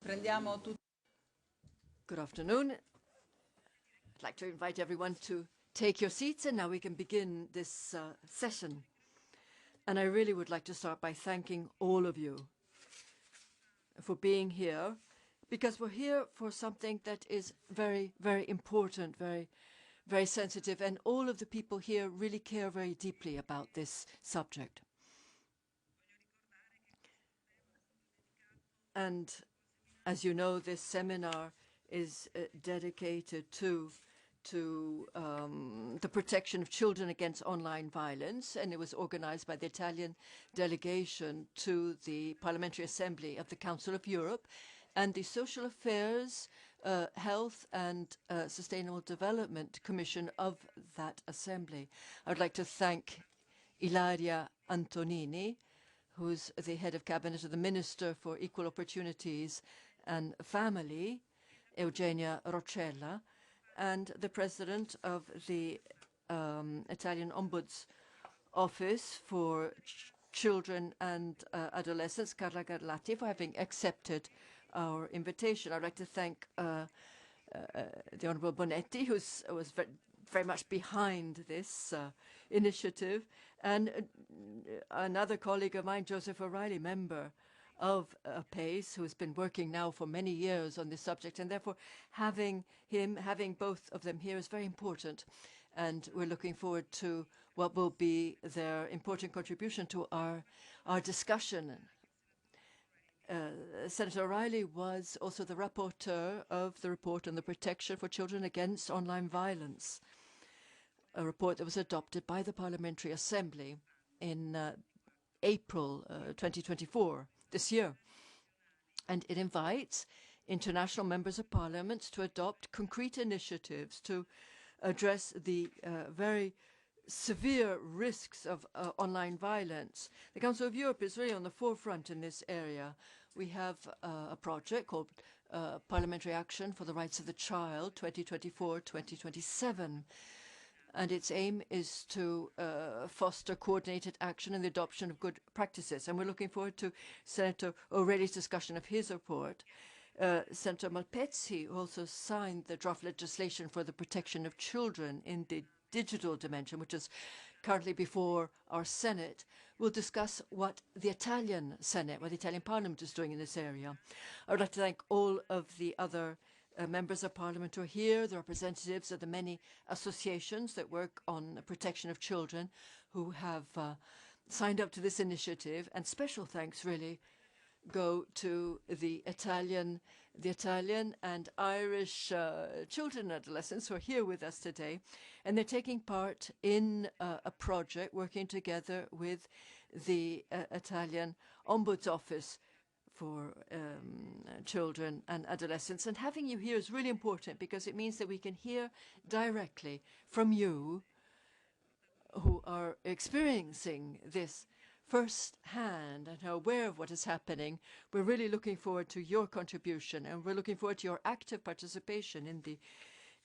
Prendiamo tutti. Good afternoon. I'd like to invite everyone to take your seats, and now we can begin this session. And I really would like to start by thanking all of you for being here, because we're here for something that is very, very important, very, very sensitive, and all of the people here really care very deeply about this subject. And as you know, this seminar is dedicated to the protection of children against online violence, and it was organized by the Italian delegation to the Parliamentary Assembly of the Council of Europe and the Social Affairs, Health and Sustainable Development Commission of that Assembly. I would like to thank Ilaria Antonini, who's the head of cabinet of the Minister for Equal Opportunities and Family, Eugenia Roccella, and the president of the Italian Ombuds Office for Children and Adolescents, Carla Garlatti, for having accepted our invitation. I'd like to thank the Honourable Bonetti, who was very much behind this initiative, and another colleague of mine, Joseph O'Reilly, member of PACE, who has been working now for many years on this subject, and therefore having both of them here is very important, and we're looking forward to what will be their important contribution to our discussion. Senator O'Reilly was also the rapporteur of the report on the protection for children against online violence, a report that was adopted by the Parliamentary Assembly in April 2024, this year. And it invites international members of parliament to adopt concrete initiatives to address the very severe risks of online violence. The Council of Europe is really on the forefront in this area. We have a project called Parliamentary Action for the Rights of the Child 2024-2027. And its aim is to foster coordinated action and the adoption of good practices. And we're looking forward to Senator O'Reilly's discussion of his report. Senator Malpezzi, who also signed the draft legislation for the protection of children in the digital dimension, which is currently before our Senate, will discuss what the Italian Senate, what the Italian Parliament is doing in this area. I would like to thank all of the other members of parliament who are here, the representatives of the many associations that work on the protection of children who have signed up to this initiative, and special thanks really go to the Italian and Irish children and adolescents who are here with us today, and they're taking part in a project working together with the Italian Ombuds Office for children and adolescents. And having you here is really important because it means that we can hear directly from you who are experiencing this firsthand and are aware of what is happening. We're really looking forward to your contribution, and we're looking forward to your active participation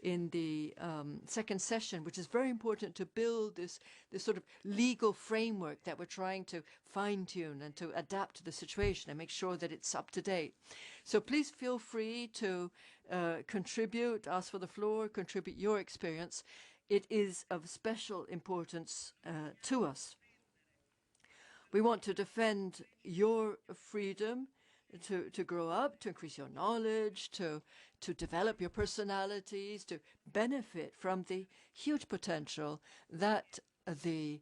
in the second session, which is very important to build this sort of legal framework that we're trying to fine-tune and to adapt to the situation and make sure that it's up to date. So please feel free to contribute, ask for the floor, contribute your experience. It is of special importance to us. We want to defend your freedom to grow up, to increase your knowledge, to develop your personalities, to benefit from the huge potential that the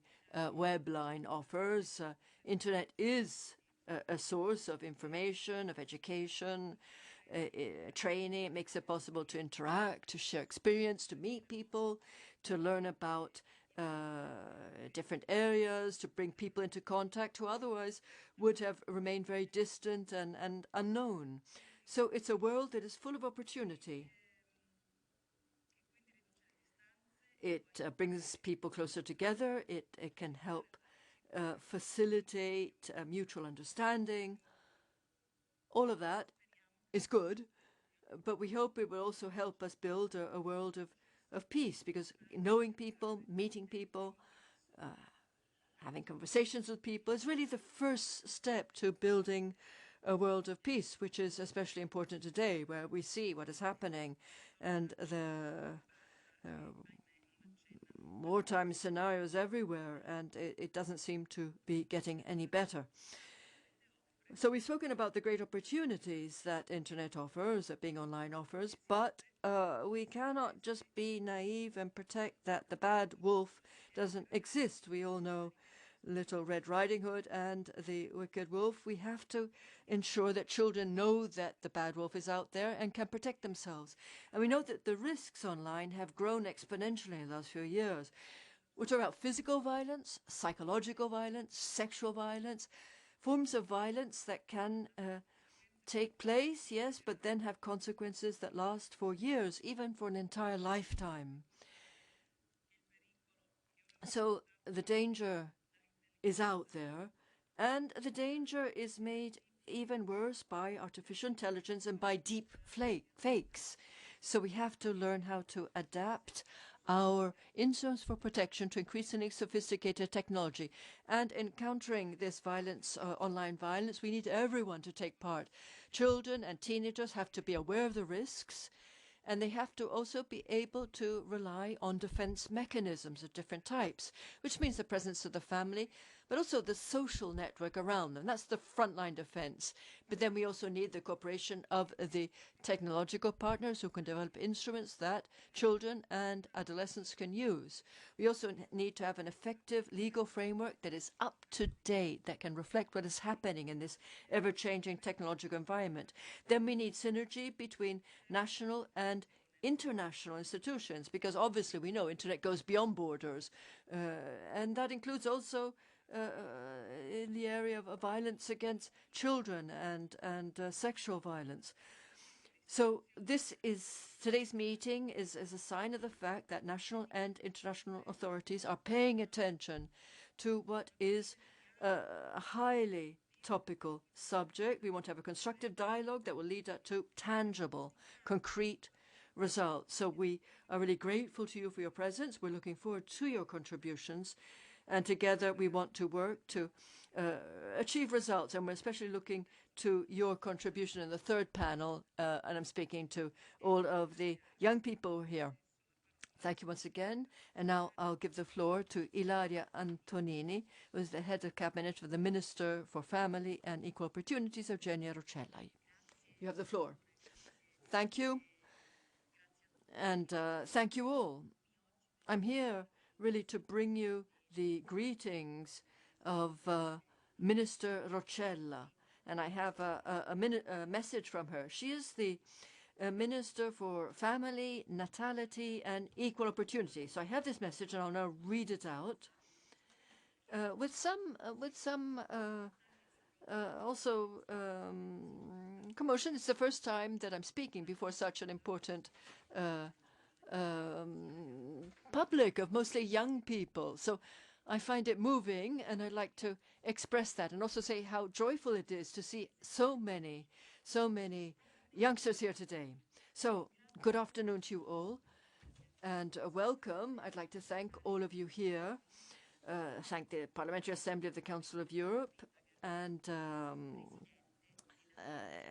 web line offers. Internet is a source of information, of education, training. It makes it possible to interact, to share experience, to meet people, to learn about different areas, to bring people into contact who otherwise would have remained very distant and unknown. So it's a world that is full of opportunity. It brings people closer together. It can help facilitate mutual understanding. All of that is good, but we hope it will also help us build a world of peace, because knowing people, meeting people, having conversations with people is really the first step to building a world of peace, which is especially important today, where we see what is happening and the wartime scenarios everywhere, and it doesn't seem to be getting any better. So we've spoken about the great opportunities that internet offers, that being online offers, but we cannot just be naive and protect that the bad wolf doesn't exist. We all know Little Red Riding Hood and the Wicked Wolf. We have to ensure that children know that the bad wolf is out there and can protect themselves. And we know that the risks online have grown exponentially in the last few years. We're talking about physical violence, psychological violence, sexual violence, forms of violence that can take place, yes, but then have consequences that last for years, even for an entire lifetime. So the danger is out there, and the danger is made even worse by artificial intelligence and by deep fakes. So we have to learn how to adapt our instruments for protection to increasingly sophisticated technology. And in countering this violence, online violence, we need everyone to take part. Children and teenagers have to be aware of the risks, and they have to also be able to rely on defense mechanisms of different types, which means the presence of the family, but also the social network around them. That's the frontline defense. But then we also need the cooperation of the technological partners who can develop instruments that children and adolescents can use. We also need to have an effective legal framework that is up to date, that can reflect what is happening in this ever-changing technological environment. Then we need synergy between national and international institutions, because obviously we know internet goes beyond borders, and that includes also in the area of violence against children and sexual violence. So today's meeting is a sign of the fact that national and international authorities are paying attention to what is a highly topical subject. We want to have a constructive dialogue that will lead to tangible, concrete results. So we are really grateful to you for your presence. We're looking forward to your contributions. And together we want to work to achieve results. And we're especially looking to your contribution in the third panel. And I'm speaking to all of the young people here. Thank you once again. And now I'll give the floor to Ilaria Antonini, who is the head of cabinet for the Minister for Family and Equal Opportunities, Eugenia Roccella. You have the floor. Thank you. And thank you all. I'm here really to bring you the greetings of Minister Roccella, and I have a message from her. She is the Minister for Family, Natality and Equal Opportunity. So I have this message, and I'll now read it out with some also commotion. It's the first time that I'm speaking before such an important public of mostly young people. So I find it moving, and I'd like to express that and also say how joyful it is to see so many youngsters here today. So good afternoon to you all, and welcome. I'd like to thank all of you here, thank the Parliamentary Assembly of the Council of Europe, and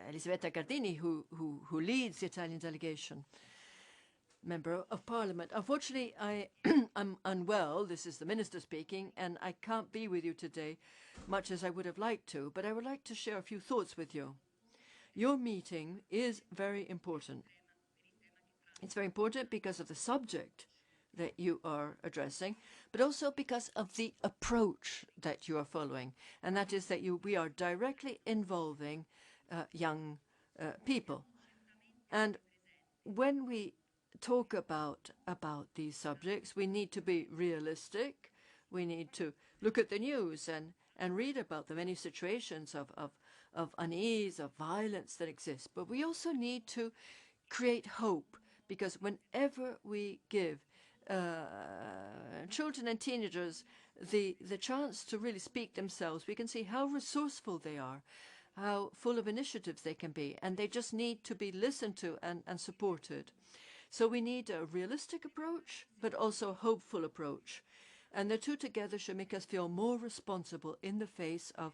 Elisabetta Gardini, who leads the Italian delegation. Member of Parliament. Unfortunately, I'm unwell. This is the Minister speaking, and I can't be with you today much as I would have liked to, but I would like to share a few thoughts with you. Your meeting is very important. It's very important because of the subject that you are addressing, but also because of the approach that you are following, and that is that we are directly involving young people. And when we talk about these subjects, we need to be realistic. We need to look at the news and read about the many situations of unease, of violence that exist. But we also need to create hope, because whenever we give children and teenagers the chance to really speak themselves, we can see how resourceful they are, how full of initiatives they can be, and they just need to be listened to and supported. So we need a realistic approach, but also a hopeful approach. And the two together should make us feel more responsible in the face of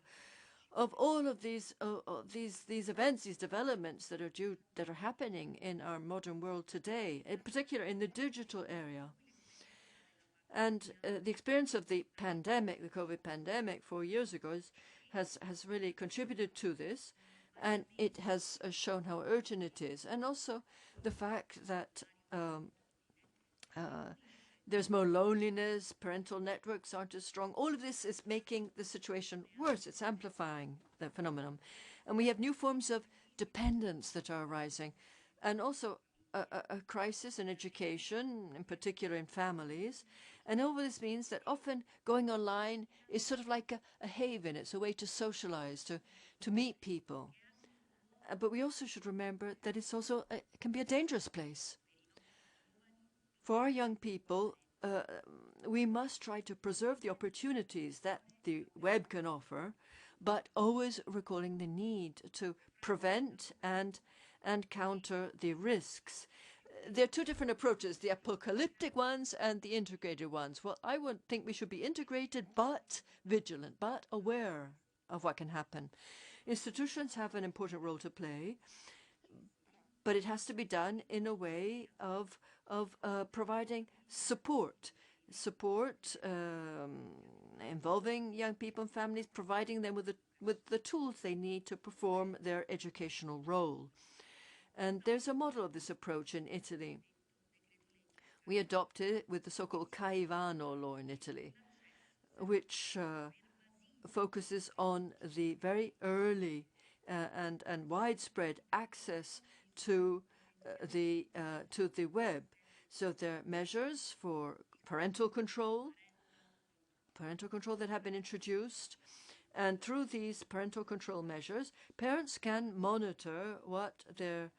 of all of these events, these developments that are happening in our modern world today, in particular in the digital area. And the experience of the pandemic, the COVID pandemic 4 years ago, has really contributed to this, and it has shown how urgent it is, and also the fact that there's more loneliness, parental networks aren't as strong. All of this is making the situation worse. It's amplifying the phenomenon. And we have new forms of dependence that are arising, and also a crisis in education, in particular in families. And all this means that often going online is sort of like a haven. It's a way to socialize, to meet people. But we also should remember that it's also it can be a dangerous place. For our young people, we must try to preserve the opportunities that the web can offer, but always recalling the need to prevent and counter the risks. There are two different approaches, the apocalyptic ones and the integrated ones. Well, I would think we should be integrated but vigilant, but aware of what can happen. Institutions have an important role to play, but it has to be done in a way of providing support involving young people and families, providing them with the tools they need to perform their educational role. And there's a model of this approach in Italy. We adopted it with the so-called Caivano law in Italy, which focuses on the very early and widespread access to the web. So there are measures for parental control that have been introduced. And through these parental control measures, parents can monitor what their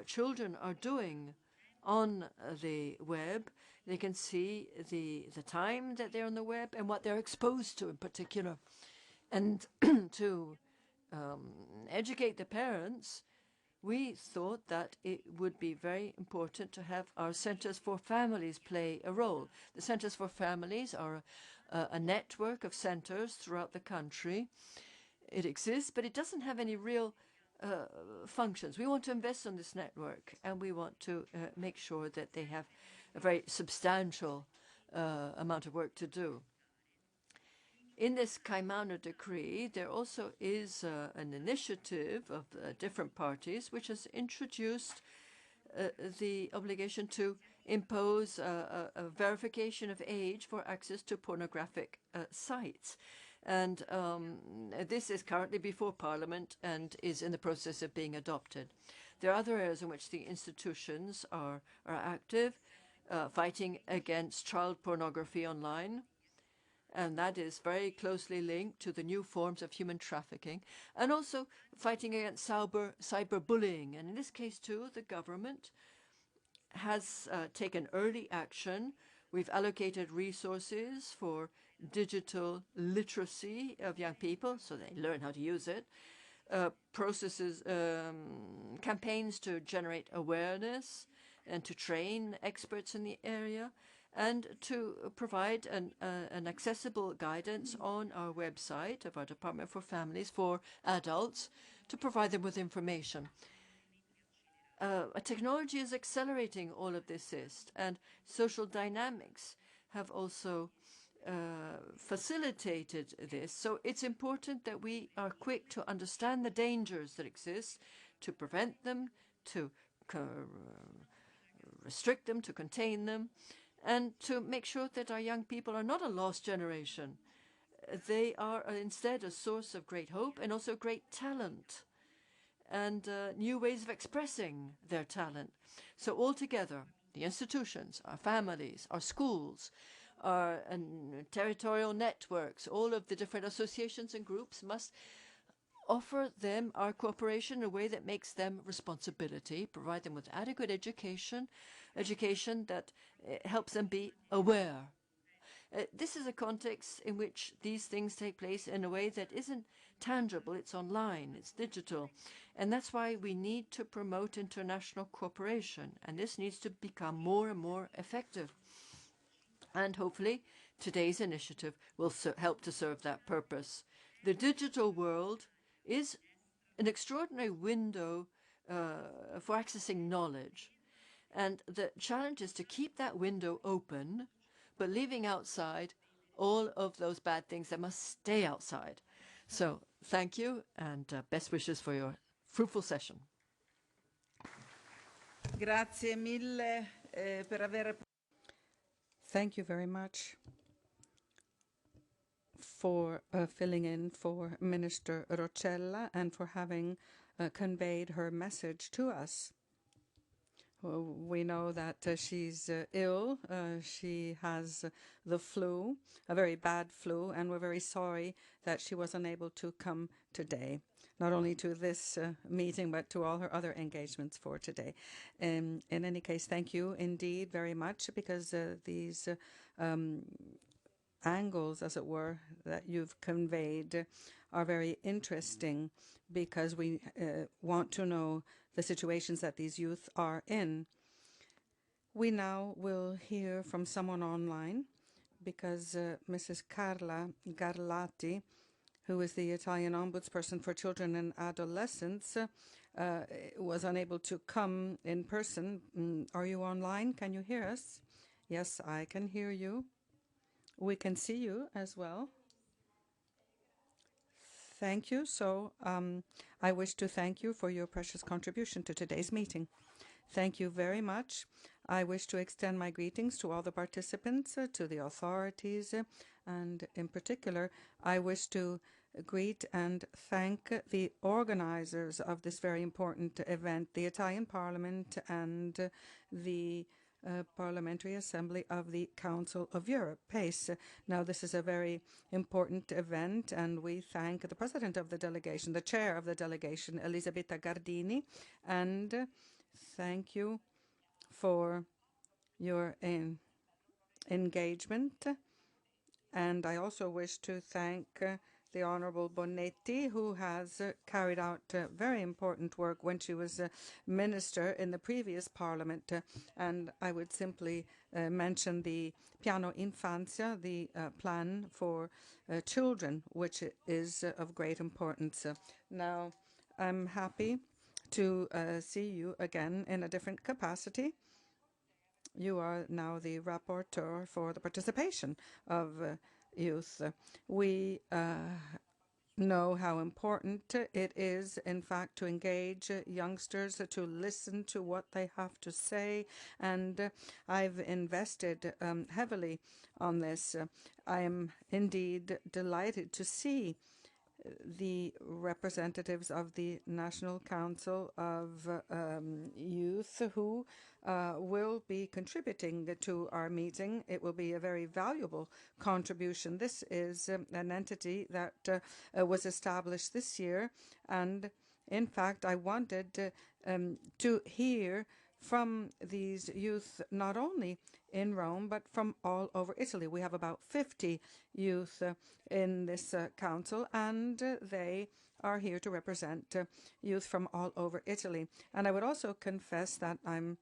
children are doing on the web. They can see the time that they're on the web and what they're exposed to in particular. And to educate the parents, we thought that it would be very important to have our Centers for Families play a role. The Centers for Families are a network of centers throughout the country. It exists, but it doesn't have any real functions. We want to invest in this network, and we want to make sure that they have a very substantial amount of work to do. In this Caimano decree, there also is an initiative of different parties which has introduced the obligation to impose a verification of age for access to pornographic sites. And this is currently before Parliament and is in the process of being adopted. There are other areas in which the institutions are active, fighting against child pornography online. And that is very closely linked to the new forms of human trafficking, and also fighting against cyberbullying. And in this case, too, the government has taken early action. We've allocated resources for digital literacy of young people, so they learn how to use it. Campaigns to generate awareness and to train experts in the area, and to provide an accessible guidance on our website of our Department for Families for adults to provide them with information. Technology is accelerating all of this, and social dynamics have also facilitated this. So it's important that we are quick to understand the dangers that exist, to prevent them, to restrict them, to contain them, and to make sure that our young people are not a lost generation. They are instead a source of great hope and also great talent and new ways of expressing their talent. So altogether, the institutions, our families, our schools, our territorial networks, all of the different associations and groups must offer them our cooperation in a way that makes them responsibility, provide them with adequate education that helps them be aware. This is a context in which these things take place in a way that isn't tangible, it's online, it's digital. And that's why we need to promote international cooperation, and this needs to become more and more effective. And hopefully today's initiative will help to serve that purpose. The digital world is an extraordinary window for accessing knowledge. And the challenge is to keep that window open, but leaving outside all of those bad things that must stay outside. So thank you, and best wishes for your fruitful session. Grazie mille per aver... Thank you very much for filling in for Minister Roccella and for having conveyed her message to us. We know that she's ill. She has the flu, a very bad flu, and we're very sorry that she was unable to come today, not only to this meeting, but to all her other engagements for today. In any case, thank you indeed very much, because these angles, as it were, that you've conveyed are very interesting, because we want to know the situations that these youth are in. We now will hear from someone online, because Mrs. Carla Garlatti, who is the Italian Ombudsperson for Children and Adolescents, was unable to come in person. Are you online? Can you hear us? Yes, I can hear you. We can see you as well. Thank you. So I wish to thank you for your precious contribution to today's meeting. Thank you very much. I wish to extend my greetings to all the participants, to the authorities, and in particular, I wish to greet and thank the organizers of this very important event, the Italian Parliament and the Parliamentary Assembly of the Council of Europe, PACE. Now, this is a very important event, and we thank the President of the delegation, the Chair of the delegation, Elisabetta Gardini, and thank you for your engagement. And I also wish to thank the Honourable Bonetti, who has carried out very important work when she was minister in the previous parliament. And I would simply mention the Piano Infanzia, the plan for children, which is of great importance. Now, I'm happy to see you again in a different capacity. You are now the rapporteur for the participation of youth. We know how important it is, in fact, to engage youngsters, to listen to what they have to say, and I've invested heavily on this. I am indeed delighted to see the representatives of the National Council of Youth who will be contributing to our meeting. It will be a very valuable contribution. This is an entity that was established this year, and in fact I wanted to hear from these youth not only in Rome, but from all over Italy. We have about 50 youth in this council, and they are here to represent youth from all over Italy. And I would also confess that I'm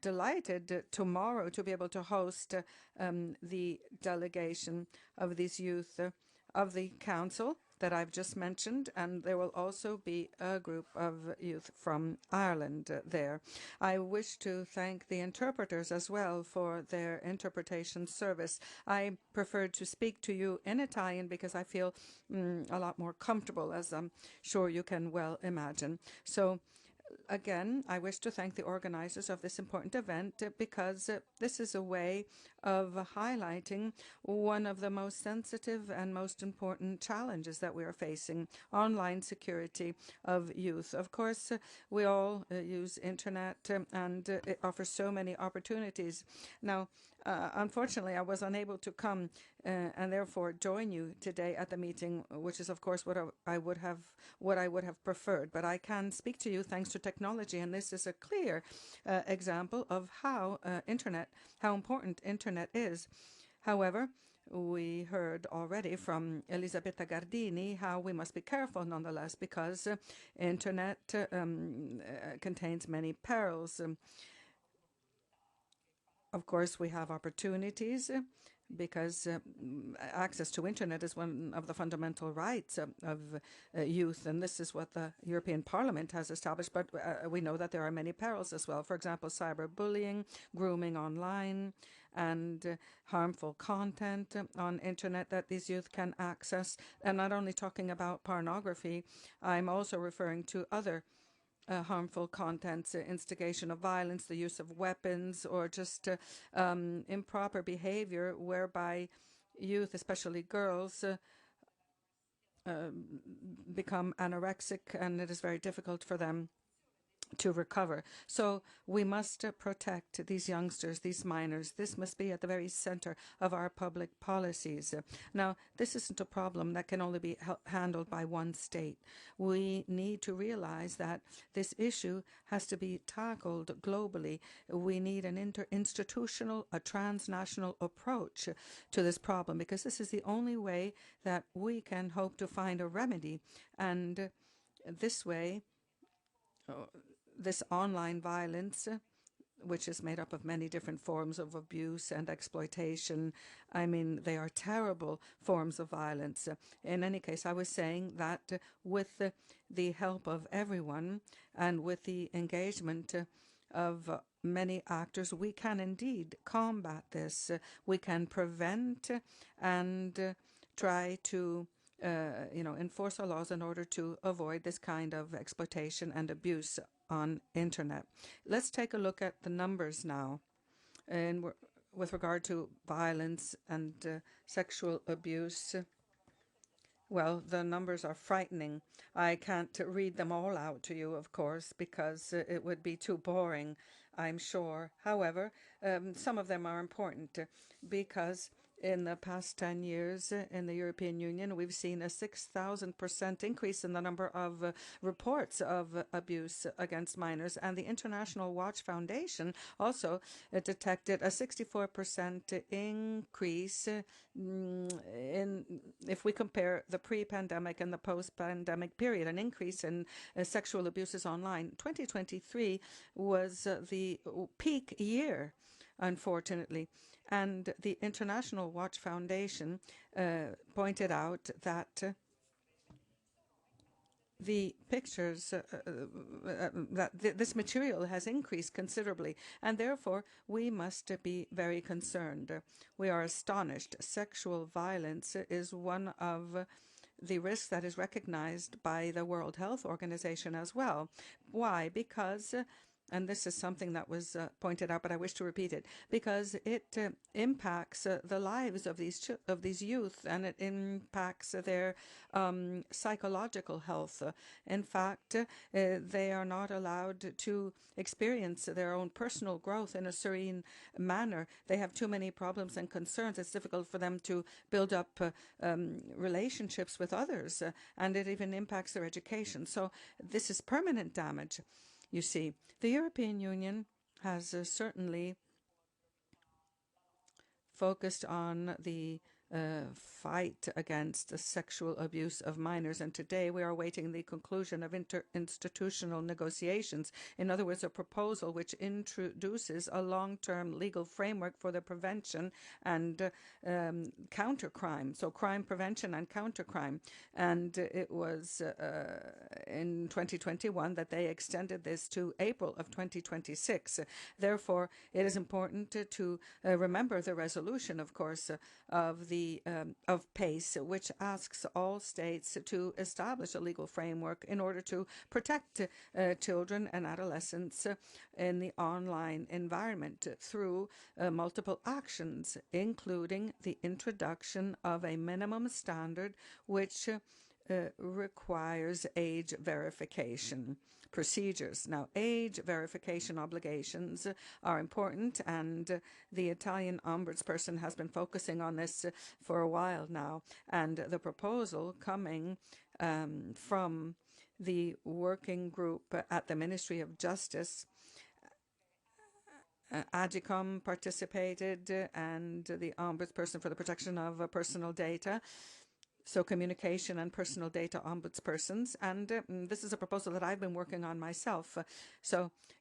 delighted tomorrow to be able to host the delegation of these youth of the council that I've just mentioned, and there will also be a group of youth from Ireland there. I wish to thank the interpreters as well for their interpretation service. I preferred to speak to you in Italian because I feel a lot more comfortable, as I'm sure you can well imagine. So again, I wish to thank the organizers of this important event because this is a way of highlighting one of the most sensitive and most important challenges that we are facing, online security of youth. Of course, we all use internet and it offers so many opportunities. Now, unfortunately, I was unable to come and therefore join you today at the meeting, which is, of course, what I would have preferred. But I can speak to you thanks to technology, and this is a clear example of how important internet is. However, we heard already from Elisabetta Gardini how we must be careful nonetheless, because internet contains many perils. Of course, we have opportunities, because access to internet is one of the fundamental rights of youth, and this is what the European Parliament has established. But we know that there are many perils as well. For example, cyberbullying, grooming online, and harmful content on internet that these youth can access. And not only talking about pornography, I'm also referring to other harmful contents, instigation of violence, the use of weapons, or just improper behavior whereby youth, especially girls, become anorexic, and it is very difficult for them to recover. So we must protect these youngsters, these minors. This must be at the very center of our public policies. Now, this isn't a problem that can only be handled by one state. We need to realize that this issue has to be tackled globally. We need an interinstitutional, a transnational approach to this problem, because this is the only way that we can hope to find a remedy. And this way, this online violence, which is made up of many different forms of abuse and exploitation. I mean, they are terrible forms of violence. In any case, I was saying that with the help of everyone and with the engagement of many actors, we can indeed combat this. We can prevent and try to enforce our laws in order to avoid this kind of exploitation and abuse on internet. Let's take a look at the numbers now. And with regard to violence and sexual abuse, well, the numbers are frightening. I can't read them all out to you, of course, because it would be too boring, I'm sure. However, some of them are important because in the past 10 years in the European Union, we've seen a 6,000% increase in the number of reports of abuse against minors. And the International Watch Foundation also detected a 64% increase if we compare the pre-pandemic and the post-pandemic period, an increase in sexual abuses online. 2023 was the peak year, unfortunately. And the International Watch Foundation pointed out that the pictures, this material has increased considerably, and therefore we must be very concerned. We are astonished. Sexual violence is one of the risks that is recognized by the World Health Organization as well. Why? Because and this is something that was pointed out, but I wish to repeat it, because it impacts the lives of these youth, and it impacts their psychological health. In fact, they are not allowed to experience their own personal growth in a serene manner. They have too many problems and concerns. It's difficult for them to build up relationships with others, and it even impacts their education. So this is permanent damage. You see, the European Union has certainly focused on the fight against the sexual abuse of minors, and today we are awaiting the conclusion of interinstitutional negotiations. In other words, a proposal which introduces a long-term legal framework for the prevention and counter-crime, so crime prevention and counter-crime. And it was in 2021 that they extended this to April of 2026. Therefore, it is important to remember the resolution, of course, of PACE, which asks all states to establish a legal framework in order to protect children and adolescents in the online environment through multiple actions, including the introduction of a minimum standard which requires age verification procedures. Now, age verification obligations are important, and the Italian ombudsperson has been focusing on this for a while now. And the proposal coming from the working group at the Ministry of Justice, AGICOM participated, and the ombudsperson for the protection of personal data. so communication and personal data ombudspersons. And this is a proposal that I've been working on myself.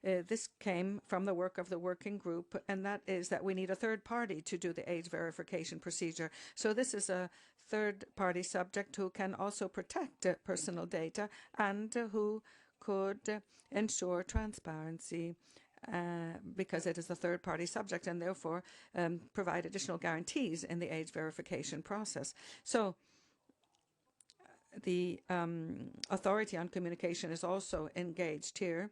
This came from the work of the working group, and that is that we need a third party to do the age verification procedure. So this is a third party subject who can also protect personal data and who could ensure transparency because it is a third-party subject and therefore provide additional guarantees in the age verification process. So the Authority on Communication is also engaged here.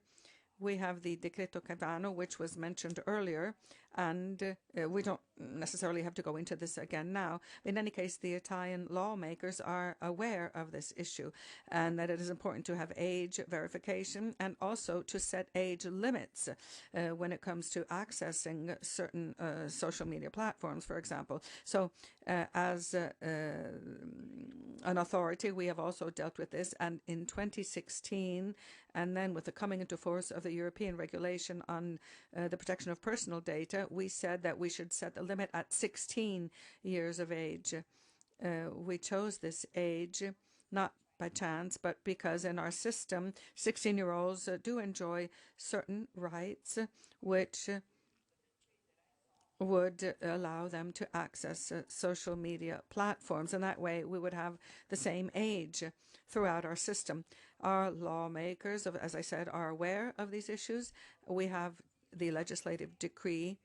We have the Decreto Caivano, which was mentioned earlier, and we don't necessarily have to go into this again now. In any case, the Italian lawmakers are aware of this issue and that it is important to have age verification and also to set age limits when it comes to accessing certain social media platforms, for example. So as an authority, we have also dealt with this, and in 2016, and then with the coming into force of the European regulation on the protection of personal data, we said that we should set the limit at 16 years of age. We chose this age not by chance, but because in our system, 16-year-olds do enjoy certain rights which would allow them to access social media platforms, and that way we would have the same age throughout our system. Our lawmakers, as I said, are aware of these issues. We have the legislative decree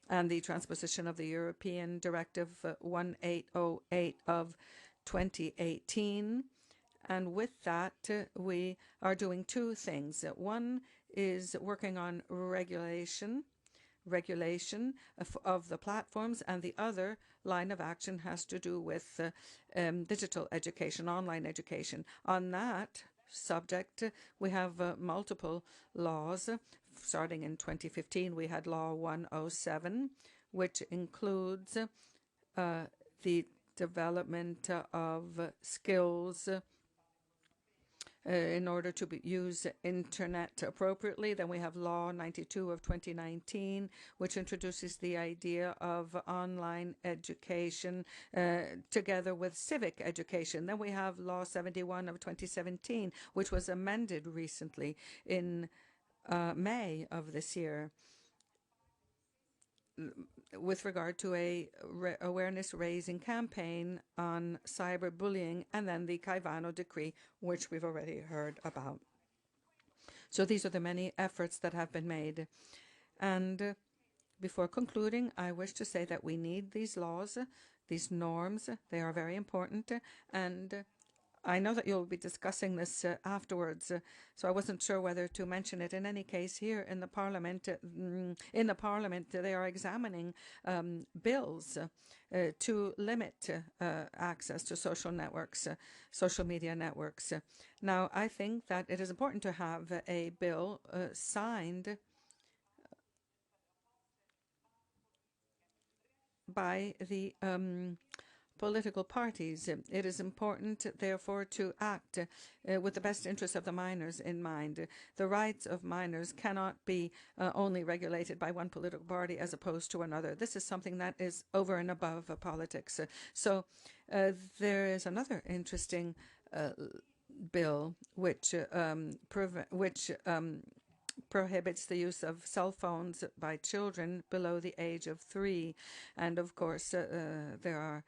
and the transposition of the European Directive 1808 of 2018. And with that, we are doing two things. One is working on regulation of the platforms, and the other line of action has to do with digital education, online education. On that subject, we have multiple laws. Starting in 2015, we had Law 107, which includes the development of skills in order to use internet appropriately. Then we have Law 92 of 2019, which introduces the idea of online education together with civic education. Then we have Law 71 of 2017, which was amended recently in May of this year with regard to a awareness-raising campaign on cyberbullying, and then the Caivano decree, which we've already heard about. So these are the many efforts that have been made. And before concluding, I wish to say that we need these laws, these norms. They are very important. And I know that you'll be discussing this afterwards, so I wasn't sure whether to mention it. In any case, here in the Parliament, they are examining bills to limit access to social networks, social media networks. Now, I think that it is important to have a bill signed by the political parties. It is important, therefore, to act with the best interests of the minors in mind. The rights of minors cannot be only regulated by one political party as opposed to another. This is something that is over and above politics. So there is another interesting bill which prohibits the use of cell phones by children below the age of 3. And of course, there are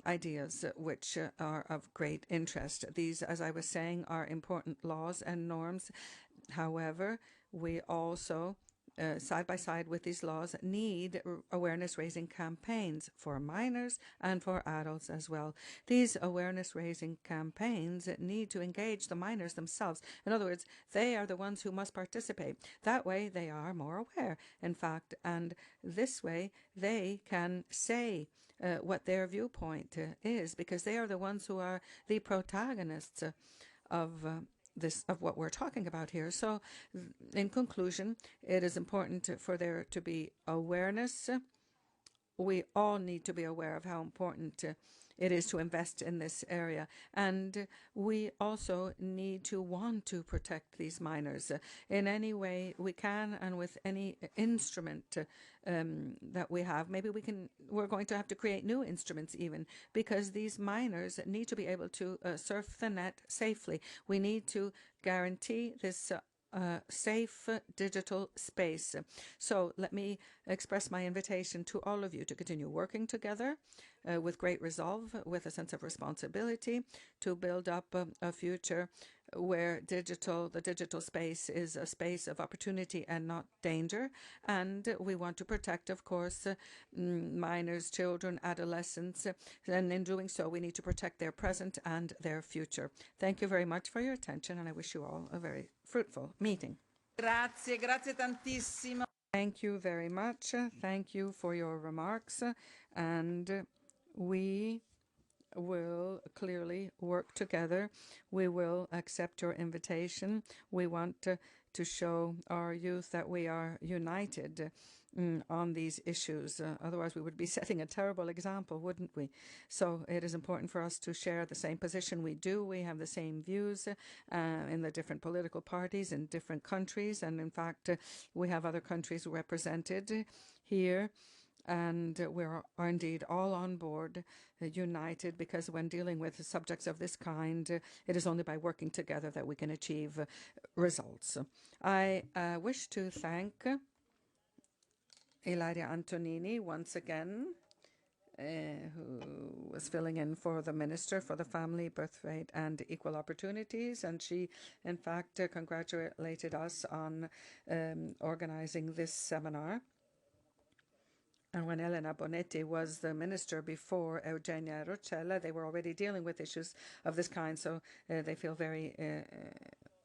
ideas which are of great interest. These, as I was saying, are important laws and norms. However, we also, side by side with these laws, need awareness-raising campaigns for minors and for adults as well. These awareness-raising campaigns need to engage the minors themselves. In other words, they are the ones who must participate. That way, they are more aware, in fact, and this way, they can say what their viewpoint is, because they are the ones who are the protagonists of what we're talking about here. So, in conclusion, it is important for there to be awareness. We all need to be aware of how important it is to invest in this area. And we also need to want to protect these minors in any way we can and with any instrument that we have. Maybe we're going to have to create new instruments even, because these minors need to be able to surf the net safely. We need to guarantee this safe digital space. So let me express my invitation to all of you to continue working together with great resolve, with a sense of responsibility, to build up a future where the digital space is a space of opportunity and not danger. And we want to protect, of course, minors, children, adolescents, and in doing so we need to protect their present and their future. Thank you very much for your attention, and I wish you all a very fruitful meeting. Grazie, grazie tantissimo. Thank you very much. Thank you for your remarks, and we will clearly work together. We will accept your invitation. We want to show our youth that we are united on these issues. Otherwise, we would be setting a terrible example, wouldn't we? So it is important for us to share the same position we do. We have the same views in the different political parties in different countries. And in fact, we have other countries represented here. And we are indeed all on board, united, because when dealing with subjects of this kind, it is only by working together that we can achieve results. I wish to thank Ilaria Antonini once again, who was filling in for the Minister for the Family, Birth Rate and Equal Opportunities. And she, in fact, congratulated us on organizing this seminar. And when Elena Bonetti was the minister before Eugenia Roccella, they were already dealing with issues of this kind, so they feel very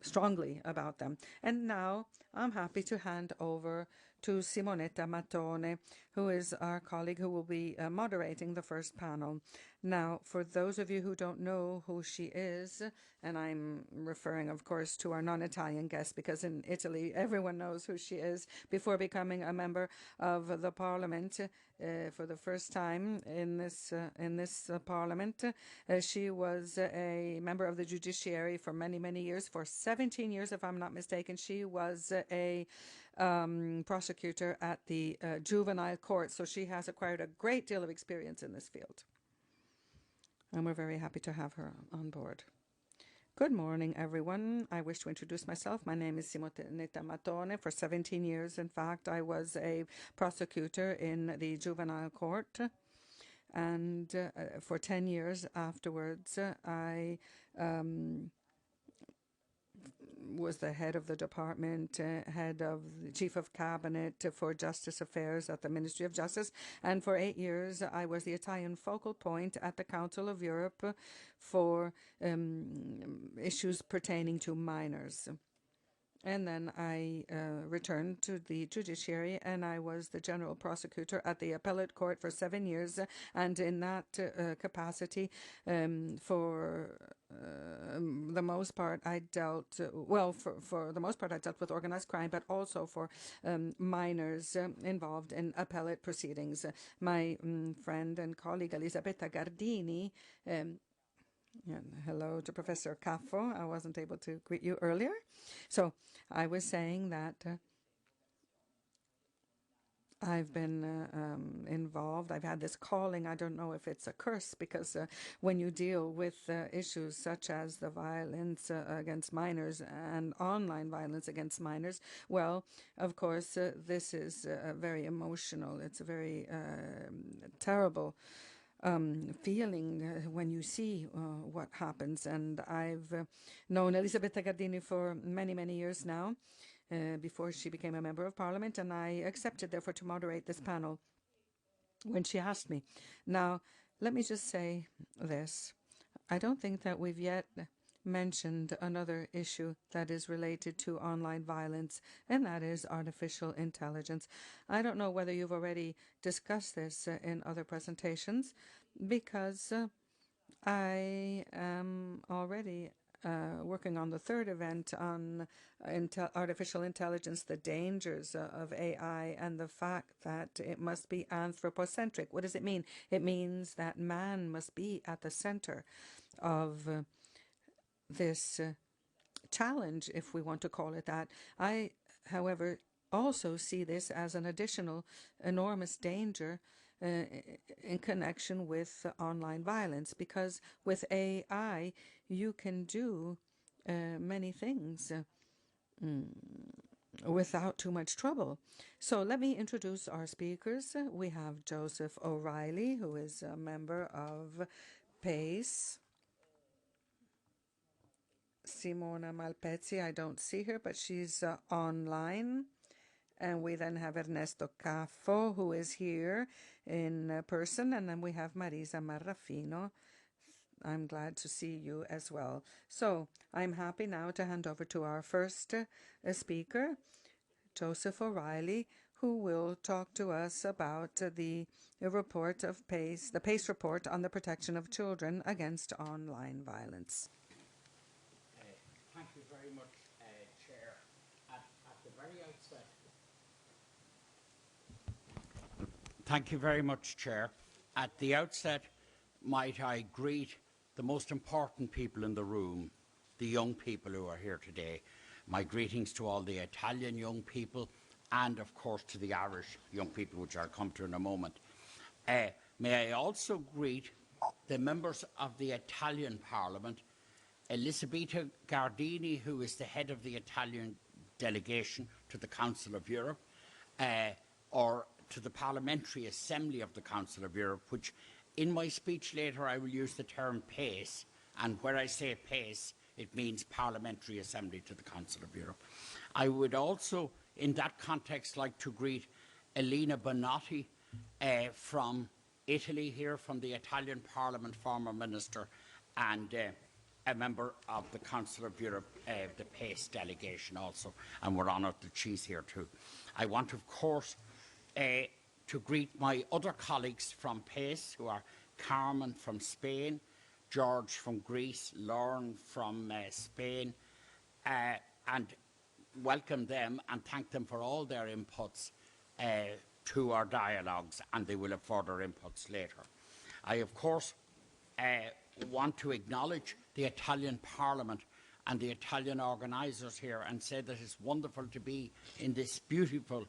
strongly about them. And now I'm happy to hand over to Simonetta Mattone, who is our colleague who will be moderating the first panel. Now, for those of you who don't know who she is, and I'm referring, of course, to our non-Italian guests, because in Italy everyone knows who she is, before becoming a member of the Parliament for the first time in this Parliament. She was a member of the judiciary for many, many years. For 17 years, if I'm not mistaken, she was a prosecutor at the juvenile court. So she has acquired a great deal of experience in this field. And we're very happy to have her on board. Good morning, everyone. I wish to introduce myself. My name is Simonetta Mattone. For 17 years, in fact, I was a prosecutor in the juvenile court. And for 10 years afterwards, I was the head of the department, head of the chief of cabinet for justice affairs at the Ministry of Justice. And for 8 years, I was the Italian focal point at the Council of Europe for issues pertaining to minors. And then I returned to the judiciary, and I was the general prosecutor at the appellate court for 7 years. And in that capacity, for the most part, I dealt, for the most part, I dealt with organized crime, but also for minors involved in appellate proceedings. My friend and colleague, Elisabetta Gardini, and hello to Professor Caffo. I wasn't able to greet you earlier. So I was saying that I've been involved. I've had this calling. I don't know if it's a curse, because when you deal with issues such as the violence against minors and online violence against minors, well, of course, this is very emotional. It's a very terrible feeling when you see what happens. And I've known Elisabetta Gardini for many, many years now, before she became a member of Parliament, and I accepted, therefore, to moderate this panel when she asked me. Now, let me just say this. I don't think that we've yet mentioned another issue that is related to online violence, and that is artificial intelligence. I don't know whether you've already discussed this in other presentations, because I am already working on the third event on artificial intelligence, the dangers of AI, and the fact that it must be anthropocentric. What does it mean? It means that man must be at the center of this challenge, if we want to call it that. I, however, also see this as an additional enormous danger in connection with online violence, because with AI you can do many things without too much trouble. So let me introduce our speakers. We have Joseph O'Reilly, who is a member of PACE. Simona Malpezzi, I don't see her, but she's online. And we then have Ernesto Caffo, who is here in person. And then we have Marisa Marrafino. I'm glad to see you as well. So I'm happy now to hand over to our first speaker, Joseph O'Reilly, who will talk to us about the report of PACE, the PACE report on the protection of children against online violence. Thank you very much, Chair. At the very outset, thank you very much, Chair. At the outset, might I greet the most important people in the room, the young people who are here today. My greetings to all the Italian young people and, of course, to the Irish young people, which I'll come to in a moment. May I also greet the members of the Italian Parliament, Elisabetta Gardini, who is the head of the Italian delegation to the Council of Europe, or to the Parliamentary Assembly of the Council of Europe, which in my speech later I will use the term PACE, and where I say PACE, it means Parliamentary Assembly to the Council of Europe. I would also, in that context, like to greet Elena Bonotti from Italy here, from the Italian Parliament, former minister, and a member of the Council of Europe, the PACE delegation also, and we're honoured that she's here too. I want, of course, to greet my other colleagues from PACE, who are Carmen from Spain, George from Greece, Lauren from Spain, and welcome them and thank them for all their inputs to our dialogues, and they will have further inputs later. I, of course, want to acknowledge the Italian Parliament and the Italian organisers here and say that it's wonderful to be in this beautiful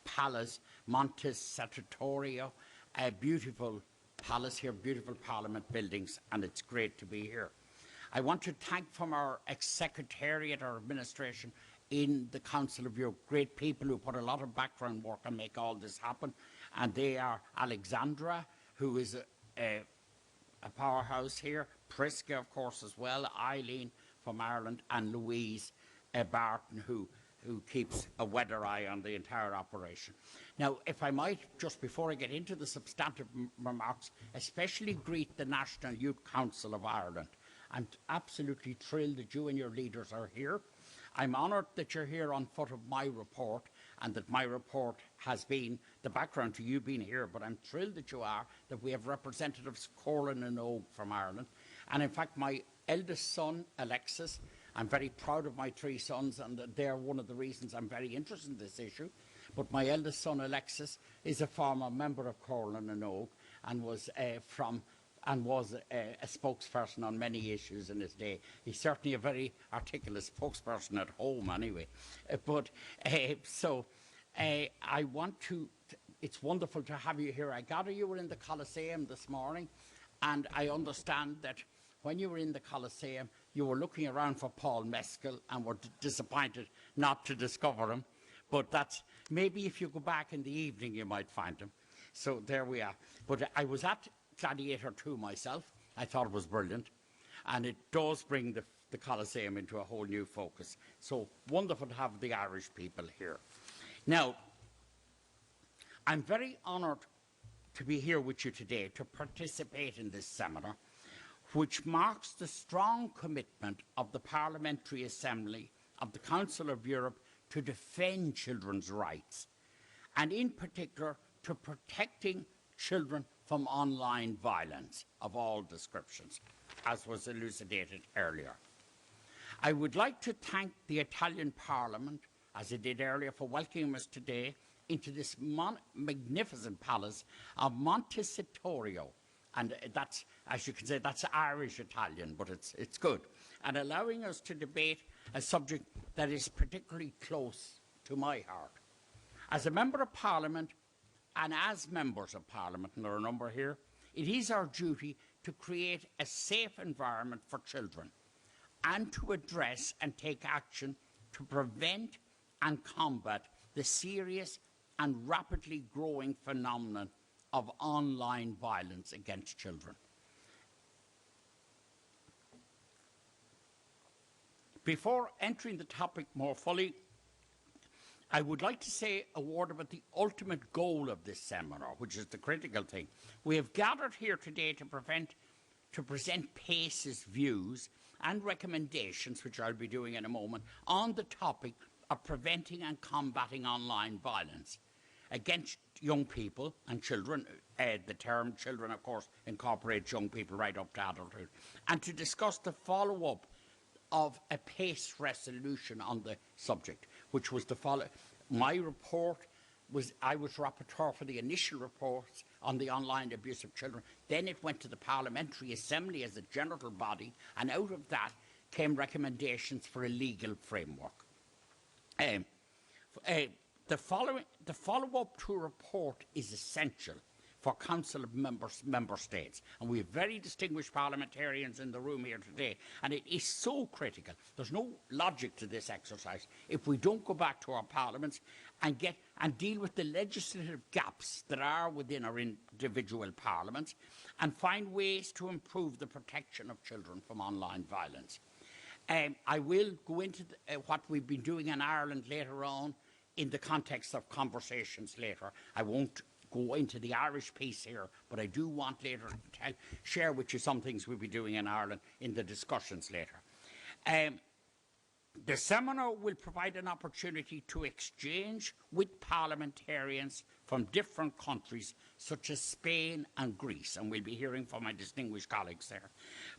palace, Monte Statutorio, a beautiful palace here, beautiful Parliament buildings, and it's great to be here. I want to thank from our Secretariat, our administration in the Council of Europe, great people who put a lot of background work and make all this happen, and they are Alexandra, who is a powerhouse here, Priska, of course, as well, Eileen from Ireland, and Louise Barton, who keeps a weather eye on the entire operation. Now, if I might, just before I get into the substantive remarks, especially greet the National Youth Council of Ireland. I'm absolutely thrilled that you and your leaders are here. I'm honoured that you're here on foot of my report, and that my report has been the background to you being here, but I'm thrilled that you are, that we have representatives Corlin and Og from Ireland. And in fact, my eldest son, Alexis, I'm very proud of my three sons, and they're one of the reasons I'm very interested in this issue. But my eldest son, Alexis, is a former member of Corlin and Og, and was a spokesperson on many issues in his day. He's certainly a very articulate spokesperson at home anyway. I want to, it's wonderful to have you here. I gather you were in the Colosseum this morning, and I understand that when you were in the Colosseum, you were looking around for Paul Mescal and were disappointed not to discover him. But that's, maybe if you go back in the evening, you might find him. So there we are. But I was at Gladiator 2 myself. I thought it was brilliant. And it does bring the Colosseum into a whole new focus. So wonderful to have the Irish people here. Now, I'm very honoured to be here with you today to participate in this seminar, which marks the strong commitment of the Parliamentary Assembly of the Council of Europe to defend children's rights, and in particular to protecting children from online violence of all descriptions. as was elucidated earlier. I would like to thank the Italian Parliament, as it did earlier, for welcoming us today into this magnificent palace of Montecitorio. And that's, as you can say, that's Irish Italian, but it's good. And allowing us to debate a subject that is particularly close to my heart. As a Member of Parliament, and as Members of Parliament, and there are a number here, it is our duty to create a safe environment for children and to address and take action to prevent and combat the serious and rapidly growing phenomenon of online violence against children. Before entering the topic more fully, I would like to say a word about the ultimate goal of this seminar, which is the critical thing. We have gathered here today to present PACE's views and recommendations, which I'll be doing in a moment, on the topic of preventing and combating online violence against young people and children. The term children, of course, incorporates young people right up to adulthood. And to discuss the follow-up of a PACE resolution on the subject, which was the follow. My report was, I was rapporteur for the initial reports on the online abuse of children. Then it went to the Parliamentary Assembly as a general body, and out of that came recommendations for a legal framework. The follow-up to a report is essential for Council of Member States. And we have very distinguished parliamentarians in the room here today. And it is so critical. There's no logic to this exercise if we don't go back to our parliaments and deal with the legislative gaps that are within our individual parliaments and find ways to improve the protection of children from online violence. I will go into what we've been doing in Ireland later on in the context of conversations later. I won't go into the Irish piece here, but I do want later to share with you some things we'll be doing in Ireland in the discussions later. The seminar will provide an opportunity to exchange with parliamentarians from different countries, such as Spain and Greece, and we'll be hearing from my distinguished colleagues there,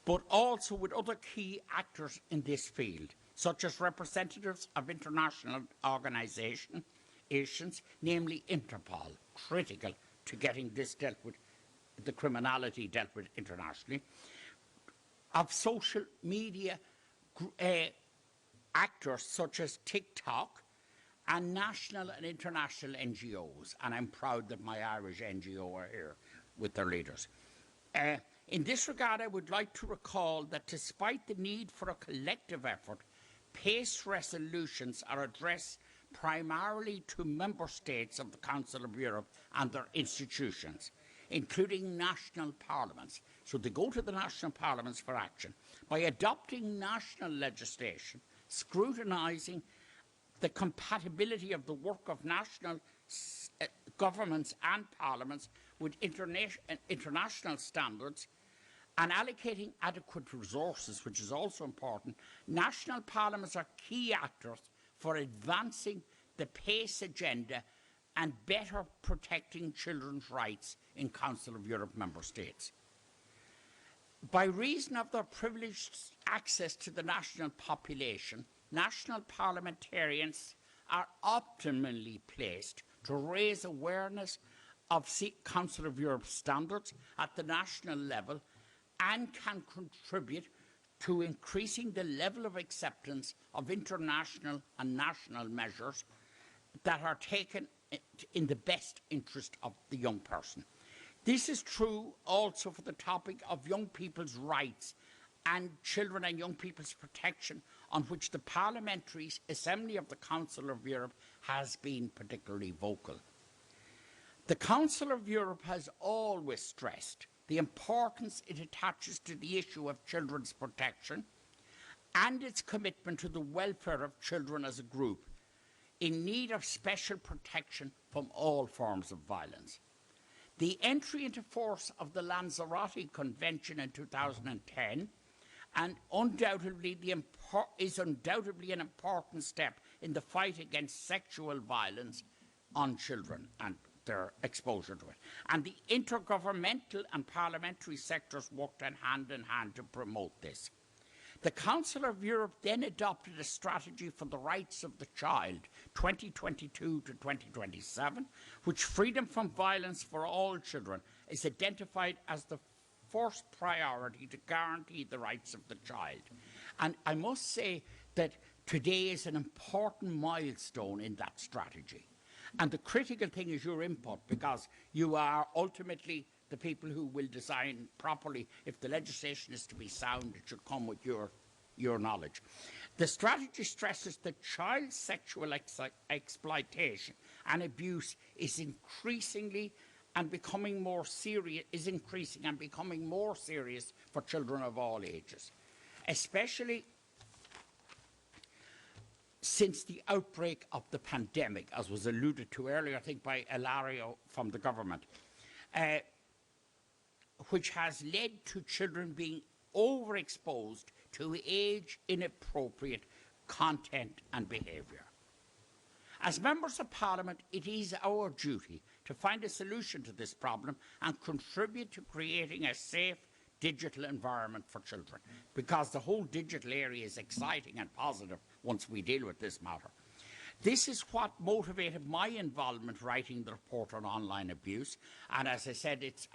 but also with other key actors in this field, such as representatives of international organisations, namely Interpol, critical to getting this dealt with, the criminality dealt with internationally, of social media actors such as TikTok and national and international NGOs, and I'm proud that my Irish NGO are here with their leaders. In this regard, I would like to recall that despite the need for a collective effort, PACE resolutions are addressed primarily to member states of the Council of Europe and their institutions, including national parliaments. So they go to the national parliaments for action. By adopting national legislation, scrutinising the compatibility of the work of national governments and parliaments with international standards, and allocating adequate resources, which is also important, national parliaments are key actors for advancing the PACE agenda and better protecting children's rights in Council of Europe member states. By reason of their privileged access to the national population, national parliamentarians are optimally placed to raise awareness of Council of Europe standards at the national level and can contribute to increasing the level of acceptance of international and national measures that are taken in the best interest of the young person. This is true also for the topic of young people's rights and children and young people's protection, on which the Parliamentary Assembly of the Council of Europe has been particularly vocal. The Council of Europe has always stressed the importance it attaches to the issue of children's protection and its commitment to the welfare of children as a group in need of special protection from all forms of violence. The entry into force of the Lanzarote Convention in 2010 and is undoubtedly an important step in the fight against sexual violence on children and their exposure to it. And the intergovernmental and parliamentary sectors worked hand in hand to promote this. The Council of Europe then adopted a strategy for the rights of the child, 2022 to 2027, which freedom from violence for all children is identified as the first priority to guarantee the rights of the child. And I must say that today is an important milestone in that strategy. And the critical thing is your input, because you are ultimately the people who will design properly. If the legislation is to be sound, it should come with your knowledge. The strategy stresses that child sexual exploitation and abuse is increasingly and becoming more serious, for children of all ages, especially since the outbreak of the pandemic, as was alluded to earlier, I think, by Ilario from the government, which has led to children being overexposed to age-inappropriate content and behaviour. As members of Parliament, it is our duty to find a solution to this problem and contribute to creating a safe digital environment for children, because the whole digital area is exciting and positive once we deal with this matter. This is what motivated my involvement writing the report on online abuse, and as I said, it's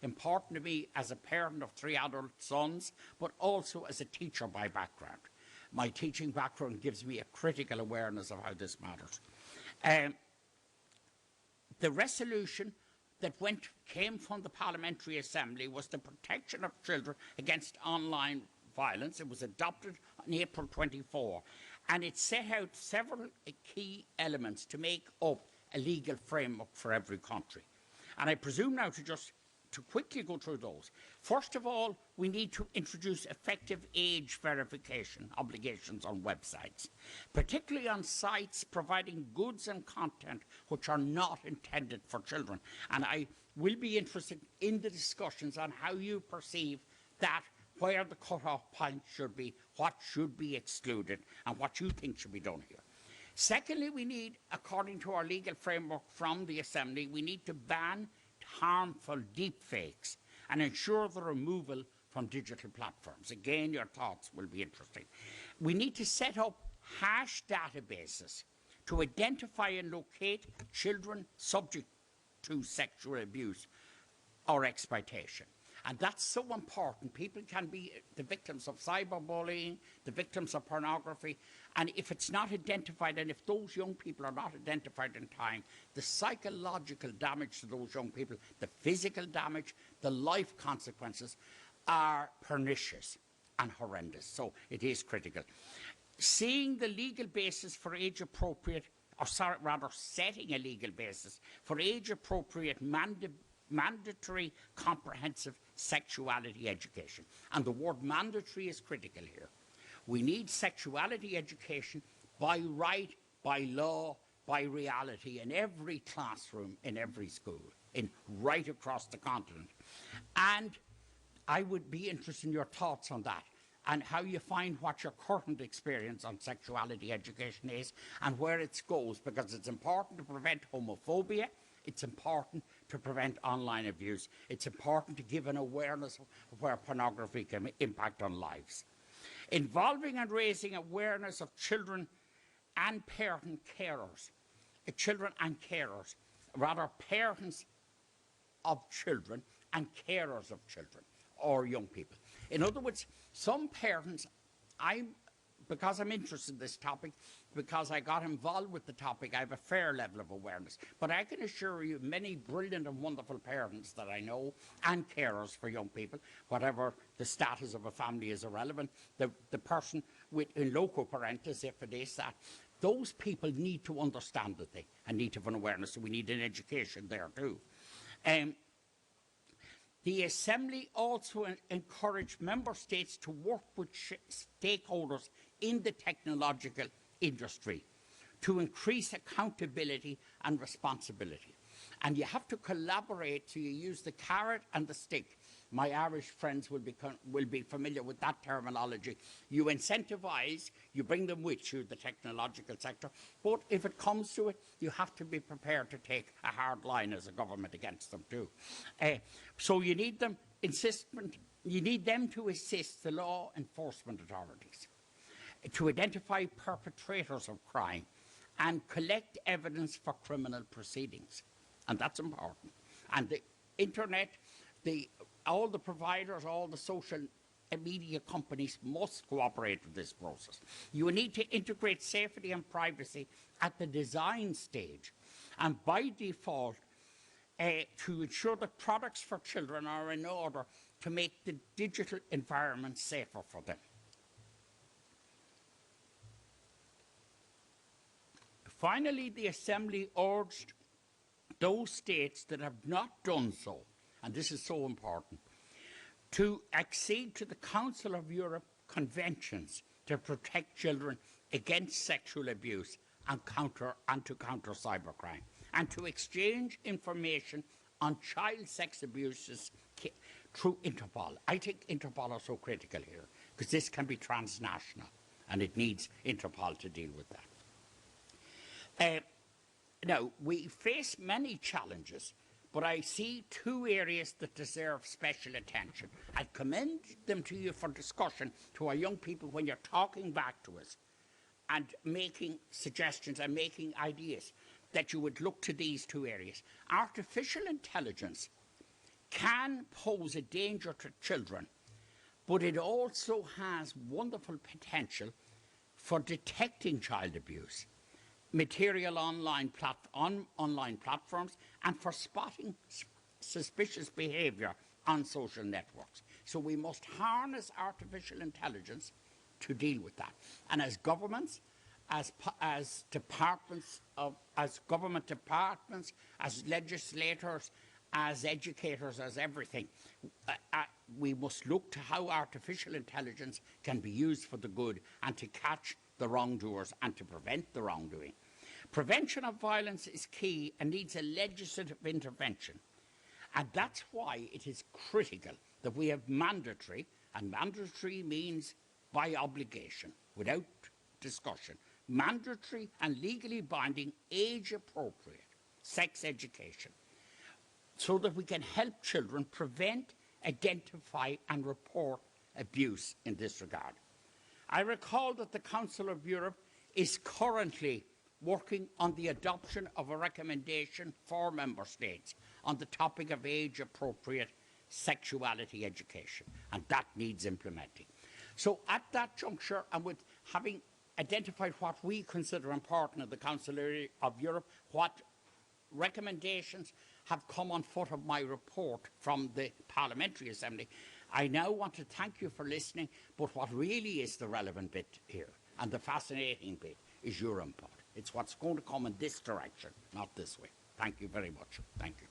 important to me as a parent of 3 adult sons, but also as a teacher by background. My teaching background gives me a critical awareness of how this matters. The resolution that came from the Parliamentary Assembly was the protection of children against online violence. It was adopted on April 24, and it set out several key elements to make up a legal framework for every country. And I presume now to quickly go through those. First of all, we need to introduce effective age verification obligations on websites, particularly on sites providing goods and content which are not intended for children. And I will be interested in the discussions on how you perceive that, where the cut-off point should be, what should be excluded, and what you think should be done here. Secondly, we need, according to our legal framework from the Assembly, we need to ban harmful deepfakes and ensure the removal from digital platforms. Again, your thoughts will be interesting. We need to set up hash databases to identify and locate children subject to sexual abuse or exploitation. And that's so important. People can be the victims of cyberbullying, the victims of pornography, and if it's not identified, and if those young people are not identified in time, the psychological damage to those young people, the physical damage, the life consequences are pernicious and horrendous. So it is critical. Seeing the legal basis for age-appropriate, setting a legal basis for age-appropriate mandatory comprehensive sexuality education. And the word mandatory is critical here. We need sexuality education by right, by law, by reality in every classroom, in every school, right across the continent. And I would be interested in your thoughts on that and how you find what your current experience on sexuality education is and where it goes, because it's important to prevent homophobia. It's important to prevent online abuse. It's important to give an awareness of where pornography can impact on lives. Involving and raising awareness of children and parent carers. Parents of children and carers of children or young people. In other words, some parents, because I'm interested in this topic, because I got involved with the topic, I have a fair level of awareness. But I can assure you many brilliant and wonderful parents that I know and carers for young people, whatever the status of a family is irrelevant, the person in loco parentis, if it is that, those people need to understand the thing and need to have an awareness, so we need an education there too. The Assembly also encouraged Member States to work with stakeholders in the technological industry to increase accountability and responsibility. And you have to collaborate, so you use the carrot and the stick. My Irish friends will be familiar with that terminology. You incentivise, you bring them with you, the technological sector, but if it comes to it, you have to be prepared to take a hard line as a government against them too. So you need them you need them to assist the law enforcement authorities to identify perpetrators of crime and collect evidence for criminal proceedings. And that's important. And the internet, all the providers, all the social media companies must cooperate with this process. You need to integrate safety and privacy at the design stage, and by default, to ensure that products for children are in order to make the digital environment safer for them. Finally, the Assembly urged those states that have not done so, and this is so important, to accede to the Council of Europe conventions to protect children against sexual abuse and to counter cybercrime, and to exchange information on child sex abuses through Interpol. I think Interpol are so critical here, because this can be transnational, and it needs Interpol to deal with that. Now, we face many challenges, but I see two areas that deserve special attention. I commend them to you for discussion, to our young people, when you're talking back to us and making suggestions and making ideas, that you would look to these two areas. Artificial intelligence can pose a danger to children, but it also has wonderful potential for detecting child abuse, material online platforms, and for spotting suspicious behaviour on social networks. So we must harness artificial intelligence to deal with that. And as governments, as government departments, as legislators, as educators, as everything, we must look to how artificial intelligence can be used for the good and to catch the wrongdoers and to prevent the wrongdoing. Prevention of violence is key and needs a legislative intervention. And that's why it is critical that we have mandatory, and mandatory means by obligation, without discussion, mandatory and legally binding age-appropriate sex education, so that we can help children prevent, identify and report abuse in this regard. I recall that the Council of Europe is currently working on the adoption of a recommendation for Member States on the topic of age-appropriate sexuality education, and that needs implementing. So at that juncture, and with having identified what we consider important at the Council of Europe, what recommendations have come on foot of my report from the Parliamentary Assembly, I now want to thank you for listening, but what really is the relevant bit here, and the fascinating bit, is your input. It's what's going to come in this direction, not this way. Thank you very much. Thank you.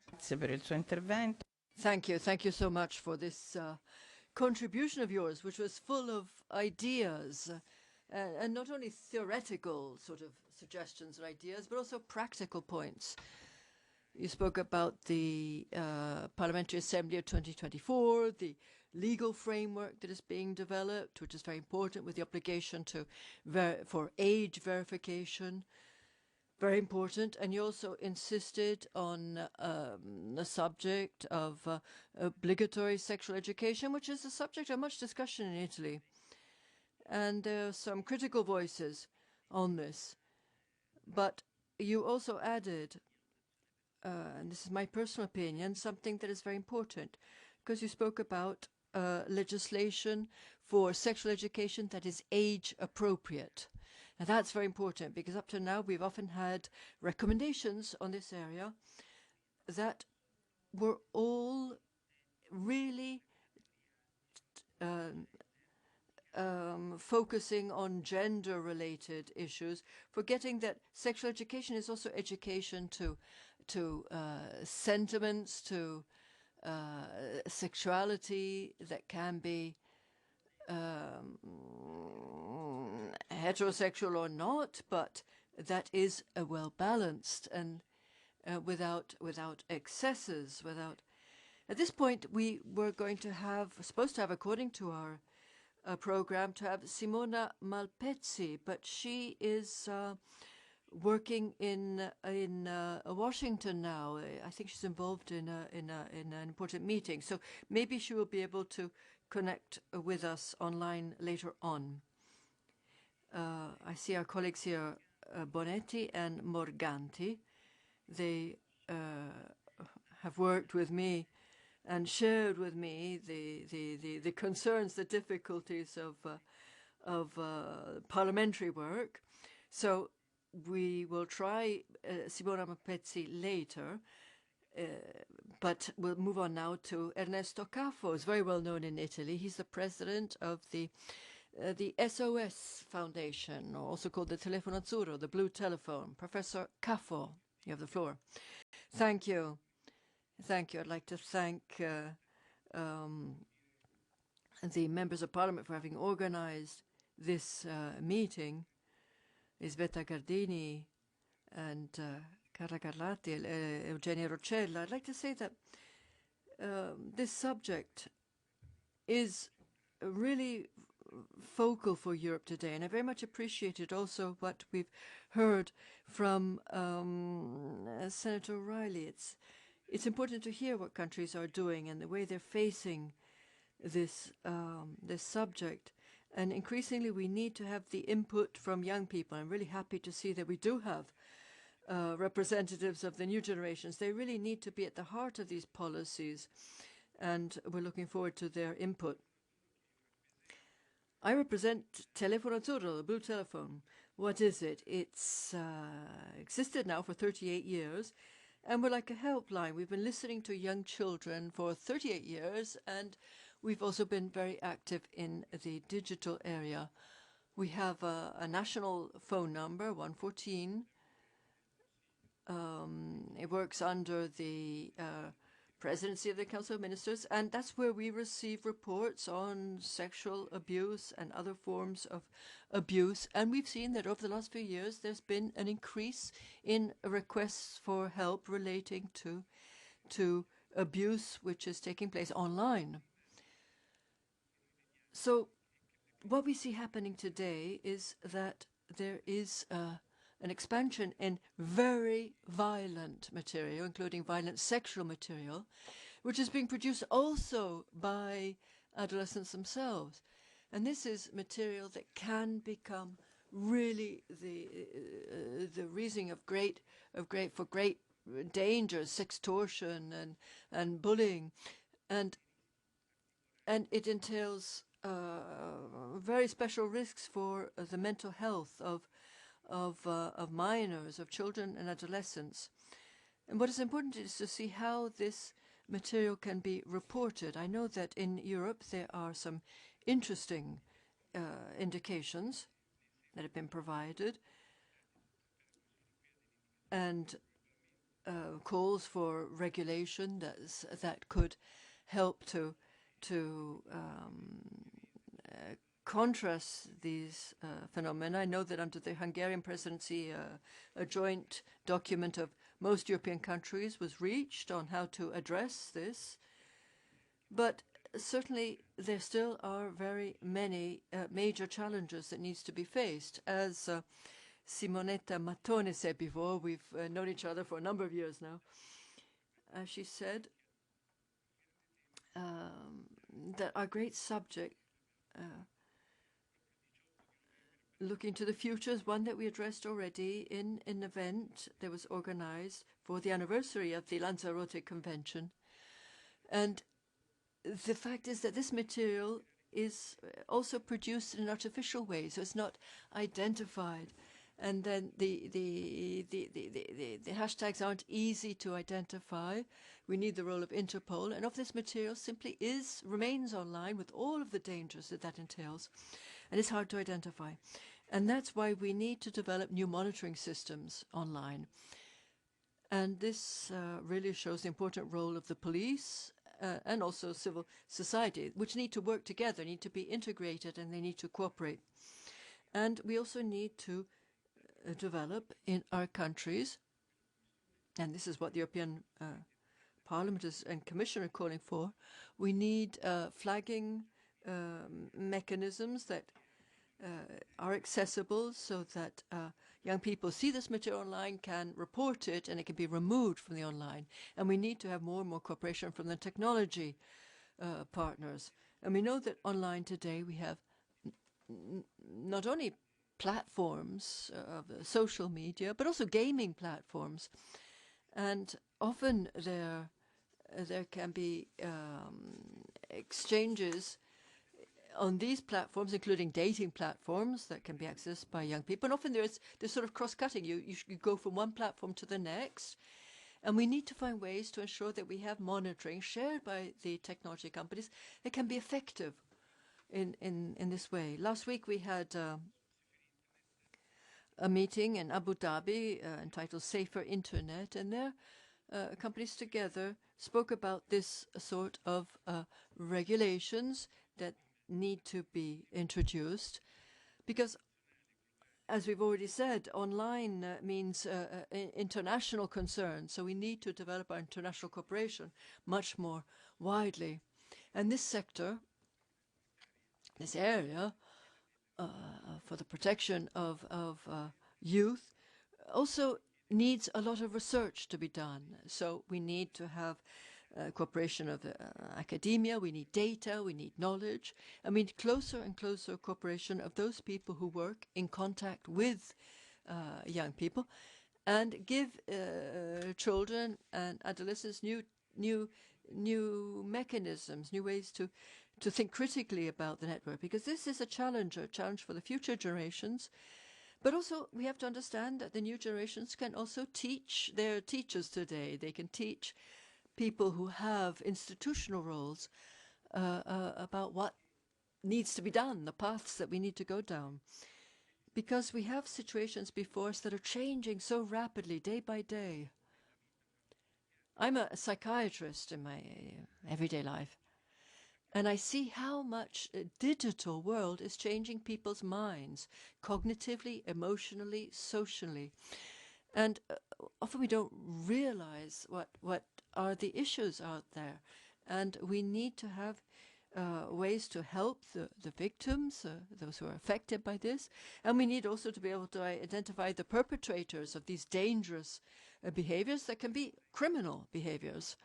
Grazie per il suo intervento. Thank you. Thank you so much for this contribution of yours, which was full of ideas, and not only theoretical sort of suggestions and ideas, but also practical points. You spoke about the Parliamentary Assembly of 2024, the legal framework that is being developed, which is very important, with the obligation to for age verification. Very important. And you also insisted on the subject of obligatory sexual education, which is a subject of much discussion in Italy. And there are some critical voices on this. But you also added, and this is my personal opinion, something that is very important, because you spoke about legislation for sexual education that is age appropriate. And that's very important, because up to now we've often had recommendations on this area that were all really focusing on gender-related issues, forgetting that sexual education is also education to sentiments, to sexuality that can be heterosexual or not, but that is well balanced and without excesses. At this point, we were supposed to have, according to our program, to have Simona Malpezzi, but she is working in Washington now. I think she's involved in an important meeting, so maybe she will be able to connect with us online later on. I see our colleagues here, Bonetti and Morganti. They have worked with me and shared with me the concerns, the difficulties of parliamentary work. So we will try Simona Malpezzi later, but we'll move on now to Ernesto Caffo. He's very well known in Italy. He's the president of the SOS Foundation, also called the Telefono Azzurro, the Blue Telephone. Professor Caffo, you have the floor. Thank you. Thank you. I'd like to thank the members of Parliament for having organized this meeting. Elisabetta Gardini and Carla Garlatti, Eugenia Roccella. I'd like to say that this subject is really focal for Europe today, and I very much appreciated also what we've heard from Senator O'Reilly. It's important to hear what countries are doing and the way they're facing this subject. And increasingly, we need to have the input from young people. I'm really happy to see that we do have representatives of the new generations. They really need to be at the heart of these policies, and we're looking forward to their input. I represent Telefono Azzurro, the Blue Telephone. What is it? It's existed now for 38 years, and we're like a helpline. We've been listening to young children for 38 years, and we've also been very active in the digital area. We have a national phone number, 114. It works under the presidency of the Council of Ministers, and that's where we receive reports on sexual abuse and other forms of abuse. And we've seen that over the last few years, there's been an increase in requests for help relating to abuse which is taking place online. So what we see happening today is that there is an expansion in very violent material, including violent sexual material, which is being produced also by adolescents themselves. And this is material that can become really the reason of great dangers, sextortion and bullying, and it entails very special risks for the mental health of minors, of children and adolescents. And what is important is to see how this material can be reported. I know that in Europe there are some interesting indications that have been provided, and calls for regulation that could help to contrast these phenomena. I know that under the Hungarian presidency, a joint document of most European countries was reached on how to address this. But certainly there still are very many major challenges that needs to be faced. As Simonetta Mattone said before, we've known each other for a number of years now. She said that our great subject, looking to the future, is one that we addressed already in an event that was organized for the anniversary of the Lanzarote Convention. And the fact is that this material is also produced in an artificial way, so it's not identified. And then the hashtags aren't easy to identify. We need the role of Interpol. And of this material simply remains online with all of the dangers that entails. And it's hard to identify. And that's why we need to develop new monitoring systems online. And this really shows the important role of the police and also civil society, which need to work together, need to be integrated, and they need to cooperate. And we also need to develop in our countries, and this is what the European Parliament and Commission are calling for, we need flagging mechanisms that are accessible so that young people see this material online, can report it, and it can be removed from the online. And we need to have more and more cooperation from the technology partners. And we know that online today we have not only platforms of social media, but also gaming platforms. And often there can be exchanges on these platforms, including dating platforms that can be accessed by young people. And often there's sort of cross-cutting. You go from one platform to the next. And we need to find ways to ensure that we have monitoring shared by the technology companies that can be effective in this way. Last week we had a meeting in Abu Dhabi entitled Safer Internet, and there companies together spoke about this sort of regulations that need to be introduced, because, as we've already said, online means international concern, so we need to develop our international cooperation much more widely. And this sector, this area, for the protection of youth also needs a lot of research to be done. So we need to have cooperation of academia, we need data, we need knowledge, and we need closer and closer cooperation of those people who work in contact with young people, and give children and adolescents new mechanisms, new ways to think critically about the network, because this is a challenge for the future generations. But also we have to understand that the new generations can also teach their teachers today. They can teach people who have institutional roles about what needs to be done, the paths that we need to go down. Because we have situations before us that are changing so rapidly day by day. I'm a psychiatrist in my everyday life, and I see how much a digital world is changing people's minds, cognitively, emotionally, socially. And often we don't realize what are the issues out there. And we need to have ways to help the victims, those who are affected by this. And we need also to be able to identify the perpetrators of these dangerous behaviors that can be criminal behaviors.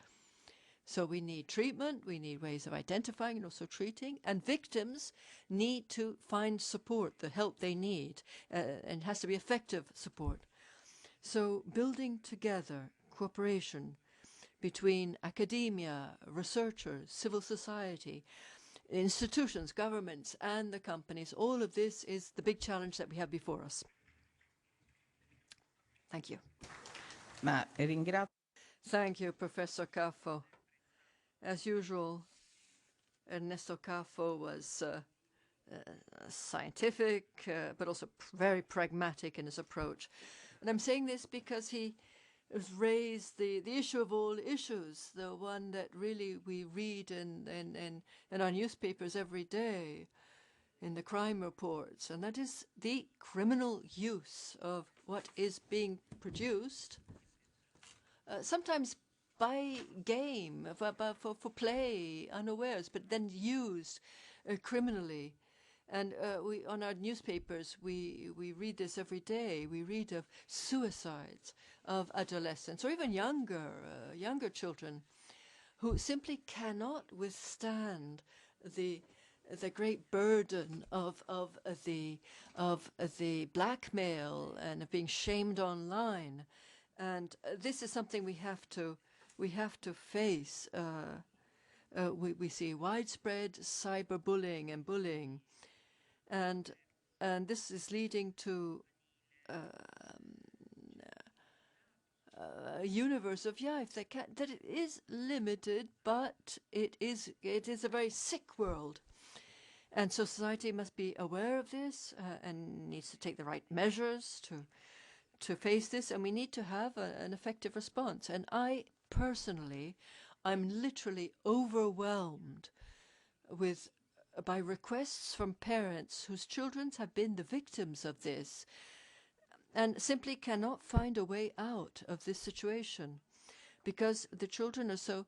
So we need treatment, we need ways of identifying and also treating, and victims need to find support, the help they need, and it has to be effective support. So building together cooperation between academia, researchers, civil society, institutions, governments, and the companies, all of this is the big challenge that we have before us. Thank you. Thank you, Professor Caffo. As usual, Ernesto Caffo was scientific, but also very pragmatic in his approach. And I'm saying this because he has raised the issue of all issues, the one that really we read in our newspapers every day, in the crime reports, and that is the criminal use of what is being produced, sometimes by game, for play, unawares, but then used criminally. And we, on our newspapers, we read this every day. We read of suicides of adolescents or even younger children who simply cannot withstand the great burden of the blackmail and of being shamed online. And this is something we have to face. We see widespread cyberbullying and bullying, and this is leading to a universe of life that it is limited, but it is a very sick world. And so society must be aware of this and needs to take the right measures to face this, and we need to have an effective response. And I personally I'm literally overwhelmed by requests from parents whose children have been the victims of this and simply cannot find a way out of this situation because the children are so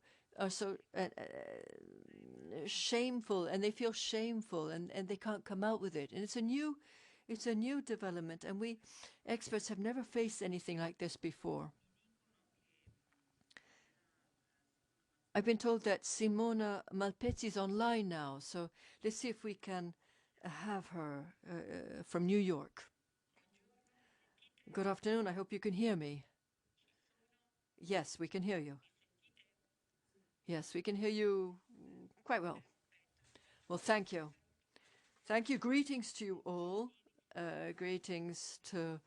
shameful, and they feel shameful, and they can't come out with it. And it's a new development, and we experts have never faced anything like this before. I've been told that Simona Malpezzi is online now, so let's see if we can have her from New York. Good afternoon. I hope you can hear me. Yes, we can hear you. Yes, we can hear you quite well. Well, thank you. Thank you. Greetings to you all. Greetings to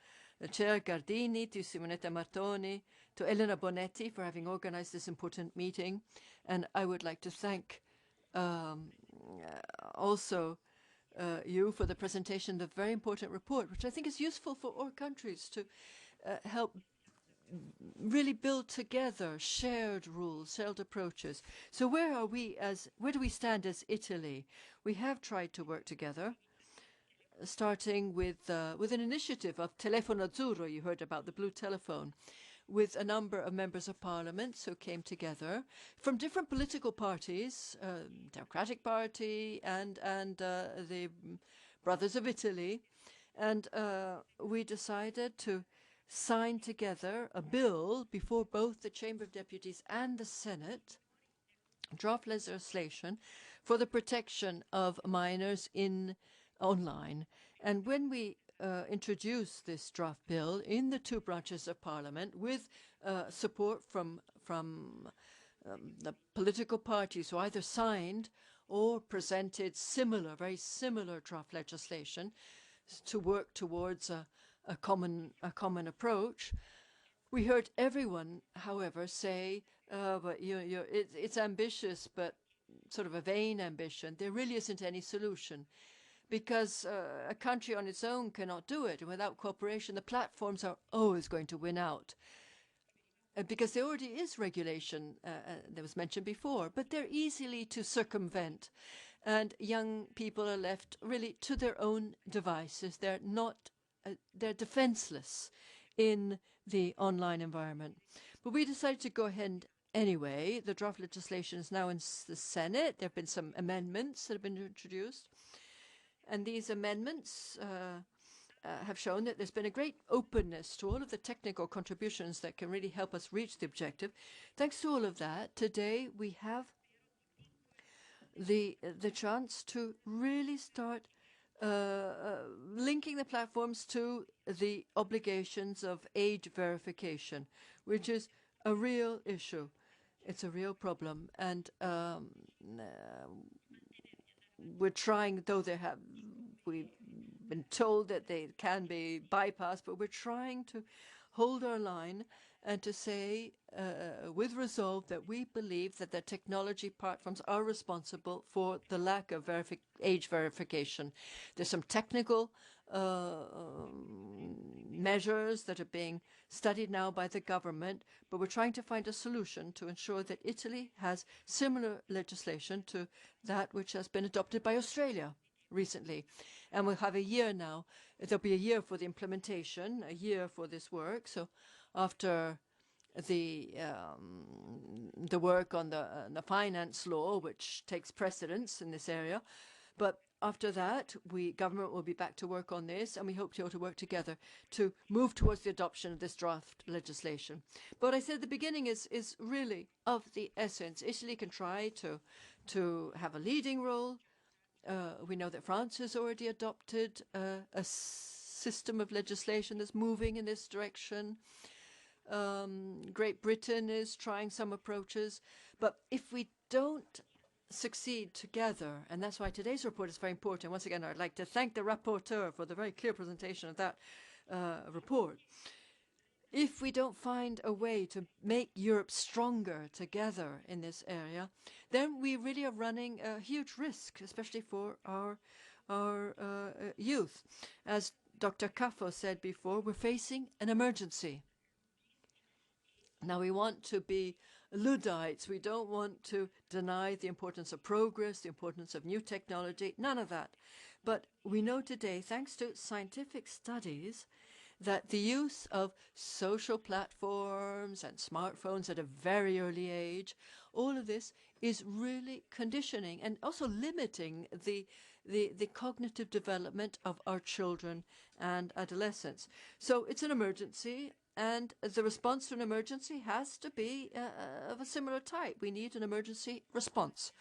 Chair Gardini, to Simonetta Martoni, to Elena Bonetti for having organized this important meeting. And I would like to thank also you for the presentation of a very important report, which I think is useful for all countries to help really build together shared rules, shared approaches. So where do we stand as Italy? We have tried to work together, starting with an initiative of Telefono Azzurro. You heard about the blue telephone, with a number of members of parliament who came together from different political parties, Democratic Party and the Brothers of Italy, and we decided to sign together a bill before both the Chamber of Deputies and the Senate, draft legislation for the protection of minors online. And when we introduced this draft bill in the two branches of Parliament with support from the political parties who either signed or presented very similar draft legislation to work towards a common approach, we heard everyone, however, say, "But it's ambitious, but sort of a vain ambition. There really isn't any solution, because a country on its own cannot do it, and without cooperation, the platforms are always going to win out." Because there already is regulation that was mentioned before, but they're easily to circumvent. And young people are left really to their own devices. They're defenseless in the online environment. But we decided to go ahead anyway. The draft legislation is now in the Senate. There have been some amendments that have been introduced. And these amendments have shown that there's been a great openness to all of the technical contributions that can really help us reach the objective. Thanks to all of that, today we have the chance to really start linking the platforms to the obligations of age verification, which is a real issue. It's a real problem. And we're trying, though we've been told that they can be bypassed, but we're trying to hold our line and to say with resolve that we believe that the technology platforms are responsible for the lack of age verification. There's some technical measures that are being studied now by the government, but we're trying to find a solution to ensure that Italy has similar legislation to that which has been adopted by Australia recently. And we'll have a year now. There'll be a year for the implementation, a year for this work. So after the work on the finance law, which takes precedence in this area, but after that, government will be back to work on this, and we hope to be able to work together to move towards the adoption of this draft legislation. But what I said at the beginning is really of the essence. Italy can try to have a leading role. We know that France has already adopted a system of legislation that's moving in this direction. Great Britain is trying some approaches. But if we don't succeed together, and that's why today's report is very important. Once again, I'd like to thank the rapporteur for the very clear presentation of that report. If we don't find a way to make Europe stronger together in this area, then we really are running a huge risk, especially for our youth. As Dr. Caffo said before, we're facing an emergency. Now, we want to be Luddites. We don't want to deny the importance of progress, the importance of new technology, none of that. But we know today, thanks to scientific studies, that the use of social platforms and smartphones at a very early age, all of this is really conditioning and also limiting the cognitive development of our children and adolescents. So it's an emergency, and the response to an emergency has to be of a similar type. We need an emergency response,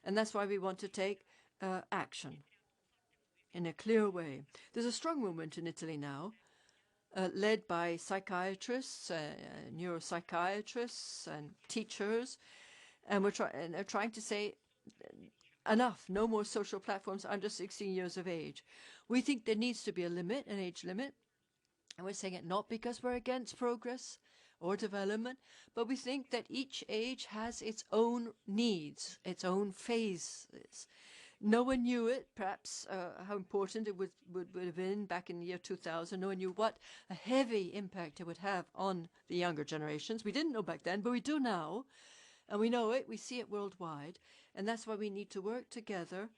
and that's why we want to take action in a clear way. There's a strong movement in Italy now, led by psychiatrists, neuropsychiatrists and teachers, and they're trying to say enough, no more social platforms under 16 years of age. We think there needs to be a limit, an age limit, and we're saying it not because we're against progress or development, but we think that each age has its own needs, its own phases. No one knew it, perhaps, how important it would have been back in the year 2000. No one knew what a heavy impact it would have on the younger generations. We didn't know back then, but we do now. And we know it, we see it worldwide. And that's why we need to work together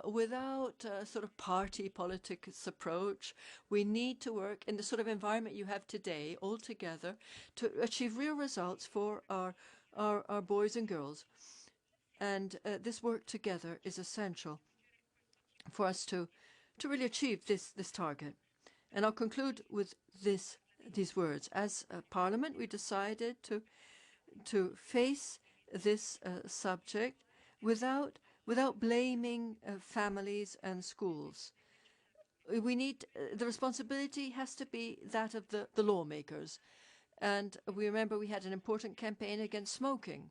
without a sort of party politics approach. We need to work in the sort of environment you have today all together to achieve real results for our boys and girls. And this work together is essential for us to really achieve this target. And I'll conclude with these words. As a Parliament, we decided to face this subject without blaming families and schools. We need the responsibility has to be that of the lawmakers. And we remember we had an important campaign against smoking.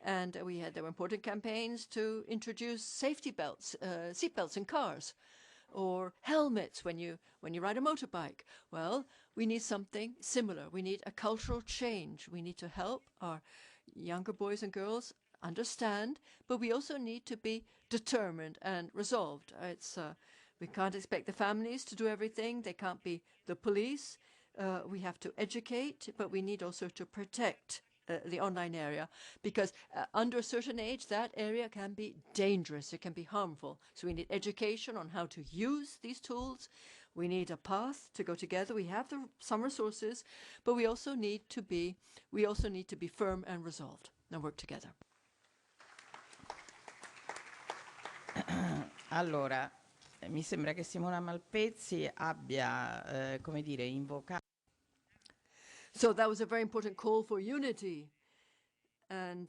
And there were important campaigns to introduce safety belts, seatbelts in cars, or helmets when you ride a motorbike. Well, we need something similar. We need a cultural change. We need to help our younger boys and girls understand, but we also need to be determined and resolved. We can't expect the families to do everything. They can't be the police. We have to educate, but we need also to protect the online area, because under a certain age, that area can be dangerous. It can be harmful. So we need education on how to use these tools. We need a path to go together. We have some resources, but we also need to be firm and resolved and work together. Allora, mi sembra che Simona Malpezzi abbia, come dire, invocato. So that was a very important call for unity, and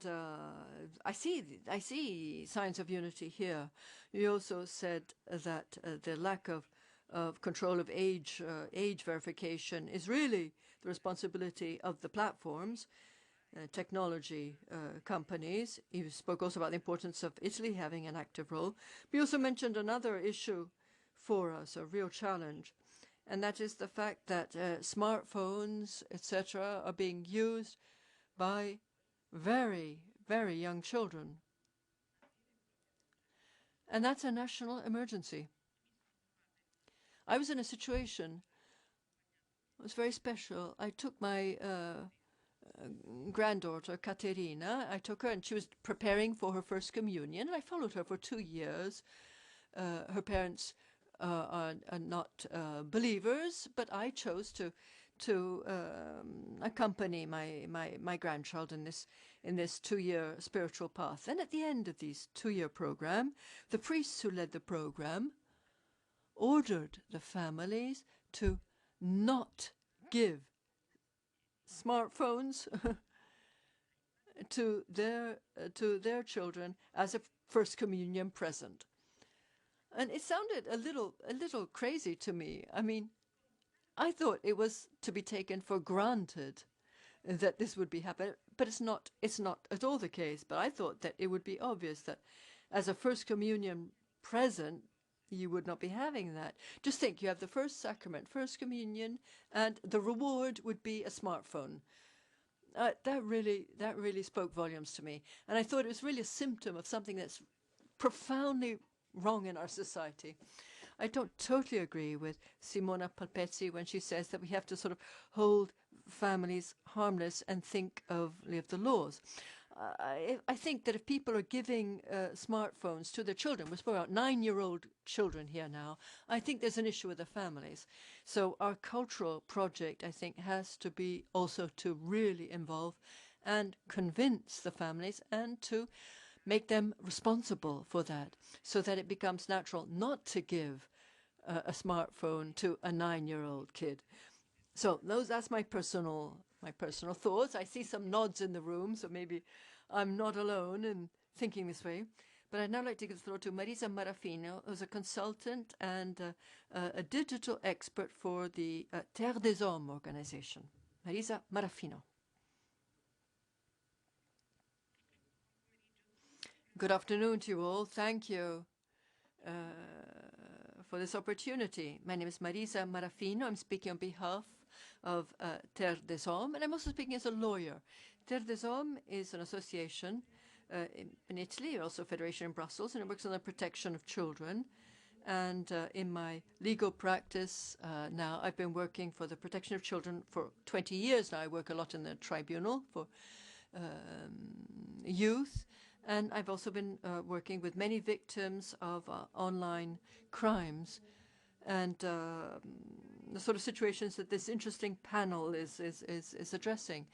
I see signs of unity here. You also said that the lack of control of age verification is really the responsibility of the platforms, technology companies. You spoke also about the importance of Italy having an active role. We also mentioned another issue for us, a real challenge. And that is the fact that smartphones, etc., are being used by very, very young children. And that's a national emergency. I was in a situation, it was very special. I took my granddaughter, Caterina, I took her and she was preparing for her first communion. I followed her for 2 years. Her parents are not believers, but I chose to accompany my grandchild in this 2-year spiritual path. And at the end of this 2-year program, the priests who led the program ordered the families to not give smartphones to their children as a first communion present. And it sounded a little crazy to me. I mean, I thought it was to be taken for granted that this would be happening, but it's not at all the case. But I thought that it would be obvious that as a first communion present, you would not be having that. Just think, you have the first sacrament, first communion, and the reward would be a smartphone. That really spoke volumes to me. And I thought it was really a symptom of something that's profoundly wrong in our society. I don't totally agree with Simona Malpezzi when she says that we have to sort of hold families harmless and think of the laws. I think that if people are giving smartphones to their children, we're speaking about 9-year-old children here now, I think there's an issue with the families. So our cultural project, I think, has to be also to really involve and convince the families and to make them responsible for that, so that it becomes natural not to give a smartphone to a 9-year-old kid. So that's my personal thoughts. I see some nods in the room, so maybe I'm not alone in thinking this way. But I'd now like to give the floor to Marisa Marafino, who's a consultant and a digital expert for the Terre des Hommes organization. Marisa Marafino. Good afternoon to you all. Thank you for this opportunity. My name is Marisa Marafino. I'm speaking on behalf of Terre des Hommes, and I'm also speaking as a lawyer. Terre des Hommes is an association in Italy, also a federation in Brussels, and it works on the protection of children. And in my legal practice now, I've been working for the protection of children for 20 years now. I work a lot in the tribunal for youth. And I've also been working with many victims of online crimes and the sort of situations that this interesting panel is addressing.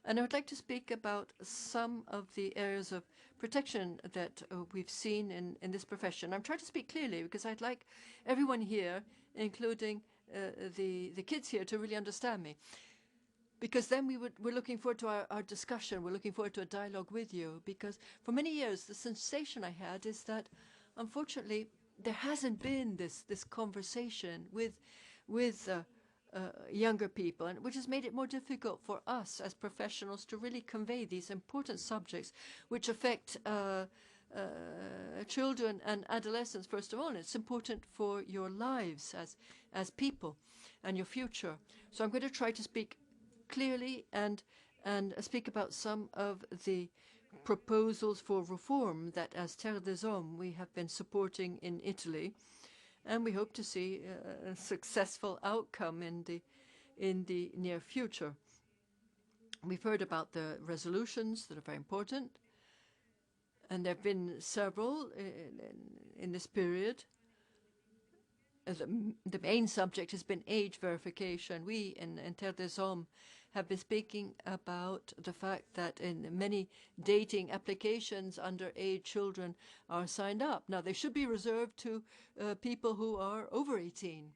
And I would like to speak about some of the areas of protection that we've seen in this profession. I'm trying to speak clearly because I'd like everyone here, including the kids here, to really understand me. Because then we're looking forward to our discussion. We're looking forward to a dialogue with you. Because for many years, the sensation I had is that, unfortunately, there hasn't been this conversation with younger people, and which has made it more difficult for us as professionals to really convey these important subjects, which affect children and adolescents. First of all, and it's important for your lives as people and your future. So I'm going to try to speak clearly and speak about some of the proposals for reform that as Terre des Hommes we have been supporting in Italy, and we hope to see a successful outcome in the near future. We've heard about the resolutions that are very important, and there have been several in this period. The main subject has been age verification. We in Terre des Hommes have been speaking about the fact that in many dating applications, underage children are signed up. Now, they should be reserved to people who are over 18,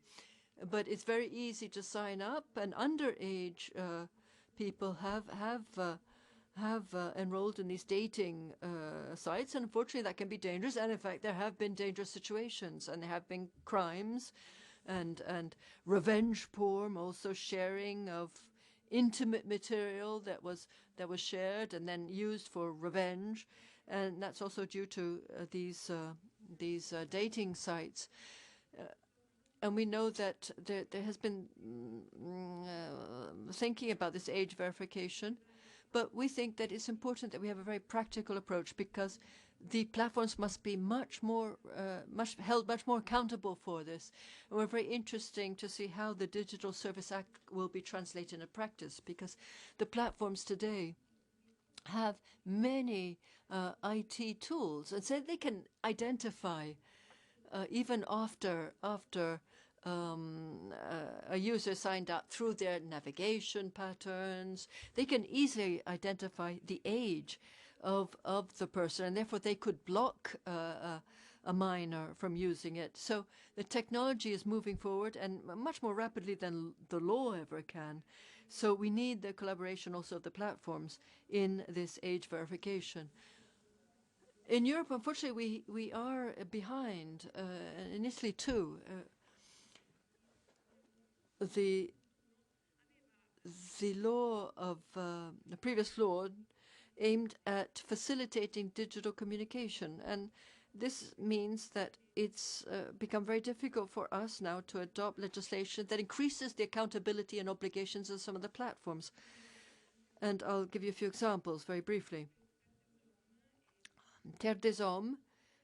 but it's very easy to sign up, and underage people have enrolled in these dating sites, and unfortunately that can be dangerous. And in fact, there have been dangerous situations, and there have been crimes and revenge porn, also sharing of intimate material that was shared and then used for revenge, and that's also due to these dating sites. And we know that there has been thinking about this age verification. But we think that it's important that we have a very practical approach, because the platforms must be held much more accountable for this. And we're very interesting to see how the Digital Service Act will be translated into practice, because the platforms today have many IT tools, and so they can identify even after a user signed up through their navigation patterns. They can easily identify the age of the person, and therefore they could block a minor from using it. So the technology is moving forward, and much more rapidly than the law ever can. So we need the collaboration also of the platforms in this age verification. In Europe, unfortunately, we are behind, in Italy too. The law of the previous law aimed at facilitating digital communication, and this means that it's become very difficult for us now to adopt legislation that increases the accountability and obligations of some of the platforms. And I'll give you a few examples very briefly. Terre des Hommes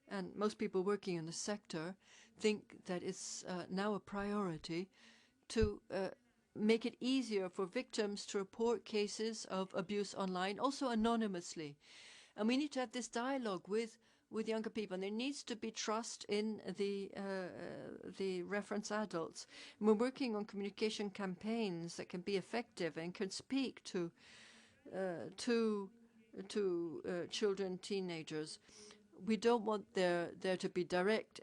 and most people working in the sector think that it's now a priority to make it easier for victims to report cases of abuse online, also anonymously. And we need to have this dialogue with younger people, and there needs to be trust in the reference adults. And we're working on communication campaigns that can be effective and can speak to children, teenagers. We don't want there to be direct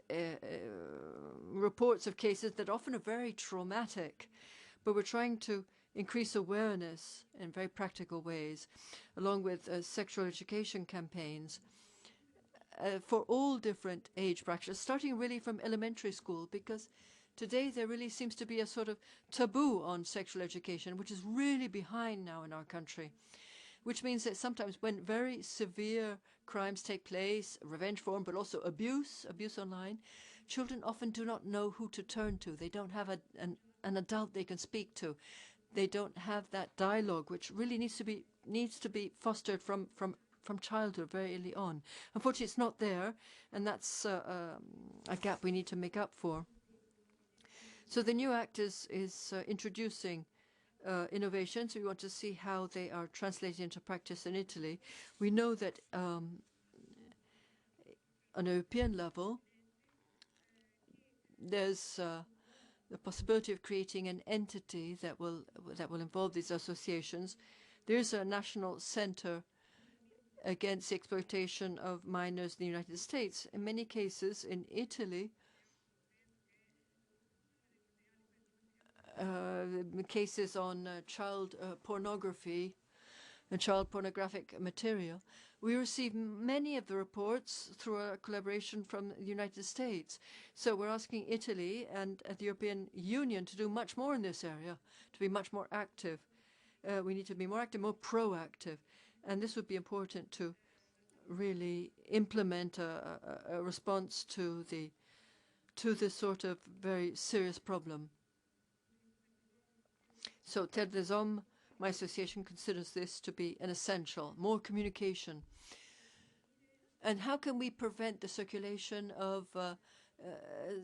reports of cases that often are very traumatic, but we're trying to increase awareness in very practical ways, along with sexual education campaigns for all different age brackets, starting really from elementary school, because today there really seems to be a sort of taboo on sexual education, which is really behind now in our country, which means that sometimes when very severe crimes take place, revenge porn, but also abuse online, children often do not know who to turn to. They don't have an adult they can speak to. They don't have that dialogue, which really needs to be fostered from childhood, very early on. Unfortunately, it's not there, and that's a gap we need to make up for. So the new act is introducing innovations. We want to see how they are translated into practice in Italy. We know that on a European level, there's the possibility of creating an entity that will involve these associations. There's a national center against the exploitation of minors in the United States. In many cases, in Italy, cases on child pornography and child pornographic material, we receive many of the reports through a collaboration from the United States. So we're asking Italy and the European Union to do much more in this area, to be much more active. We need to be more active, more proactive. And this would be important to really implement a response to this sort of very serious problem. So Terre des Hommes, my association, considers this to be an essential, more communication. And how can we prevent the circulation of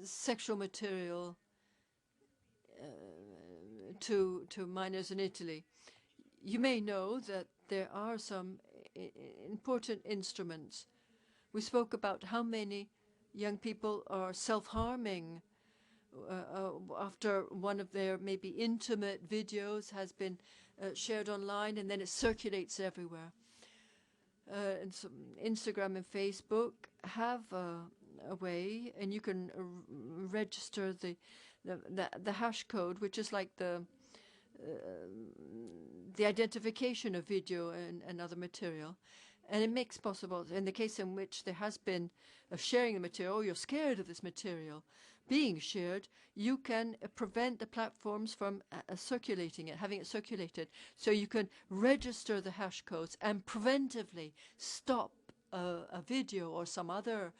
sexual material to minors in Italy? You may know that there are some important instruments. We spoke about how many young people are self-harming after one of their maybe intimate videos has been shared online, and then it circulates everywhere. And so Instagram and Facebook have a way, and you can register the hash code, which is like the identification of video and other material. And it makes possible, in the case in which there has been a sharing of material, or you're scared of this material being shared, you can prevent the platforms from circulating it, having it circulated. So you can register the hash codes and preventively stop a video or some other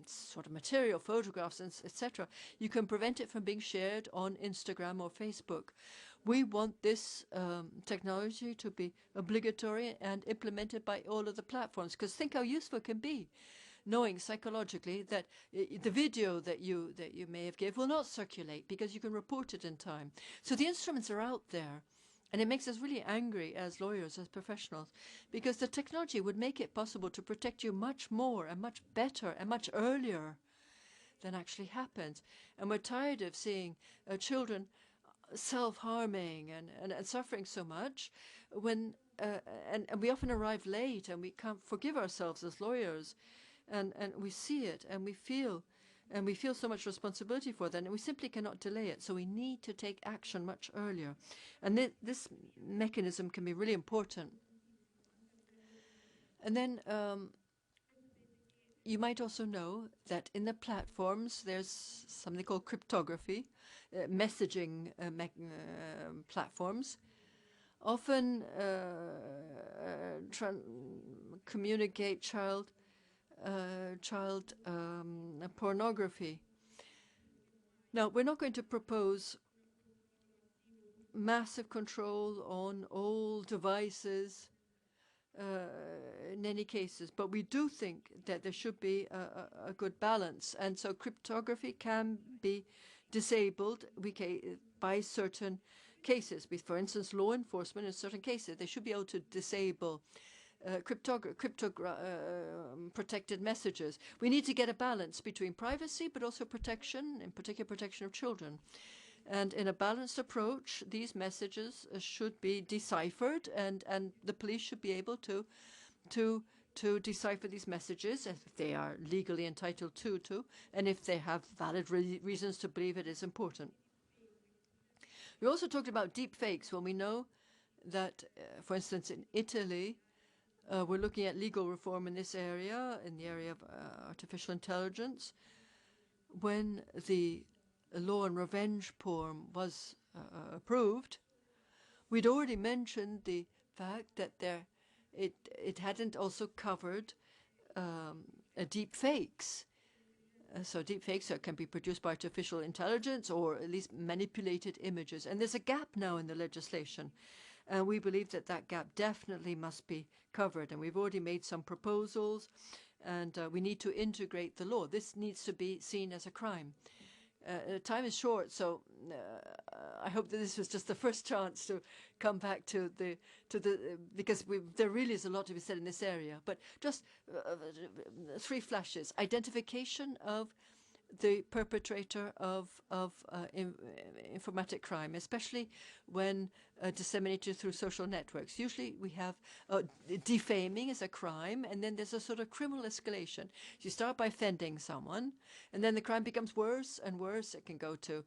sort of material, photographs, etc. You can prevent it from being shared on Instagram or Facebook. We want this technology to be obligatory and implemented by all of the platforms, because think how useful it can be, knowing psychologically that the video that you may have given will not circulate because you can report it in time. So the instruments are out there, and it makes us really angry as lawyers, as professionals, because the technology would make it possible to protect you much more and much better and much earlier than actually happens. And we're tired of seeing children self-harming and suffering so much when and we often arrive late, and we can't forgive ourselves as lawyers, and we see it, and we feel so much responsibility for that, and we simply cannot delay it. So we need to take action much earlier, and this mechanism can be really important. And then you might also know that in the platforms there's something called cryptography, messaging platforms often communicate child pornography. Now, we're not going to propose massive control on all devices in any cases, but we do think that there should be a good balance. And so cryptography can be disabled by certain cases. With, for instance, law enforcement in certain cases, they should be able to disable protected messages. We need to get a balance between privacy but also protection, in particular protection of children. And in a balanced approach, these messages should be deciphered, and the police should be able to decipher these messages if they are legally entitled to, and if they have valid reasons to believe it is important. We also talked about deep fakes when we know that, for instance, in Italy, we're looking at legal reform in this area, in the area of artificial intelligence. When the law on revenge porn was approved, we'd already mentioned the fact that it hadn't also covered deep fakes. So deep fakes can be produced by artificial intelligence or at least manipulated images. And there's a gap now in the legislation. And we believe that that gap definitely must be covered. And we've already made some proposals, and we need to integrate the law. This needs to be seen as a crime. Time is short, so I hope that this was just the first chance to come back to the because there really is a lot to be said in this area. But just 3 flashes: identification of the perpetrator of informatic crime, especially when disseminated through social networks. Usually we have defaming as a crime, and then there's a sort of criminal escalation. You start by offending someone, and then the crime becomes worse and worse. It can go to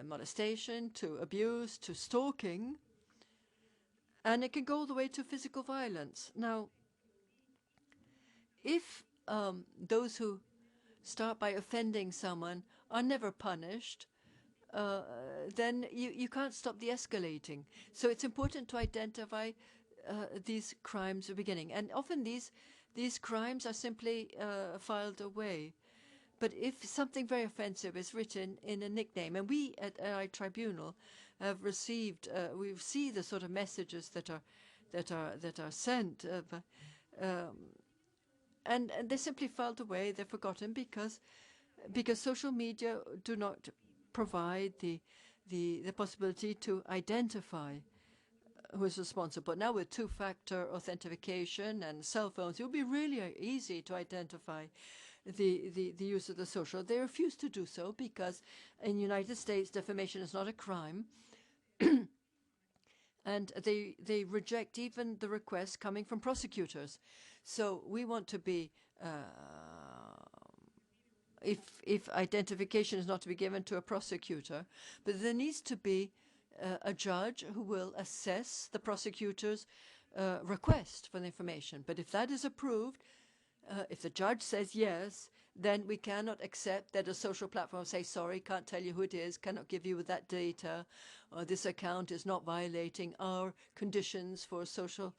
molestation, to abuse, to stalking, and it can go all the way to physical violence. Now, if those who start by offending someone are never punished, then you can't stop the escalating. So it's important to identify these crimes at the beginning. And often these crimes are simply filed away. But if something very offensive is written in a nickname, and we at our tribunal have received, we see the sort of messages that are sent, and they're simply filed away, they're forgotten because social media do not provide the possibility to identify who is responsible. Now with 2-factor authentication and cell phones, it would be really easy to identify the use of the social. They refuse to do so because in the United States defamation is not a crime. And they reject even the requests coming from prosecutors. So we want to be, if identification is not to be given to a prosecutor, but there needs to be a judge who will assess the prosecutor's request for the information. But if that is approved, if the judge says yes, then we cannot accept that a social platform say, sorry, can't tell you who it is, cannot give you that data, or this account is not violating our conditions for social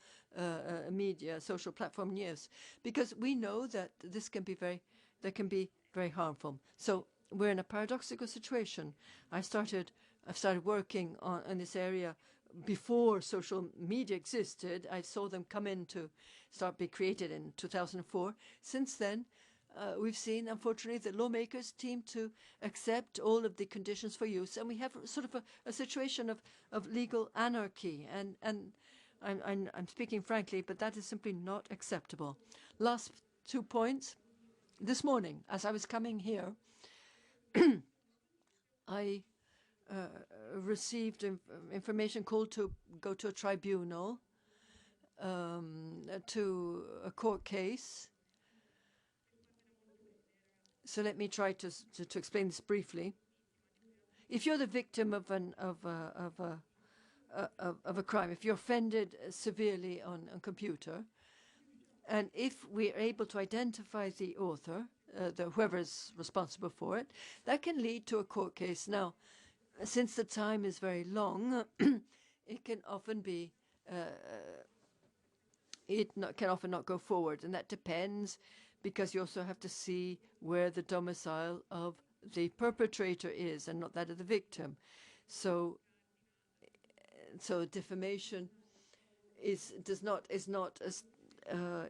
media, social platform use. Because we know that this can be very harmful. So we're in a paradoxical situation. I've started working on this area before social media existed. I saw them come in to be created in 2004. Since then, we've seen, unfortunately, that lawmakers seem to accept all of the conditions for use, and we have sort of a situation of legal anarchy. And I'm speaking frankly, but that is simply not acceptable. Last 2 points. This morning, as I was coming here, I received information called to go to a tribunal, to a court case. So let me try to explain this briefly. If you're the victim of a crime, if you're offended severely on a computer, and if we're able to identify the author, whoever is responsible for it, that can lead to a court case. Now, since the time is very long, it can often be, can often not go forward, and that depends because you also have to see where the domicile of the perpetrator is and not that of the victim. So defamation is not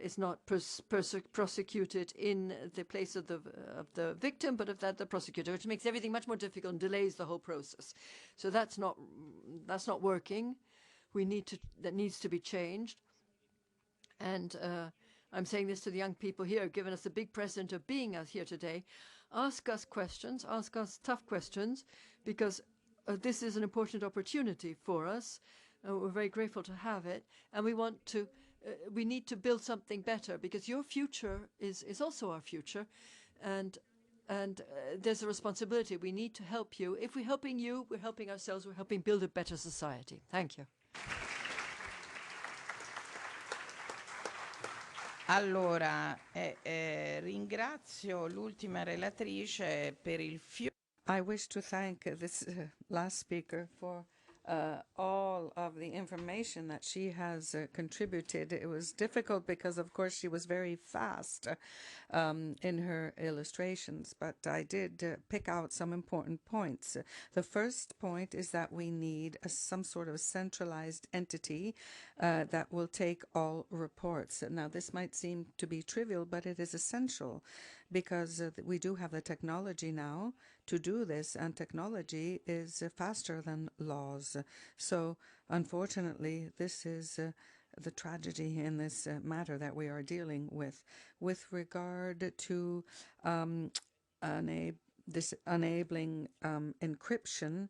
is not prosecuted in the place of the victim, but of the prosecutor, which makes everything much more difficult and delays the whole process. So that's not working. That needs to be changed. And I'm saying this to the young people here, given us the big present of being us here today. Ask us questions, ask us tough questions, because this is an important opportunity for us. We're very grateful to have it, and we need to build something better, because your future is also our future, and there's a responsibility. We need to help you. If we're helping you, we're helping ourselves. We're helping build a better society. Thank you. Allora, ringrazio l'ultima relatrice per il I wish to thank this last speaker for all of the information that she has contributed. It was difficult because, of course, she was very fast in her illustrations, but I did pick out some important points. The first point is that we need some sort of centralized entity that will take all reports. Now, this might seem to be trivial, but it is essential, because we do have the technology now to do this, and technology is faster than laws. So, unfortunately, this is the tragedy in this matter that we are dealing with. With regard to this enabling encryption,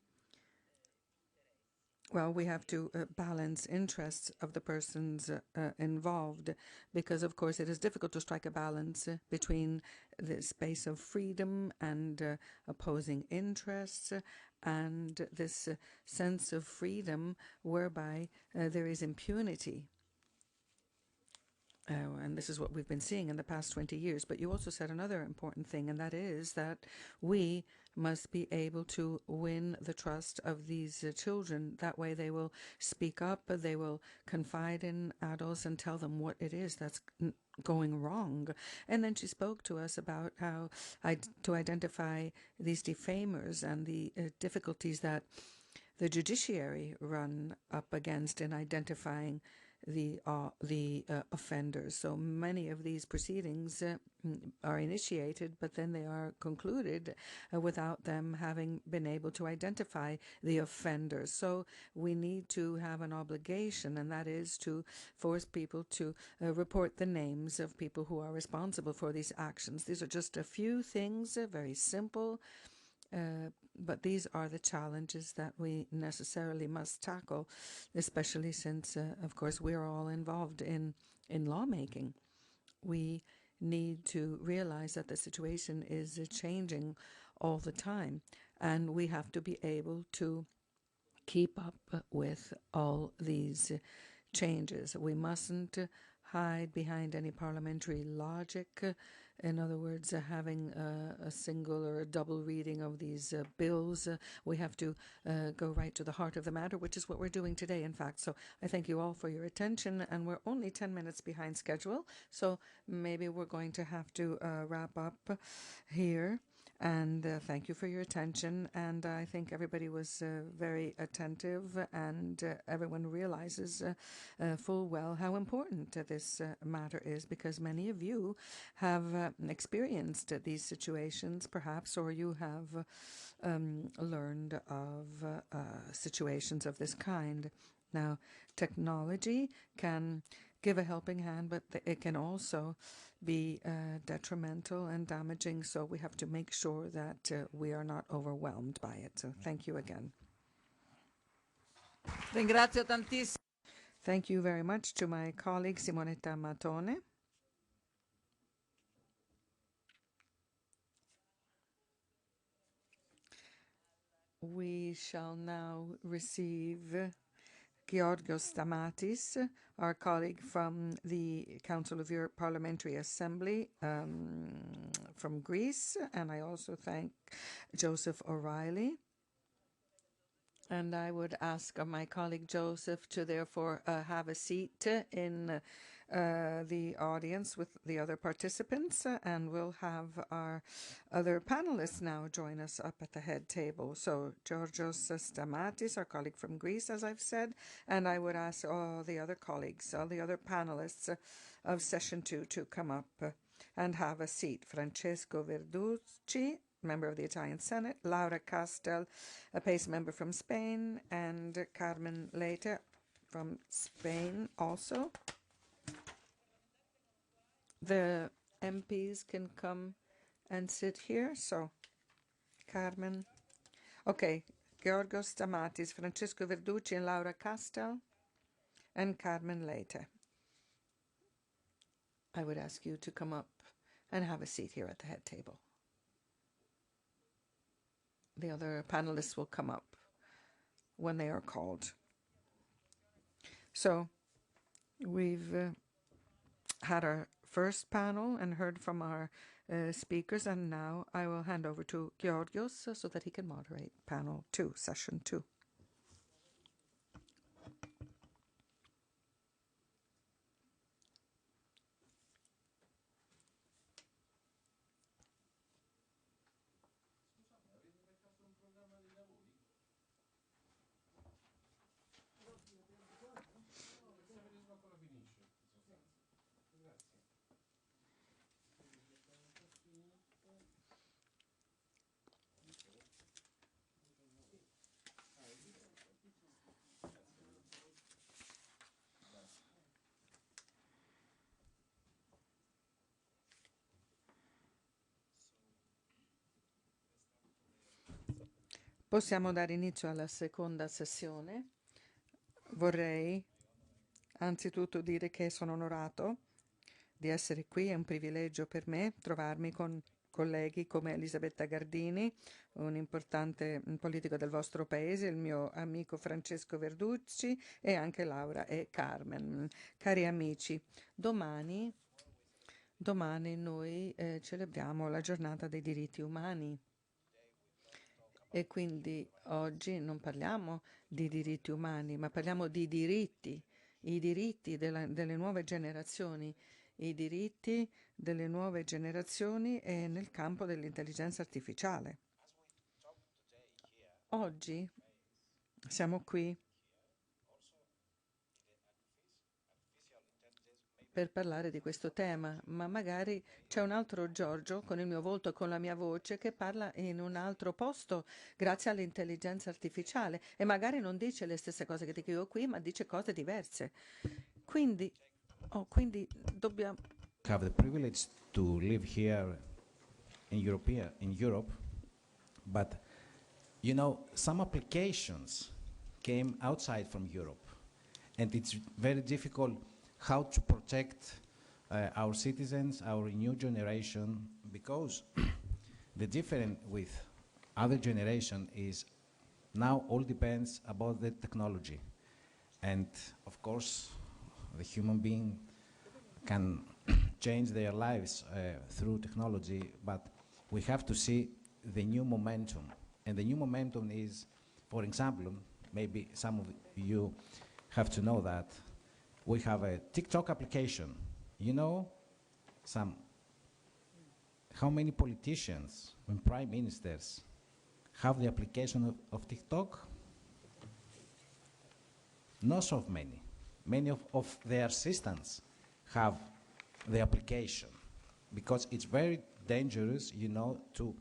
well, we have to balance interests of the persons involved, because, of course, it is difficult to strike a balance between the space of freedom and opposing interests, and this sense of freedom whereby there is impunity. And this is what we've been seeing in the past 20 years. But you also said another important thing, and that is that we must be able to win the trust of these children. That way they will speak up, they will confide in adults and tell them what it is that's going wrong. And then she spoke to us about how to identify these defamers and the difficulties that the judiciary run up against in identifying the offenders. So many of these proceedings are initiated, but then they are concluded without them having been able to identify the offenders. So we need to have an obligation, and that is to force people to report the names of people who are responsible for these actions. These are just a few things, very simple, but these are the challenges that we necessarily must tackle, especially since, of course, we're all involved in lawmaking. We need to realize that the situation is changing all the time, and we have to be able to keep up with all these changes. We mustn't hide behind any parliamentary logic. In other words, having a single or a double reading of these bills. We have to go right to the heart of the matter, which is what we're doing today, in fact. So I thank you all for your attention, and we're only 10 minutes behind schedule, so maybe we're going to have to wrap up here. And thank you for your attention. And I think everybody was very attentive, and everyone realizes full well how important this matter is, because many of you have experienced these situations, perhaps, or you have learned of situations of this kind. Now, technology can give a helping hand, but it can also be detrimental and damaging, so we have to make sure that we are not overwhelmed by it. So thank you again. Ringrazio tantissimo. Thank you very much to my colleague Simonetta Matone. We shall now receive Georgios Stamatis, our colleague from the Council of Europe Parliamentary Assembly from Greece, and I also thank Joseph O'Reilly And I would ask my colleague Joseph to therefore have a seat in the audience with the other participants, and we'll have our other panelists now join us up at the head table. So Georgios Stamatis, our colleague from Greece, as I've said, and I would ask all the other colleagues, all the other panelists of session 2 to come up and have a seat. Francesco Verducci, member of the Italian Senate, Laura Castel, a PACE member from Spain, and Carmen Leite from Spain also. The MPs can come and sit here. So, Carmen. Okay, Georgios Stamatis, Francesco Verducci, and Laura Castel, and Carmen Leite. I would ask you to come up and have a seat here at the head table. The other panelists will come up when they are called. So we've had our first panel and heard from our speakers, and now I will hand over to Georgios so that he can moderate panel 2, session 2. Possiamo dare inizio alla seconda sessione. Vorrei anzitutto dire che sono onorato di essere qui, è un privilegio per me trovarmi con colleghi come Elisabetta Gardini, un importante politico del vostro paese, il mio amico Francesco Verducci e anche Laura e Carmen. Cari amici, domani noi celebriamo la giornata dei diritti umani. E quindi oggi non parliamo di diritti umani, ma parliamo di diritti, i diritti delle nuove generazioni, i diritti delle nuove generazioni nel campo dell'intelligenza artificiale. Oggi siamo qui per parlare di questo tema, ma magari c'è un altro Giorgio con il mio volto e con la mia voce che parla in un altro posto grazie all'intelligenza artificiale e magari non dice le stesse cose che dico io qui, ma dice cose diverse. Quindi dobbiamo have the privilege to live here in Europe, but you know, some applications came outside from Europe, and it's very difficult how to protect our citizens, our new generation, because the difference with other generation is now all depends about the technology. And of course, the human being can change their lives through technology, but we have to see the new momentum. And the new momentum is, for example, maybe some of you have to know that we have a TikTok application. You know, how many politicians and prime ministers have the application of TikTok? Not so many. Many of their assistants have the application because it's very dangerous, you know, to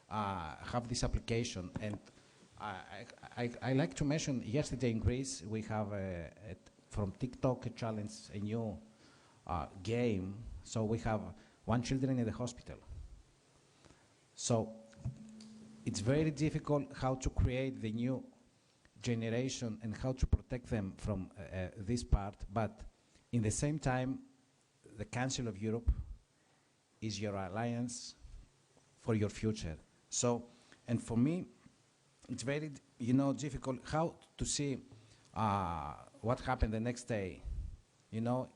have this application. And I like to mention yesterday in Greece we have from TikTok challenge a new game. So we have one children in the hospital. So it's very difficult how to create the new generation and how to protect them from this part. But in the same time, the Council of Europe is your alliance for your future. So, and for me, it's very, you know, difficult how to see what happened the next day. You know,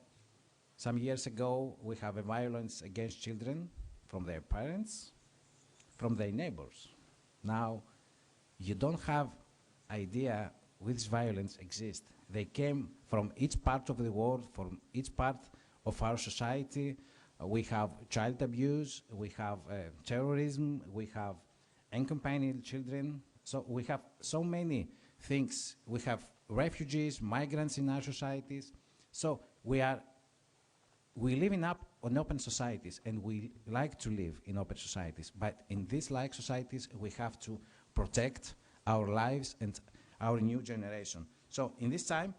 some years ago, we have a violence against children from their parents, from their neighbors. Now, you don't have idea with violence exist. They came from each part of the world, from each part of our society. We have child abuse, we have terrorism, we have unaccompanied children. So we have so many things. We have refugees, migrants in our societies. So we live in open societies, and we like to live in open societies. But in these like societies, we have to protect our lives and our new generation. So in this time,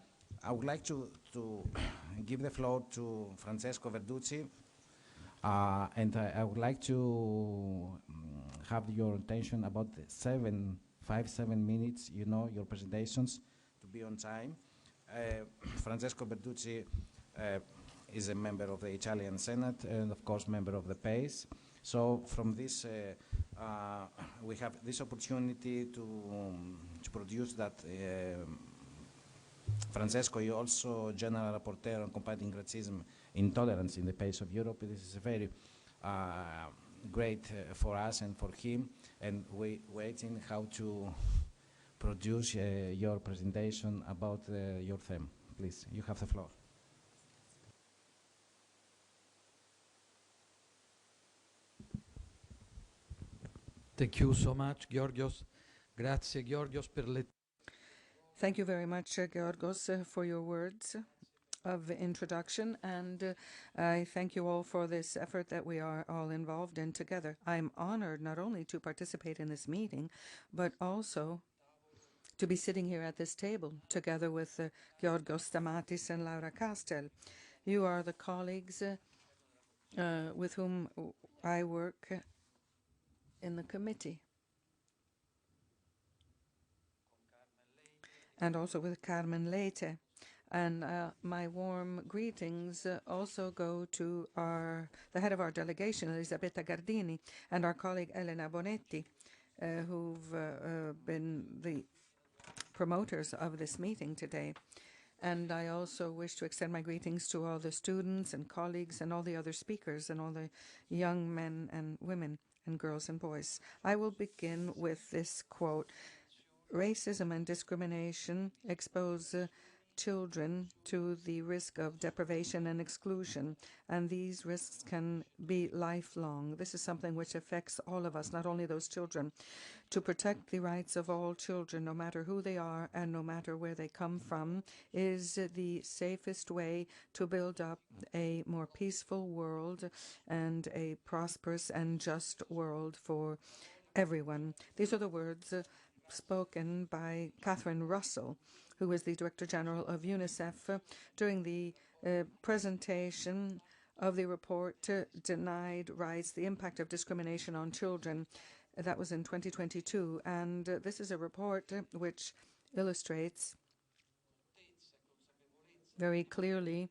I would like to give the floor to Francesco Verducci, and I would like to have your attention about 5-7 minutes, you know, your presentations, to be on time. Francesco Verducci is a member of the Italian Senate and, of course, member of the PACE. So from this, we have this opportunity to produce that. Francesco, you also General Rapporteur on combating racism, intolerance in the PACE of Europe. This is very great for us and for him, and we waiting how to produce your presentation about your theme. Please, you have the floor. Thank you so much, Georgios. Grazie, Georgios, per le... Thank you very much, Georgos, for your words of introduction, and I thank you all for this effort that we are all involved in together. I'm honored not only to participate in this meeting, but also to be sitting here at this table together with Georgos Stamatis and Laura Castel. You are the colleagues with whom I work in the committee, and also with Carmen Leite. And my warm greetings also go to the head of our delegation, Elisabetta Gardini, and our colleague Elena Bonetti, who've been the promoters of this meeting today. And I also wish to extend my greetings to all the students and colleagues and all the other speakers and all the young men and women and girls and boys. I will begin with this quote: "Racism and discrimination expose children to the risk of deprivation and exclusion, and these risks can be lifelong. This is something which affects all of us, not only those children. To protect the rights of all children, no matter who they are and no matter where they come from, is the safest way to build up a more peaceful world and a prosperous and just world for everyone." These are the words spoken by Catherine Russell, who is the Director General of UNICEF, during the presentation of the report Denied Rights, the Impact of Discrimination on Children. That was in 2022, and this is a report which illustrates very clearly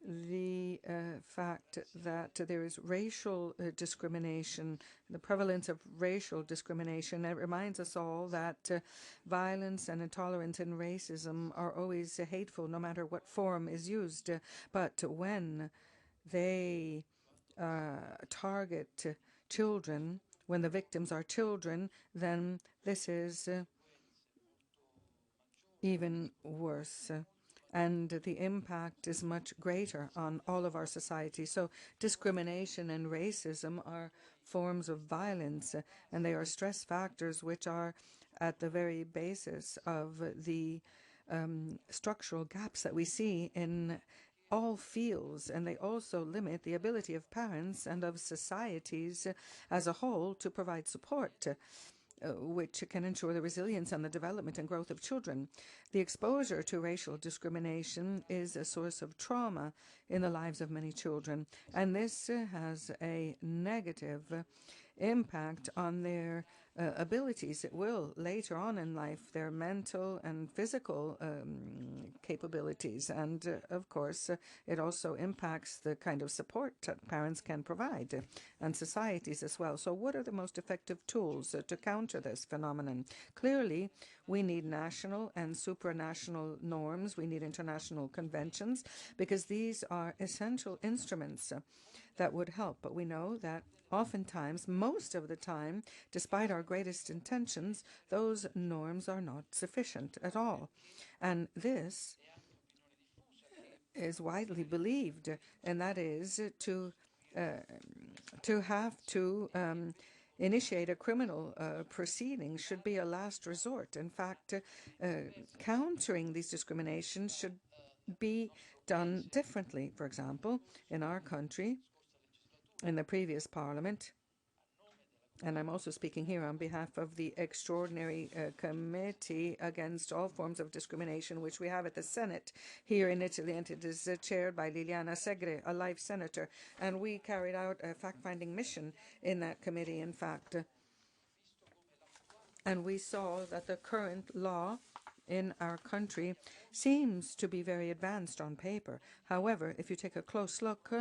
the fact that there is racial discrimination, the prevalence of racial discrimination. It reminds us all that violence and intolerance and racism are always hateful, no matter what form is used. But when they target children, when the victims are children, then this is even worse. And the impact is much greater on all of our society. So discrimination and racism are forms of violence, and they are stress factors which are at the very basis of the structural gaps that we see in all fields, and they also limit the ability of parents and of societies as a whole to provide support, which can ensure the resilience and the development and growth of children. The exposure to racial discrimination is a source of trauma in the lives of many children, and this has a negative impact on their abilities. It will later on in life, their mental and physical capabilities, and of course it also impacts the kind of support that parents can provide and societies as well. So what are the most effective tools to counter this phenomenon? Clearly, we need national and supranational norms. We need international conventions, because these are essential instruments that would help. But we know that oftentimes, most of the time, despite our greatest intentions, those norms are not sufficient at all. And this is widely believed, and that is to have to initiate a criminal proceeding should be a last resort. In fact, countering these discriminations should be done differently. For example, in our country, in the previous parliament, and I'm also speaking here on behalf of the Extraordinary Committee Against All Forms of Discrimination, which we have at the Senate here in Italy, and it is chaired by Liliana Segre, a life senator. And we carried out a fact-finding mission in that committee, in fact. And we saw that the current law in our country seems to be very advanced on paper. However, if you take a close look,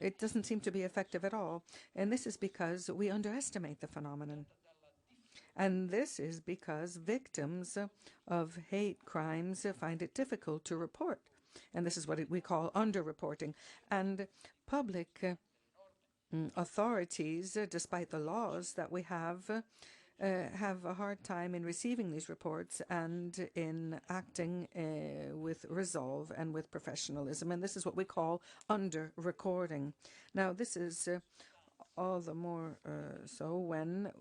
it doesn't seem to be effective at all. And this is because we underestimate the phenomenon. And this is because victims of hate crimes find it difficult to report. And this is what we call underreporting. And public authorities, despite the laws that we have a hard time in receiving these reports and in acting with resolve and with professionalism. And this is what we call under-recording. Now, this is all the more so when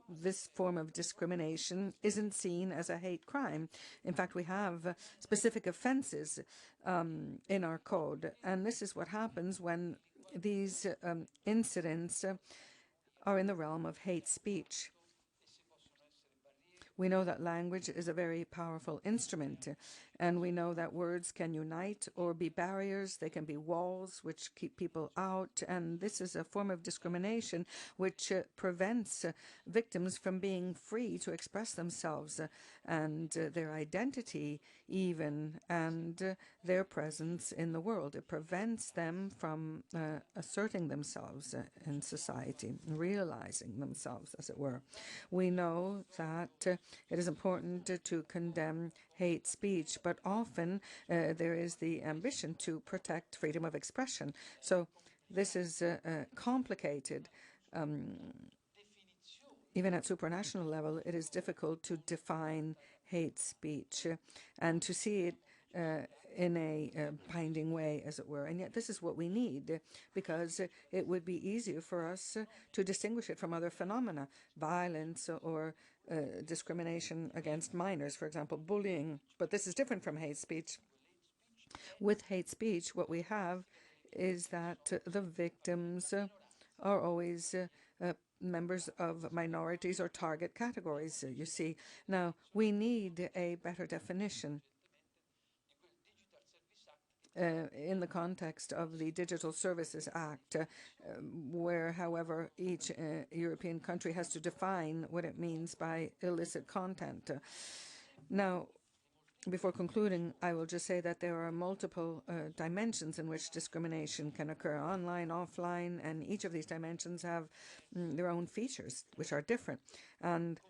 this form of discrimination isn't seen as a hate crime. In fact, we have specific offenses in our code. And this is what happens when these incidents are in the realm of hate speech. We know that language is a very powerful instrument, and we know that words can unite or be barriers. They can be walls which keep people out, and this is a form of discrimination which prevents victims from being free to express themselves and their identity even, and their presence in the world. It prevents them from asserting themselves in society, realizing themselves, as it were. We know that it is important to condemn hate speech, but often there is the ambition to protect freedom of expression. So this is complicated. Even at supranational level, it is difficult to define hate speech and to see it in a binding way, as it were. And yet this is what we need, because it would be easier for us to distinguish it from other phenomena, violence or discrimination against minors, for example, bullying. But this is different from hate speech. With hate speech, what we have is that the victims are always members of minorities or target categories, you see. Now, we need a better definition in the context of the Digital Services Act, where, however, each European country has to define what it means by illicit content. Now, before concluding, I will just say that there are multiple dimensions in which discrimination can occur, online, offline, and each of these dimensions have their own features, which are different. And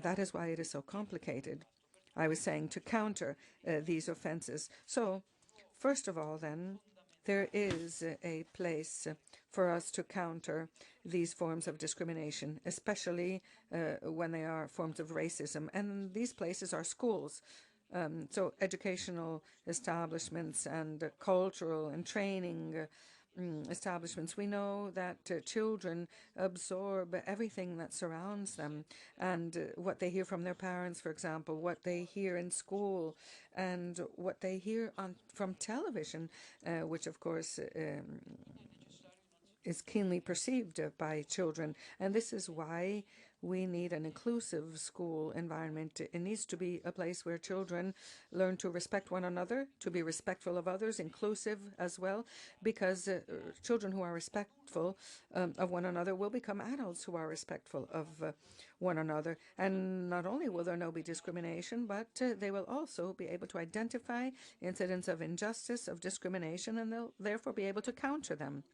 that is why it is so complicated, I was saying, to counter these offenses. So, first of all, then, there is a place for us to counter these forms of discrimination, especially when they are forms of racism. And these places are schools. So educational establishments and cultural and training establishments. We know that children absorb everything that surrounds them, and what they hear from their parents, for example, what they hear in school, and what they hear from television, which of course is keenly perceived by children. And this is why we need an inclusive school environment. It needs to be a place where children learn to respect one another, to be respectful of others, inclusive as well, because children who are respectful of one another will become adults who are respectful of one another. And not only will there no be discrimination, but they will also be able to identify incidents of injustice, of discrimination, and they'll therefore be able to counter them.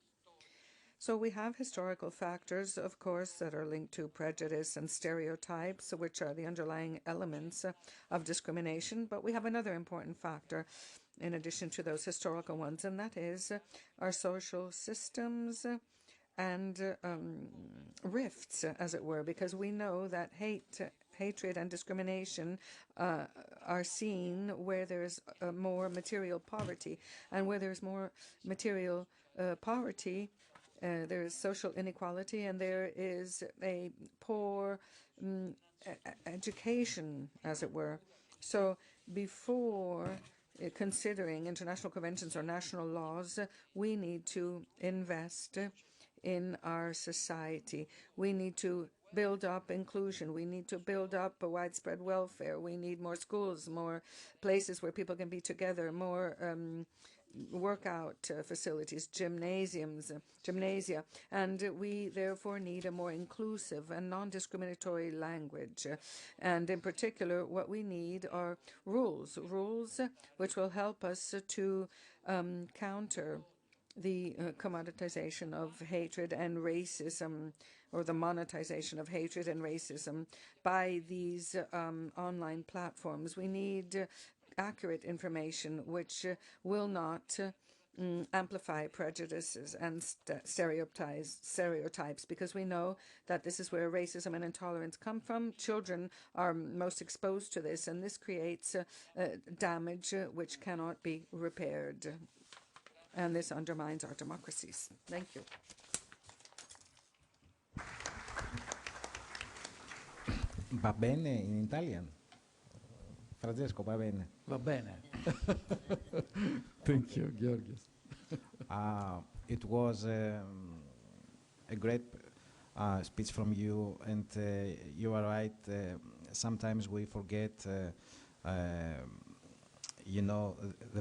So we have historical factors, of course, that are linked to prejudice and stereotypes, which are the underlying elements of discrimination. But we have another important factor, in addition to those historical ones, and that is our social systems and rifts, as it were, because we know that hatred and discrimination are seen where there's more material poverty, and where there's more material poverty, there is social inequality, and there is a poor education, as it were. So before considering international conventions or national laws, we need to invest in our society. We need to build up inclusion. We need to build up a widespread welfare. We need more schools, more places where people can be together, more workout facilities, gymnasia, and we therefore need a more inclusive and non-discriminatory language. And in particular, what we need are rules which will help us to counter the commoditization of hatred and racism, or the monetization of hatred and racism by these online platforms. We need accurate information which will not amplify prejudices and stereotypes, because we know that this is where racism and intolerance come from. Children are most exposed to this, and this creates damage which cannot be repaired. And this undermines our democracies. Thank you. Va bene in Italian? Francesco, va bene. Va bene. Thank you, Georgios. It was a great speech from you, and you are right. Sometimes we forget, the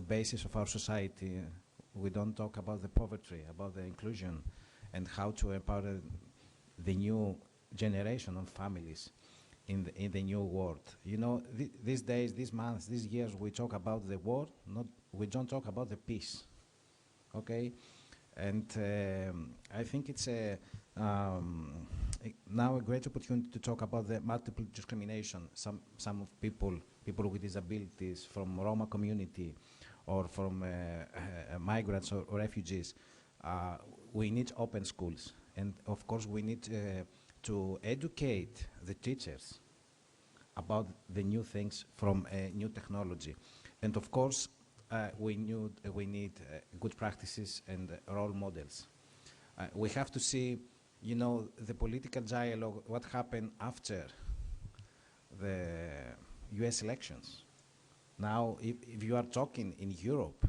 basis of our society. We don't talk about the poverty, about the inclusion, and how to empower the new generation of families in the new world. These days, these months, these years, we talk about the war. We don't talk about the peace. Okay, and I think it's now a great opportunity to talk about the multiple discrimination. Some of people with disabilities, from Roma community, or from migrants or refugees. We need open schools, and of course we need to educate the teachers about the new things from new technology. And of course, we need good practices and role models. We have to see, the political dialogue, what happened after the US elections. Now, if you are talking in Europe,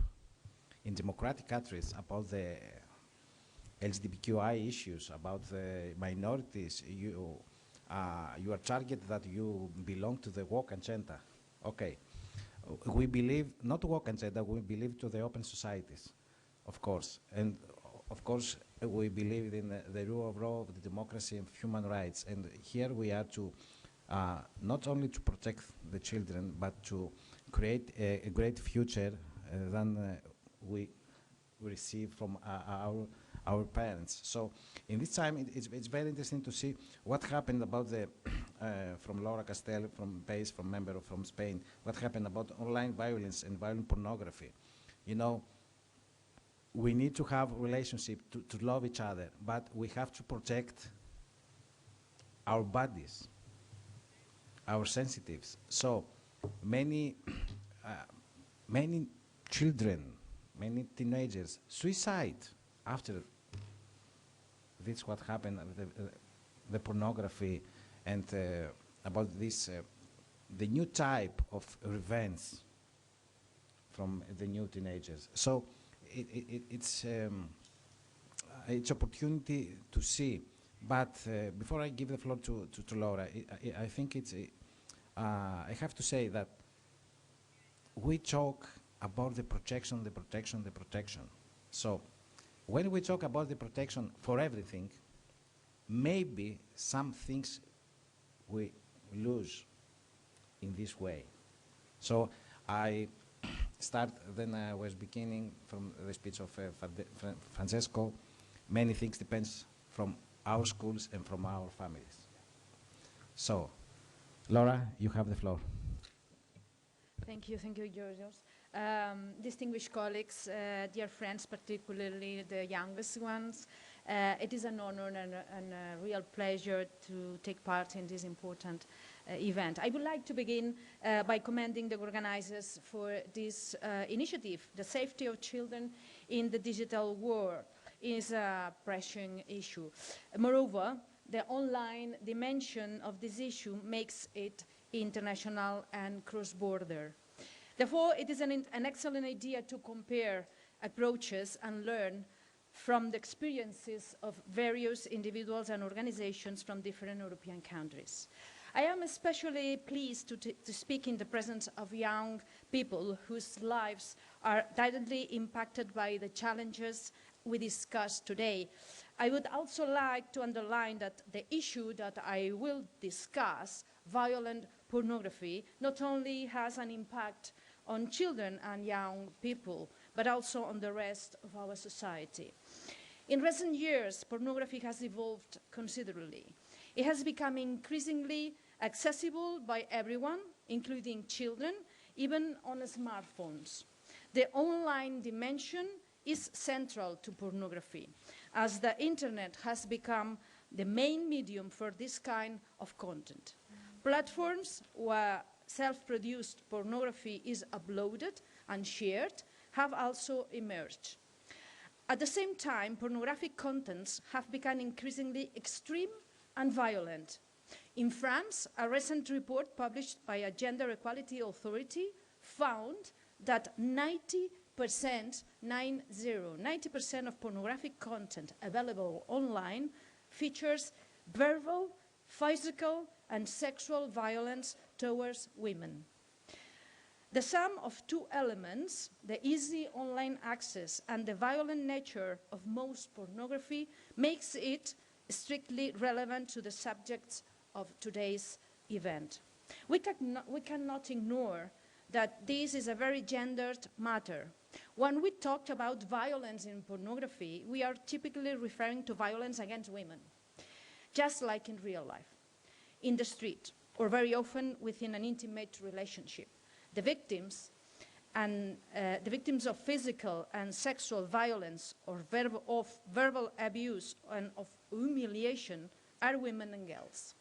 in democratic countries, about the LGBTQI issues, about the minorities, you are targeted that you belong to the woke agenda. Okay, we believe, not woke agenda, we believe to the open societies, of course. And of course, we believe in the rule of law, the democracy and human rights. And here we are to not only to protect the children, but to create a great future than we receive from our parents. So in this time, it's very interesting to see what happened about the, from Laura Castel, from Pace, from member from Spain, what happened about online violence and violent pornography. We need to have relationship to love each other, but we have to protect our bodies, our sensitives. So many children, many teenagers suicide after this, what happened, the pornography, and about this, the new type of revenge from the new teenagers. So it's opportunity to see. But before I give the floor to Laura, I think it's, I have to say that we talk about the protection. So when we talk about the protection for everything, maybe some things we lose in this way. So I start, then I was beginning from the speech of Francesco. Many things depends from our schools and from our families. So, Laura, you have the floor. Thank you, Georgios. distinguished colleagues, dear friends, particularly the youngest ones. It is an honor and a real pleasure to take part in this important event. I would like to begin by commending the organizers for this initiative. The safety of children in the digital world is a pressing issue. Moreover, the online dimension of this issue makes it international and cross-border. Therefore, it is an excellent idea to compare approaches and learn from the experiences of various individuals and organizations from different European countries. I am especially pleased to speak in the presence of young people whose lives are directly impacted by the challenges we discussed today. I would also like to underline that the issue that I will discuss, violent pornography, not only has an impact on children and young people, but also on the rest of our society. In recent years, pornography has evolved considerably. It has become increasingly accessible by everyone, including children, even on smartphones. The online dimension is central to pornography, as the internet has become the main medium for this kind of content. Platforms where self-produced pornography is uploaded and shared have also emerged. At the same time, pornographic contents have become increasingly extreme and violent. In France, a recent report published by a gender equality authority found that 90% of pornographic content available online features verbal, physical, and sexual violence towards women. The sum of two elements, the easy online access and the violent nature of most pornography, makes it strictly relevant to the subjects of today's event. We cannot ignore that this is a very gendered matter. When we talk about violence in pornography, we are typically referring to violence against women, just like in real life, in the street, or very often within an intimate relationship. The victims of physical and sexual violence or verbal abuse and of humiliation are women and girls.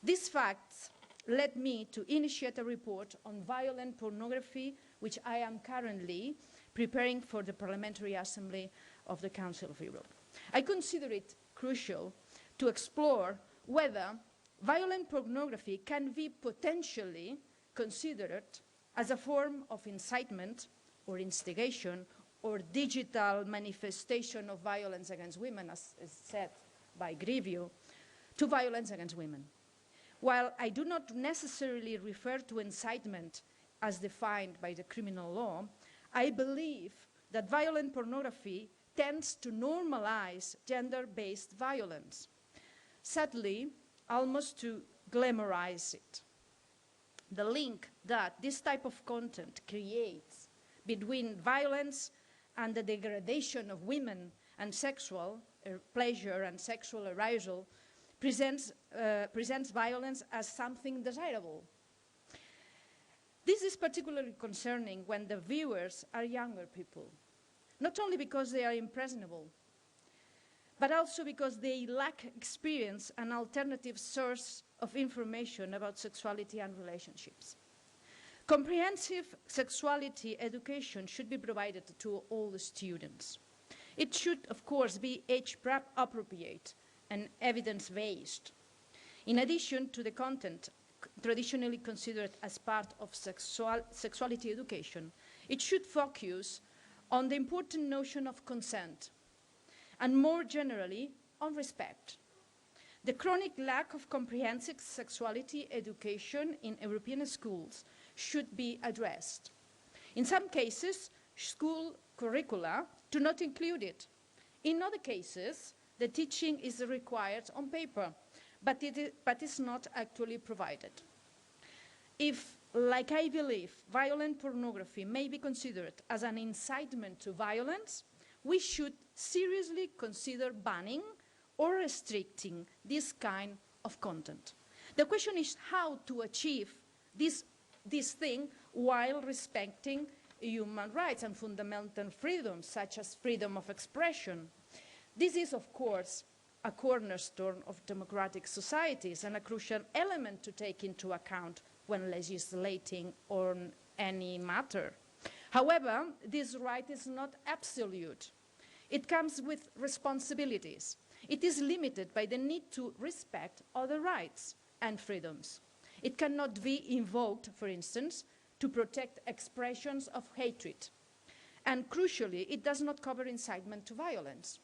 These facts led me to initiate a report on violent pornography, which I am currently preparing for the Parliamentary Assembly of the Council of Europe. I consider it crucial to explore whether violent pornography can be potentially considered as a form of incitement or instigation or digital manifestation of violence against women, as is said by Grevio, to violence against women. While I do not necessarily refer to incitement as defined by the criminal law, I believe that violent pornography tends to normalize gender-based violence, sadly, almost to glamorize it. The link that this type of content creates between violence and the degradation of women and sexual pleasure and sexual arousal presents violence as something desirable. This is particularly concerning when the viewers are younger people, not only because they are impressionable, but also because they lack experience and alternative source of information about sexuality and relationships. Comprehensive sexuality education should be provided to all the students. It should, of course, be age-appropriate and evidence-based. In addition to the content traditionally considered as part of sexuality education, it should focus on the important notion of consent, and more generally, on respect. The chronic lack of comprehensive sexuality education in European schools should be addressed. In some cases, school curricula do not include it. In other cases, the teaching is required on paper, but is not actually provided. If, like I believe, violent pornography may be considered as an incitement to violence, we should seriously consider banning or restricting this kind of content. The question is how to achieve this thing while respecting human rights and fundamental freedoms, such as freedom of expression. This is, of course, a cornerstone of democratic societies and a crucial element to take into account when legislating on any matter. However, this right is not absolute. It comes with responsibilities. It is limited by the need to respect other rights and freedoms. It cannot be invoked, for instance, to protect expressions of hatred. And crucially, it does not cover incitement to violence.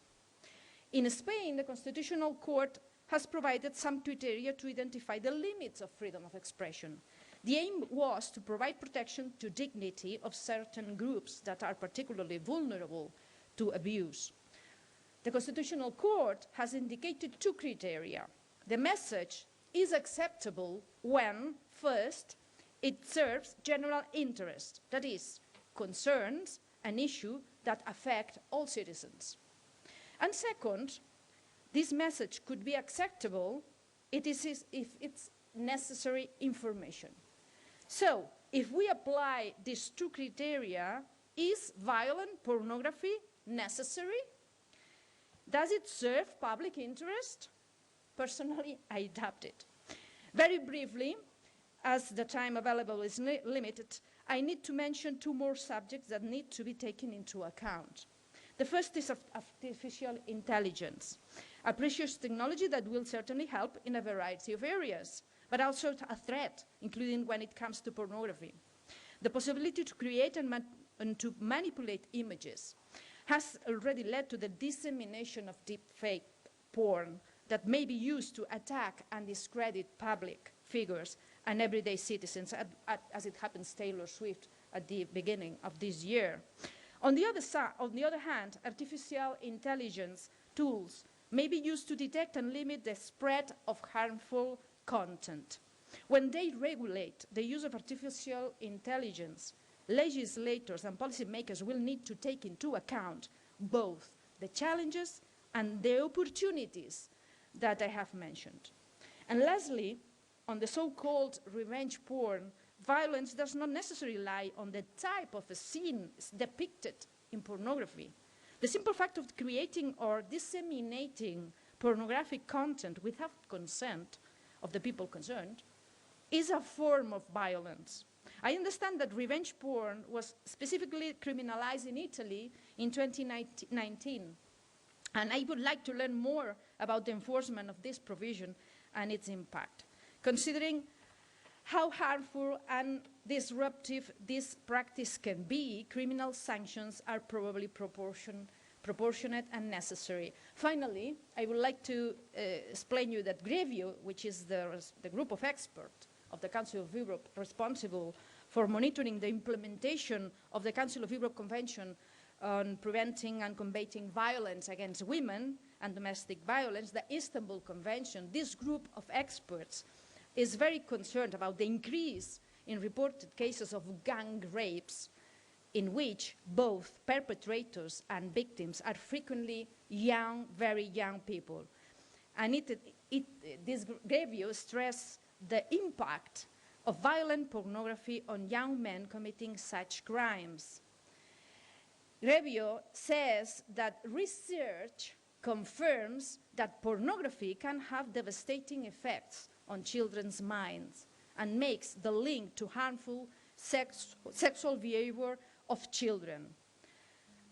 In Spain, the Constitutional Court has provided some criteria to identify the limits of freedom of expression. The aim was to provide protection to dignity of certain groups that are particularly vulnerable to abuse. The Constitutional Court has indicated two criteria. The message is acceptable when, first, it serves general interest, that is, concerns an issue that affects all citizens. And second, this message could be acceptable if it's necessary information. So, if we apply these two criteria, is violent pornography necessary? Does it serve public interest? Personally, I doubt it. Very briefly, as the time available is limited, I need to mention two more subjects that need to be taken into account. The first is artificial intelligence, a precious technology that will certainly help in a variety of areas, but also a threat, including when it comes to pornography. The possibility to create and to manipulate images has already led to the dissemination of deepfake porn that may be used to attack and discredit public figures and everyday citizens, as it happens Taylor Swift at the beginning of this year. On the other hand, artificial intelligence tools may be used to detect and limit the spread of harmful content. When they regulate the use of artificial intelligence, legislators and policymakers will need to take into account both the challenges and the opportunities that I have mentioned. And lastly, on the so-called revenge porn, violence does not necessarily lie on the type of a scene depicted in pornography. The simple fact of creating or disseminating pornographic content without consent of the people concerned is a form of violence. I understand that revenge porn was specifically criminalized in Italy in 2019, and I would like to learn more about the enforcement of this provision and its impact. Considering how harmful and disruptive this practice can be, criminal sanctions are probably proportionate and necessary. Finally, I would like to explain you that Grevio, which is the group of experts of the Council of Europe responsible for monitoring the implementation of the Council of Europe Convention on preventing and combating violence against women and domestic violence, the Istanbul Convention, this group of experts is very concerned about the increase in reported cases of gang rapes in which both perpetrators and victims are frequently young, very young people. And this Grevio stressed the impact of violent pornography on young men committing such crimes. Grevio says that research confirms that pornography can have devastating effects on children's minds and makes the link to harmful sexual behavior of children.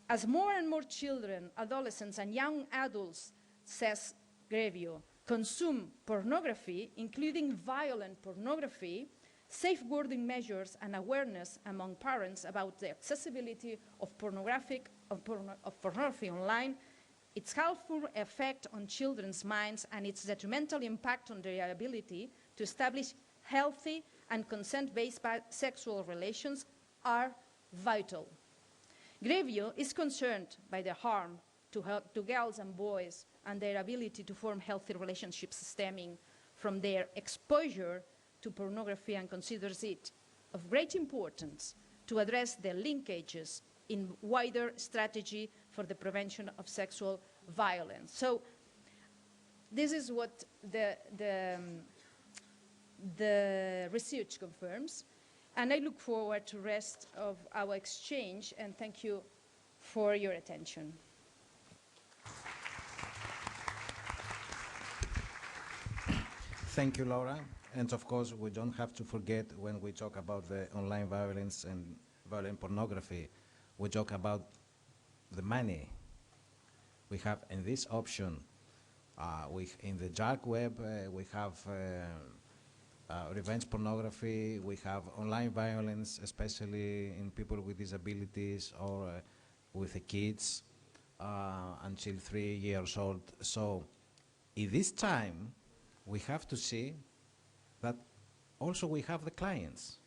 As more and more children, adolescents, and young adults, says Grevio, consume pornography, including violent pornography, safeguarding measures and awareness among parents about the accessibility of pornography online, its harmful effect on children's minds, and its detrimental impact on their ability to establish healthy and consent-based sexual relations are vital. Grevio is concerned by the harm to girls and boys and their ability to form healthy relationships stemming from their exposure to pornography, and considers it of great importance to address the linkages in wider strategy for the prevention of sexual violence. So this is what the research confirms. And I look forward to the rest of our exchange, and thank you for your attention. Thank you, Laura. And of course, we don't have to forget when we talk about the online violence and violent pornography, we talk about the money. We have in this option, in the dark web, we have revenge pornography, we have online violence, especially in people with disabilities or with the kids until 3 years old. So in this time, we have to see that also we have the clients.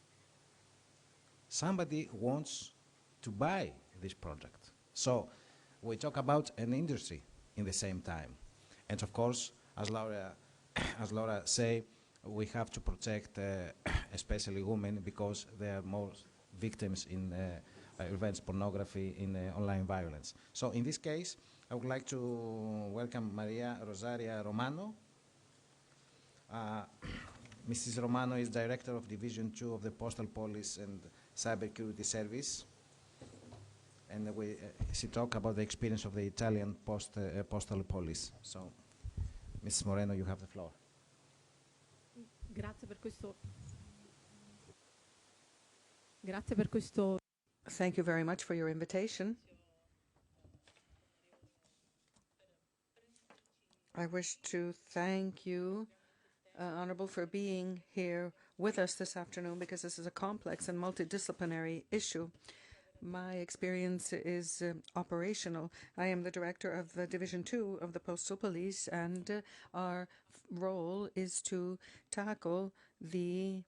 Somebody wants to buy this product. So we talk about an industry in the same time. And of course, as Laura say, we have to protect especially women because they are more victims in revenge pornography, in online violence. So in this case, I would like to welcome Maria Rosaria Romano. Mrs. Romano is Director of Division 2 of the Postal Police and Cybersecurity Service. And she talked about the experience of the Italian Postal Police. So, Mrs. Moreno, you have the floor. Grazie per questo. Thank you very much for your invitation. I wish to thank you, Honourable, for being here with us this afternoon, because this is a complex and multidisciplinary issue. My experience is operational. I am the director of Division 2 of the Postal Police, and our role is to tackle the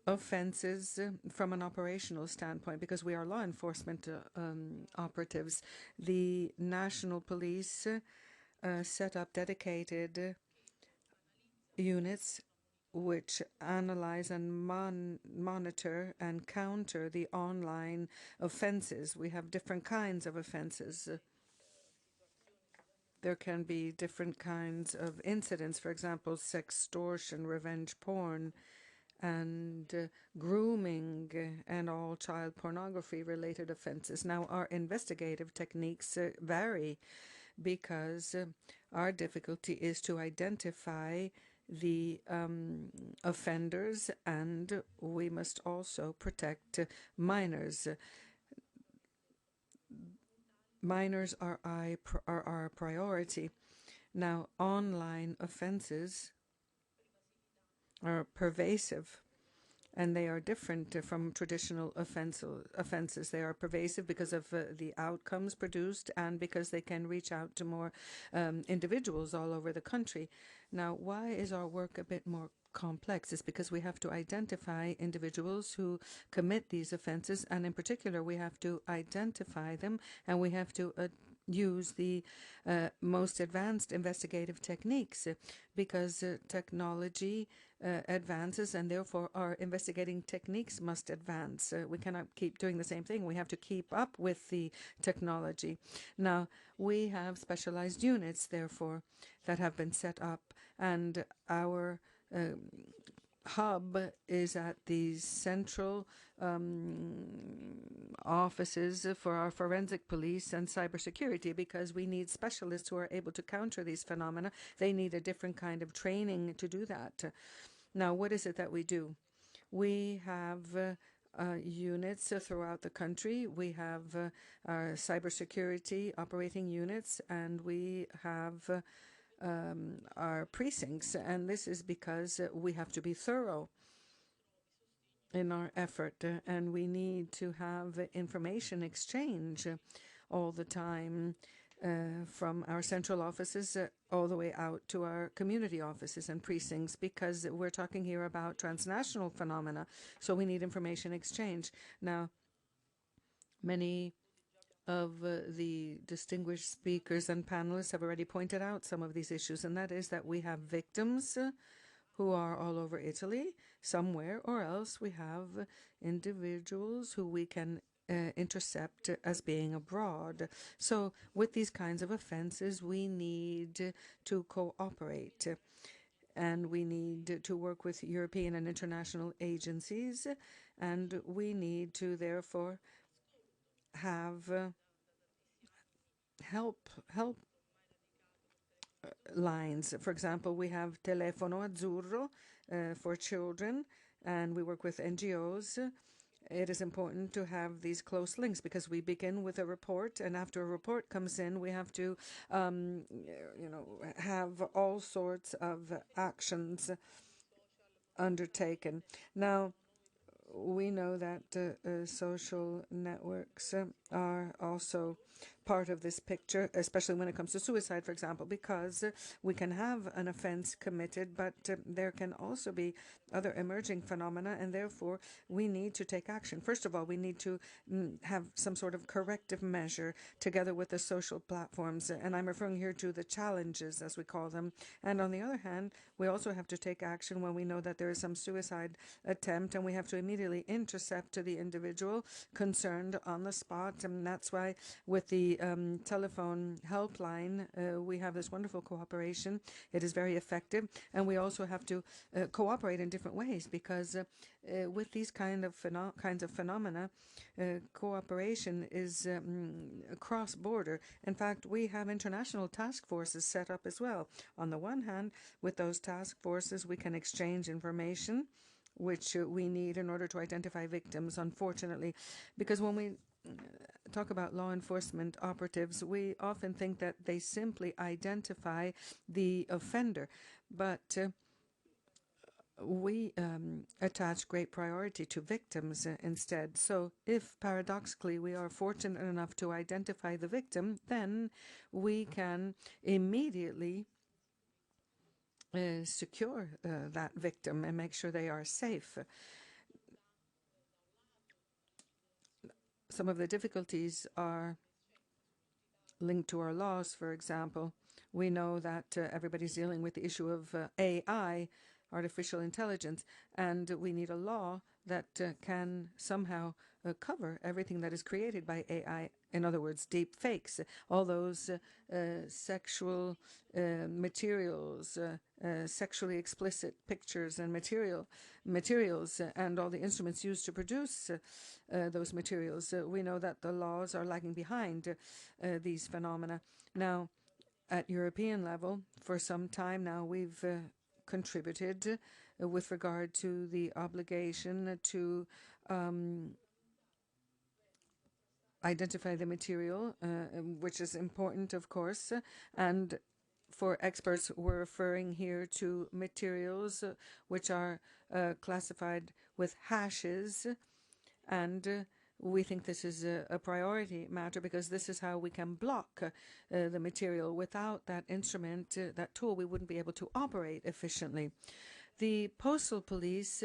offenses from an operational standpoint, because we are law enforcement operatives. The National Police set up dedicated units which analyze and monitor and counter the online offenses. We have different kinds of offenses. There can be different kinds of incidents, for example, sextortion, revenge porn, and grooming, and all child pornography related offenses. Now, our investigative techniques vary because our difficulty is to identify the offenders, and we must also protect minors. Minors are our priority. Now, online offenses are pervasive, and they are different from traditional offenses. They are pervasive because of the outcomes produced and because they can reach out to more individuals all over the country. Now, why is our work a bit more complex? It's because we have to identify individuals who commit these offenses, and in particular, we have to identify them, and we have to use the most advanced investigative techniques, because technology advances, and therefore our investigating techniques must advance. We cannot keep doing the same thing. We have to keep up with the technology. Now, we have specialized units, therefore, that have been set up, and our hub is at the central offices for our forensic police and cybersecurity, because we need specialists who are able to counter these phenomena. They need a different kind of training to do that. Now, what is it that we do? We have units throughout the country. We have our cybersecurity operating units, and we have our precincts, and this is because we have to be thorough in our effort, and we need to have information exchange all the time from our central offices all the way out to our community offices and precincts, because we're talking here about transnational phenomena, so we need information exchange. Now, many of the distinguished speakers and panelists have already pointed out some of these issues, and that is that we have victims who are all over Italy somewhere, or else we have individuals who we can intercept as being abroad. So with these kinds of offenses, we need to cooperate. and we need to work with European and international agencies, and we need to therefore have help lines. For example, we have Telefono Azzurro for children, and we work with NGOs. It is important to have these close links because we begin with a report, and after a report comes in, we have to, have all sorts of actions undertaken. Now, we know that social networks are also part of this picture, especially when it comes to suicide, for example, because we can have an offense committed, but there can also be other emerging phenomena, and therefore we need to take action. First of all, we need to have some sort of corrective measure together with the social platforms, and I'm referring here to the challenges, as we call them. And on the other hand, we also have to take action when we know that there is some suicide attempt, and we have to immediately intercept the individual concerned on the spot. And that's why with the telephone helpline, we have this wonderful cooperation. It is very effective, and we also have to cooperate in different ways, because with these kinds of phenomena, cooperation is cross-border. In fact, we have international task forces set up as well. On the one hand, with those task forces, we can exchange information, which we need in order to identify victims, unfortunately, because when we talk about law enforcement operatives, we often think that they simply identify the offender, but we attach great priority to victims instead. So if paradoxically we are fortunate enough to identify the victim, then we can immediately secure that victim and make sure they are safe. Some of the difficulties are linked to our laws, for example. We know that everybody's dealing with the issue of AI, artificial intelligence, and we need a law that can somehow cover everything that is created by AI. In other words, deep fakes, all those sexual materials, sexually explicit pictures and materials, and all the instruments used to produce those materials. We know that the laws are lagging behind these phenomena. Now, at European level, for some time now, we've contributed with regard to the obligation to identify the material, which is important, of course, and for experts, we're referring here to materials which are classified with hashes, and we think this is a priority matter because this is how we can block the material. Without that instrument, that tool, we wouldn't be able to operate efficiently. The postal police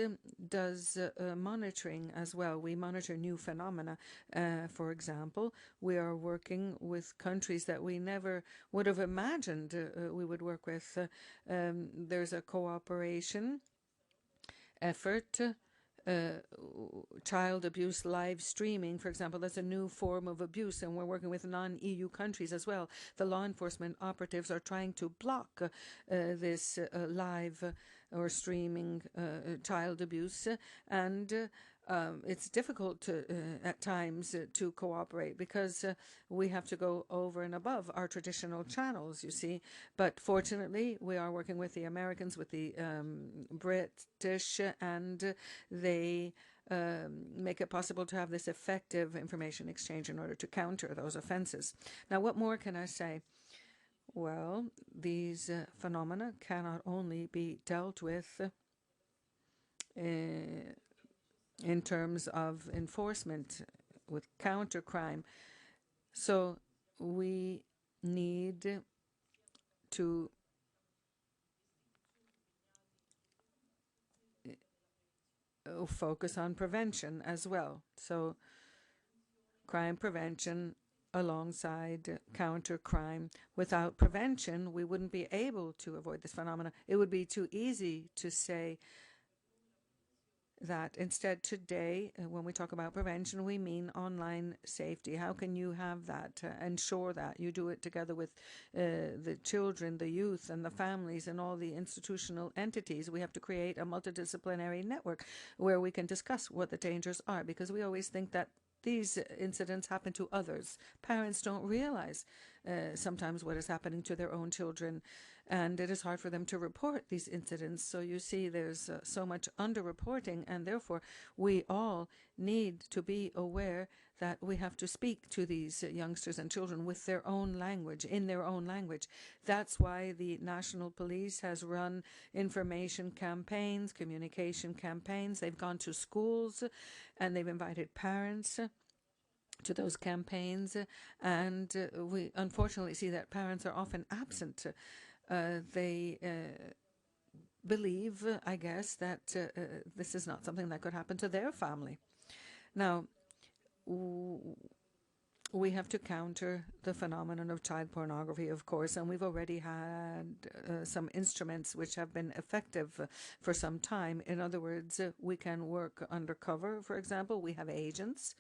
does monitoring as well. We monitor new phenomena. For example, we are working with countries that we never would have imagined we would work with. There's a cooperation effort. Child abuse live streaming, for example, that's a new form of abuse, and we're working with non-EU countries as well. The law enforcement operatives are trying to block this live or streaming child abuse, and it's difficult at times to cooperate because we have to go over and above our traditional channels, you see. But fortunately, we are working with the Americans, with the British, and they make it possible to have this effective information exchange in order to counter those offenses. Now, what more can I say? Well, these phenomena cannot only be dealt with in terms of enforcement with countercrime. So we need to focus on prevention as well. So crime prevention alongside countercrime. Without prevention, we wouldn't be able to avoid this phenomena. It would be too easy to say that instead today, when we talk about prevention, we mean online safety. How can you have that, ensure that you do it together with the children, the youth, and the families, and all the institutional entities? We have to create a multidisciplinary network where we can discuss what the dangers are, because we always think that these incidents happen to others. Parents don't realize sometimes what is happening to their own children, and it is hard for them to report these incidents. So you see there's so much underreporting, and therefore we all need to be aware that we have to speak to these youngsters and children with their own language, in their own language. That's why the National Police has run information campaigns, communication campaigns. They've gone to schools and they've invited parents to those campaigns, and we unfortunately see that parents are often absent. They believe, I guess, that this is not something that could happen to their family. Now, we have to counter the phenomenon of child pornography, of course, and we've already had some instruments which have been effective for some time. In other words, we can work undercover, for example. We have agents.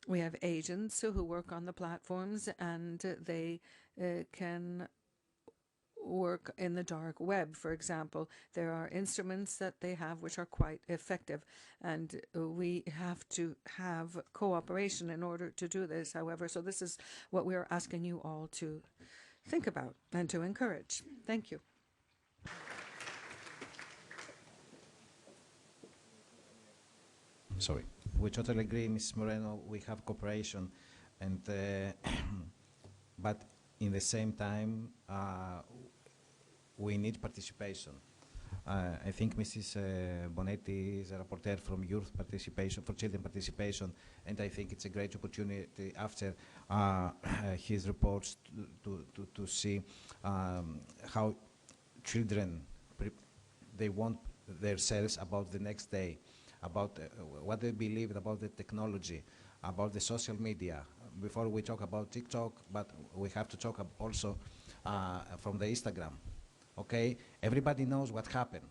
We have agents who work on the platforms, and they can work in the dark web, for example. There are instruments that they have which are quite effective, and we have to have cooperation in order to do this, however. So this is what we are asking you all to think about and to encourage. Thank you. Sorry. We totally agree, Ms. Moreno. We have cooperation, and but in the same time, we need participation. I think Mrs. Bonetti is a rapporteur from youth participation, for children participation, and I think it's a great opportunity after his reports to see how children they want themselves about the next day, about what they believe about the technology, about the social media. Before we talk about TikTok, but we have to talk also from the Instagram. Okay, everybody knows what happened.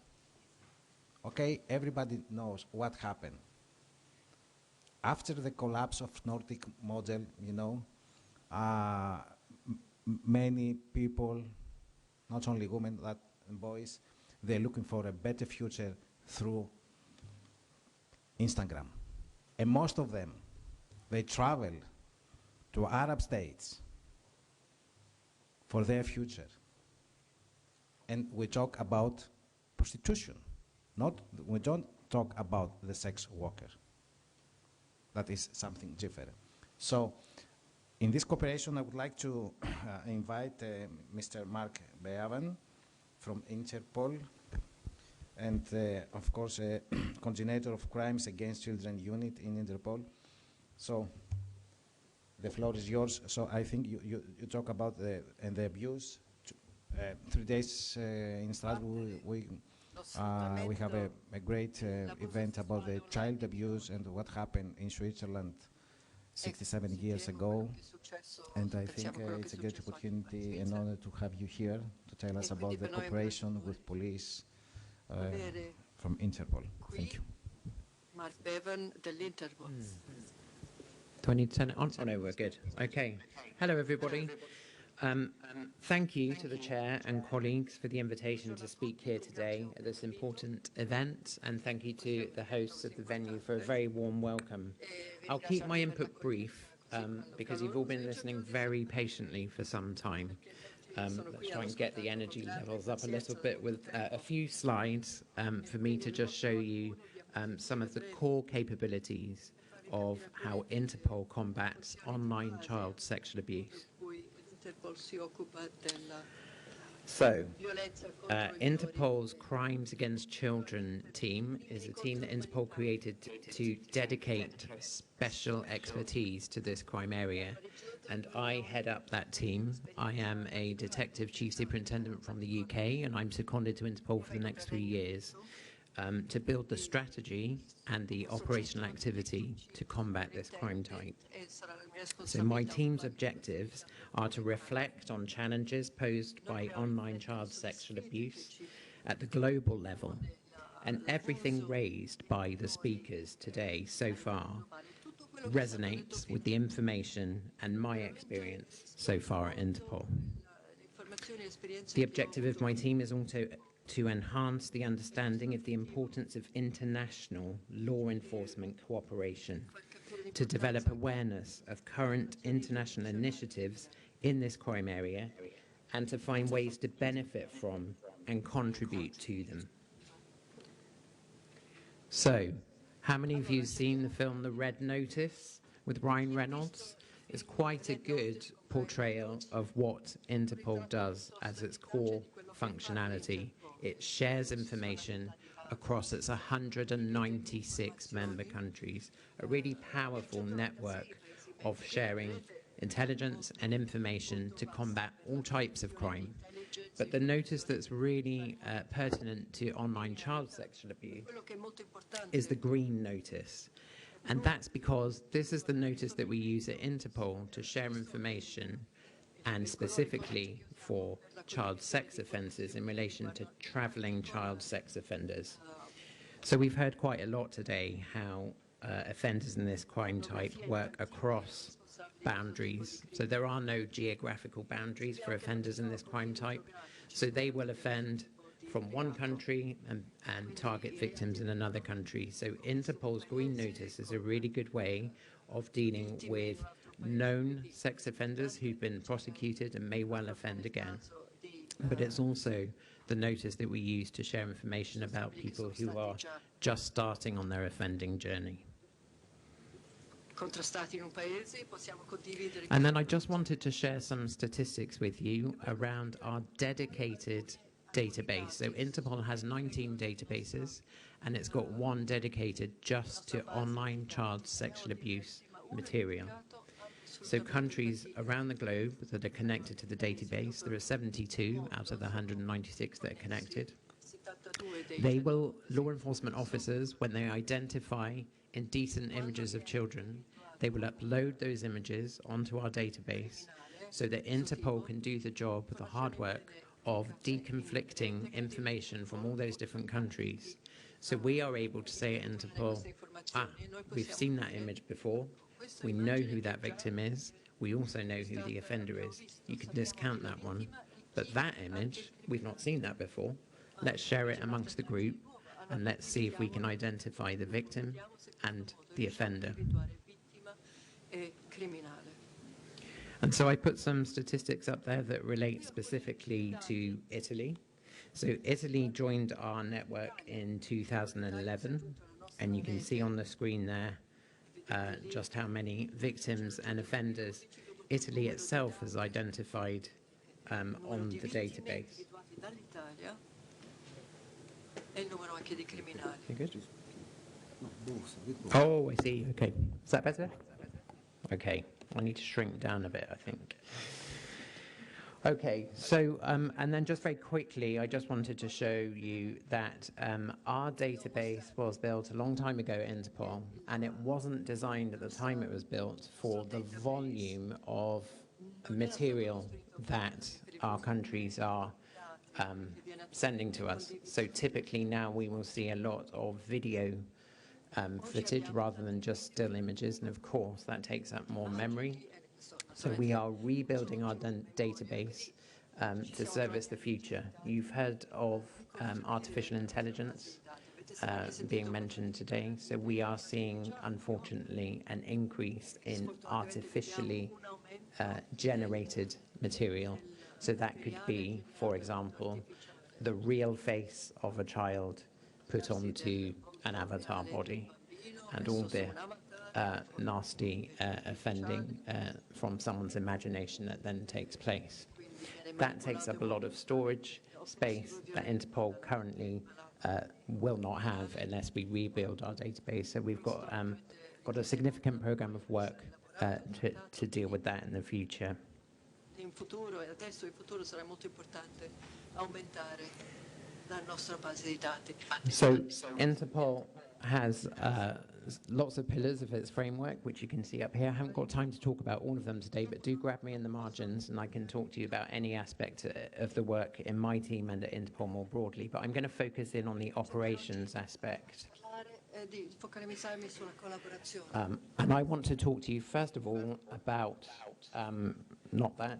Okay, everybody knows what happened. After the collapse of Nordic model, you know, many people, not only women but boys, they're looking for a better future through Instagram. And most of them, they travel to Arab states for their future. And we talk about prostitution. We don't talk about the sex worker. That is something different. So in this cooperation, I would like to invite Mr. Mark Beavan from Interpol, and of course, coordinator of Crimes Against Children Unit in Interpol. So the floor is yours. So I think you talk about the abuse. 3 days in Strasbourg, we have a great event about the child abuse and what happened in Switzerland 67 years ago. And I think it's a great opportunity and honor to have you here to tell us about the cooperation with police from Interpol. Thank you. Mark Bevan dell'Interpol. Do I need to turn it on? Oh no, we're good. Okay. Hello everybody. Thank you to the Chair and colleagues for the invitation to speak here today at this important event, and thank you to the hosts of the venue for a very warm welcome. I'll keep my input brief because you've all been listening very patiently for some time. Let's try and get the energy levels up a little bit with a few slides for me to just show you some of the core capabilities of how Interpol combats online child sexual abuse. So, Interpol's Crimes Against Children team is a team that Interpol created to dedicate special expertise to this crime area, and I head up that team. I am a detective chief superintendent from the UK, and I'm seconded to Interpol for the next 3 years to build the strategy and the operational activity to combat this crime type. So my team's objectives are to reflect on challenges posed by online child sexual abuse at the global level and everything raised by the speakers today so far resonates with the information and my experience so far at Interpol. The objective of my team is also to enhance the understanding of the importance of international law enforcement cooperation, to develop awareness of current international initiatives in this crime area, and to find ways to benefit from and contribute to them. So, how many of you have seen the film The Red Notice with Ryan Reynolds? It's quite a good portrayal of what Interpol does as its core functionality. It shares information across its 196 member countries, a really powerful network of sharing intelligence and information to combat all types of crime. But the notice that's really pertinent to online child sexual abuse is the green notice. And that's because this is the notice that we use at Interpol to share information, and specifically for child sex offences in relation to travelling child sex offenders. So we've heard quite a lot today how offenders in this crime type work across boundaries. So there are no geographical boundaries for offenders in this crime type. So they will offend from one country and target victims in another country. So Interpol's Green Notice is a really good way of dealing with known sex offenders who've been prosecuted and may well offend again. But it's also the notice that we use to share information about people who are just starting on their offending journey. And then I just wanted to share some statistics with you around our dedicated database. So Interpol has 19 databases, and it's got one dedicated just to online child sexual abuse material. So countries around the globe that are connected to the database, there are 72 out of the 196 that are connected. Law enforcement officers, when they identify indecent images of children, they will upload those images onto our database so that Interpol can do the job, the hard work of deconflicting information from all those different countries. So we are able to say at Interpol, we've seen that image before, we know who that victim is, we also know who the offender is. You can discount that one, but that image, we've not seen that before. Let's share it amongst the group, and let's see if we can identify the victim and the offender. And so I put some statistics up there that relate specifically to Italy. So Italy joined our network in 2011, and you can see on the screen there just how many victims and offenders Italy itself has identified on the database. You good? Oh, I see. Okay. Is that better? Okay. I need to shrink down a bit, I think. Okay, so, and then just very quickly, I just wanted to show you that our database was built a long time ago at Interpol, and it wasn't designed at the time it was built for the volume of material that our countries are sending to us. So typically now we will see a lot of video footage rather than just still images, and of course that takes up more memory. So we are rebuilding our database to service the future. You've heard of artificial intelligence being mentioned today. So we are seeing, unfortunately, an increase in artificially generated material. So that could be, for example, the real face of a child put onto an avatar body, and all the nasty offending from someone's imagination that then takes place. That takes up a lot of storage space that Interpol currently will not have unless we rebuild our database. So we've got a significant program of work to deal with that in the future. So Interpol has lots of pillars of its framework, which you can see up here. I haven't got time to talk about all of them today, but do grab me in the margins and I can talk to you about any aspect of the work in my team and at Interpol more broadly. But I'm going to focus in on the operations aspect. And I want to talk to you, first of all, about, not that,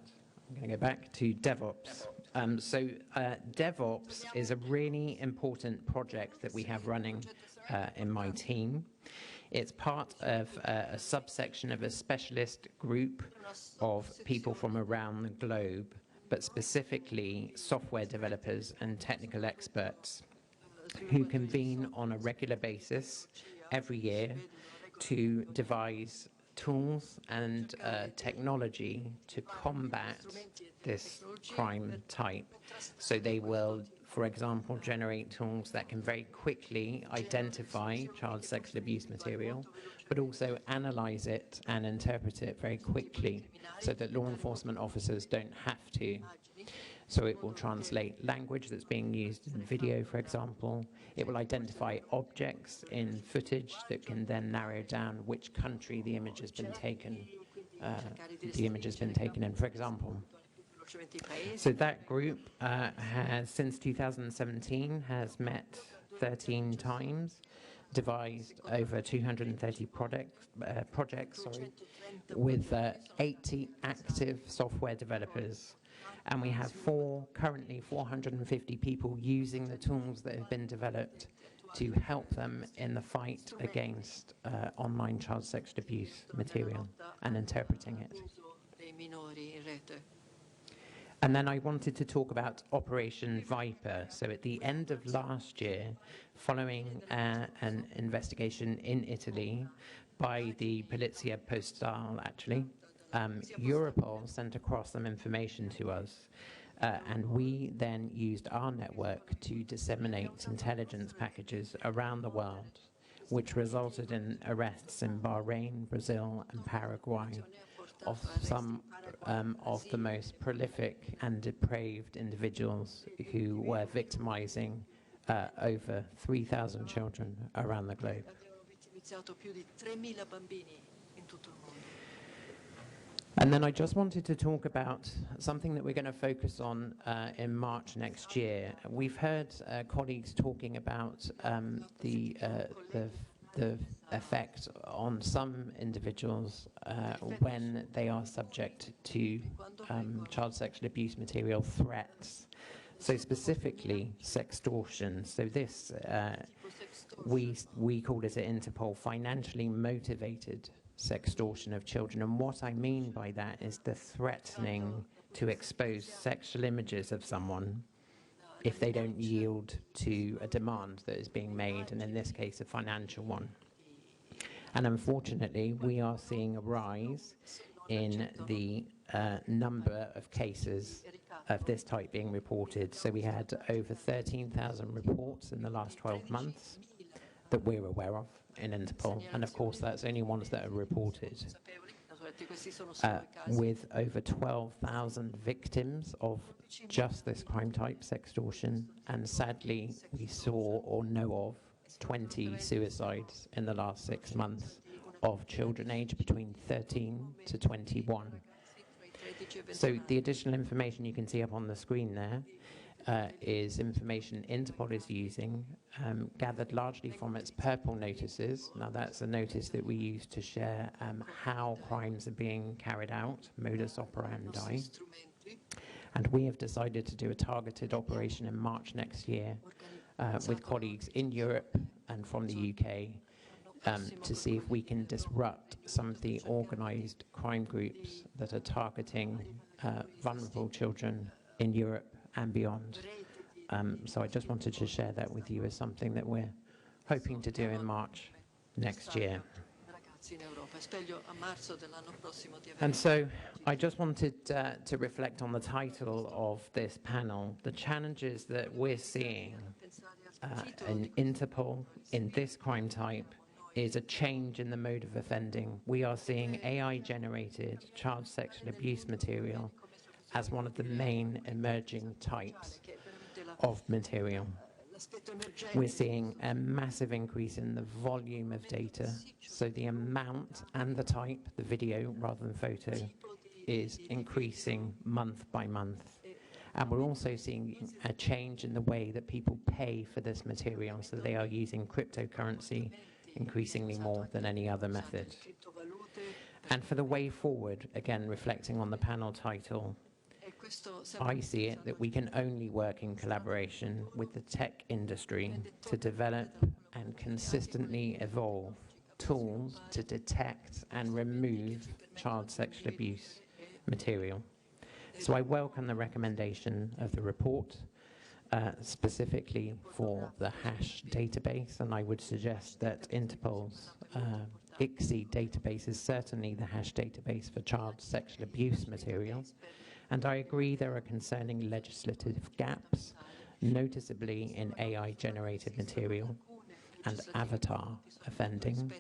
I'm going to go back to DevOps. DevOps is a really important project that we have running in my team. It's part of a subsection of a specialist group of people from around the globe, but specifically software developers and technical experts who convene on a regular basis every year to devise tools and technology to combat this crime type. So they will, for example, generate tools that can very quickly identify child sexual abuse material, but also analyze it and interpret it very quickly so that law enforcement officers don't have to. So it will translate language that's being used in video, for example. It will identify objects in footage that can then narrow down which country the image has been taken. In, for example. So that group has, since 2017, has met 13 times, devised over 230 projects, with 80 active software developers. And we have currently 450 people using the tools that have been developed to help them in the fight against online child sexual abuse material and interpreting it. And then I wanted to talk about Operation Viper. So at the end of last year, following an investigation in Italy by the Polizia Postale, actually, Europol sent across some information to us, and we then used our network to disseminate intelligence packages around the world, which resulted in arrests in Bahrain, Brazil, and Paraguay of some of the most prolific and depraved individuals who were victimizing over 3,000 children around the globe. And then I just wanted to talk about something that we're going to focus on in March next year. We've heard colleagues talking about the effect on some individuals when they are subject to child sexual abuse material threats. So specifically, sextortion. So this, we call it at Interpol financially motivated sextortion of children. And what I mean by that is the threatening to expose sexual images of someone if they don't yield to a demand that is being made, and in this case a financial one. And unfortunately we are seeing a rise in the number of cases of this type being reported. So we had over 13,000 reports in the last 12 months that we're aware of in Interpol, and of course that's only ones that are reported, with over 12,000 victims of just this crime type, sextortion, and sadly we saw or know of 20 suicides in the last 6 months of children aged between 13 to 21. So the additional information you can see up on the screen there is information Interpol is using, gathered largely from its purple notices. Now that's a notice that we use to share how crimes are being carried out, modus operandi. And we have decided to do a targeted operation in March next year with colleagues in Europe and from the UK to see if we can disrupt some of the organised crime groups that are targeting vulnerable children in Europe and beyond. So I just wanted to share that with you as something that we're hoping to do in March next year. And so I just wanted to reflect on the title of this panel, the challenges that we're seeing in Interpol in this crime type is a change in the mode of offending. We are seeing AI-generated child sexual abuse material as one of the main emerging types of material. We're seeing a massive increase in the volume of data, so the amount and the type, the video rather than photo, is increasing month by month. And we're also seeing a change in the way that people pay for this material, so they are using cryptocurrency increasingly more than any other method. And for the way forward, again, reflecting on the panel title, I see it that we can only work in collaboration with the tech industry to develop and consistently evolve tools to detect and remove child sexual abuse material. So I welcome the recommendation of the report, specifically for the hash database, and I would suggest that Interpol's ICSI database is certainly the hash database for child sexual abuse material. And I agree there are concerning legislative gaps, noticeably in AI-generated material and avatar offending.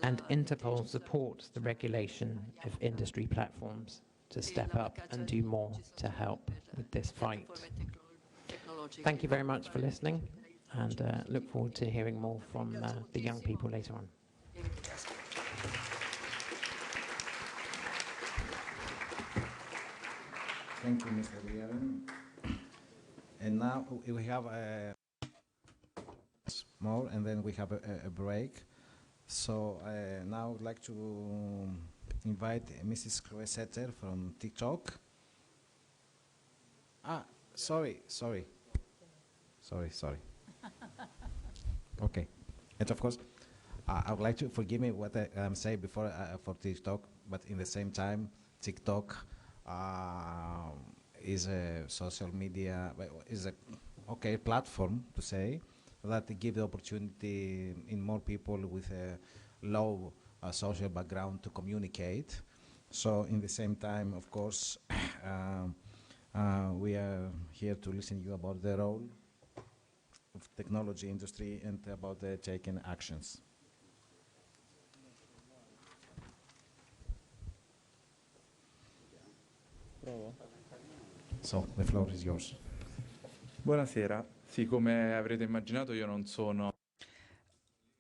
And Interpol supports the regulation of industry platforms to step up and do more to help with this fight. Thank you very much for listening, and look forward to hearing more from the young people later on. Thank you, Mr. Lieren. And now we have more, and then we have a break. So now I would like to invite Mrs. Chloe Setter from TikTok. Sorry. Okay. And of course, I would like to forgive me what I'm saying before for TikTok, but in the same time, TikTok is a social media, is a platform to say that give the opportunity in more people with a low social background to communicate. So in the same time, of course, we are here to listen to you about the role of technology industry and about the taken actions. So, the floor is yours. Buonasera. Sì, come avrete immaginato io non sono...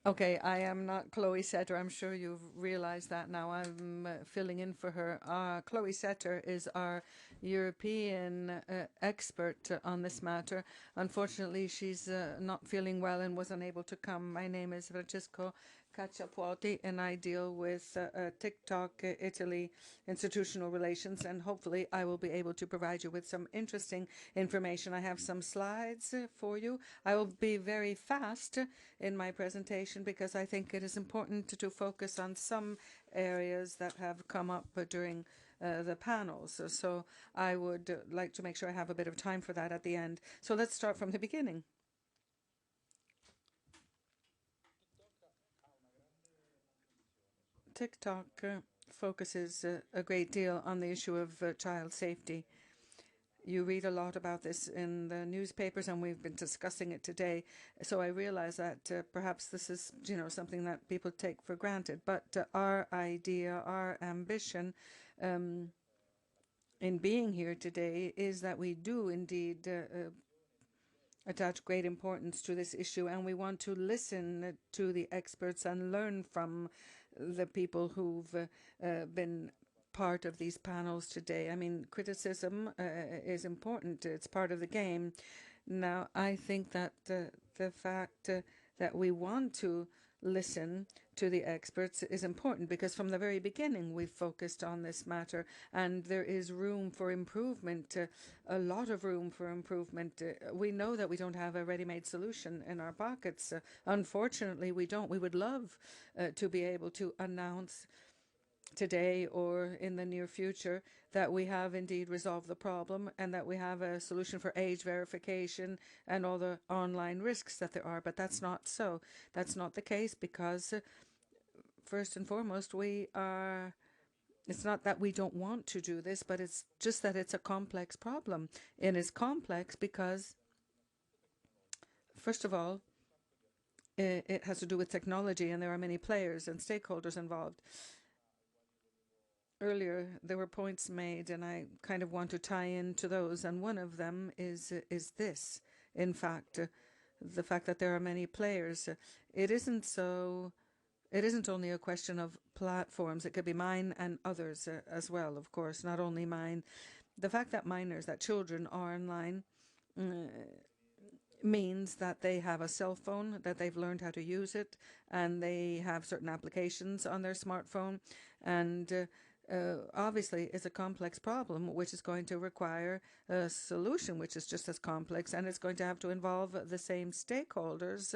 Okay, I am not Chloe Setter. I'm sure you've realized that now. I'm filling in for her. Chloe Setter is our European expert on this matter. Unfortunately, she's not feeling well and was unable to come. My name is Francesco Cacciapuoti, and I deal with TikTok Italy institutional relations, and hopefully I will be able to provide you with some interesting information. I have some slides for you. I will be very fast in my presentation because I think it is important to focus on some areas that have come up during the panels. So I would like to make sure I have a bit of time for that at the end. So let's start from the beginning. TikTok focuses a great deal on the issue of child safety. You read a lot about this in the newspapers, and we've been discussing it today. So I realize that perhaps this is, something that people take for granted. But our idea, our ambition in being here today is that we do indeed attach great importance to this issue, and we want to listen to the experts and learn from the people who've been part of these panels today. I mean, criticism is important. It's part of the game. Now, I think that the fact that we want to listen to the experts is important because from the very beginning we've focused on this matter, and there is room for improvement, a lot of room for improvement. We know that we don't have a ready-made solution in our pockets. Unfortunately, we don't. We would love to be able to announce today or in the near future that we have indeed resolved the problem and that we have a solution for age verification and all the online risks that there are. But that's not so. That's not the case because first and foremost, it's not that we don't want to do this, but it's just that it's a complex problem. And it's complex because, first of all, it has to do with technology, and there are many players and stakeholders involved. Earlier, there were points made, and I kind of want to tie into those, and one of them is this. In fact, the fact that there are many players. It isn't so. It isn't only a question of platforms. It could be mine and others as well, of course, not only mine. The fact that minors, that children are online, means that they have a cell phone, that they've learned how to use it, and they have certain applications on their smartphone. And obviously, it's a complex problem, which is going to require a solution which is just as complex, and it's going to have to involve the same stakeholders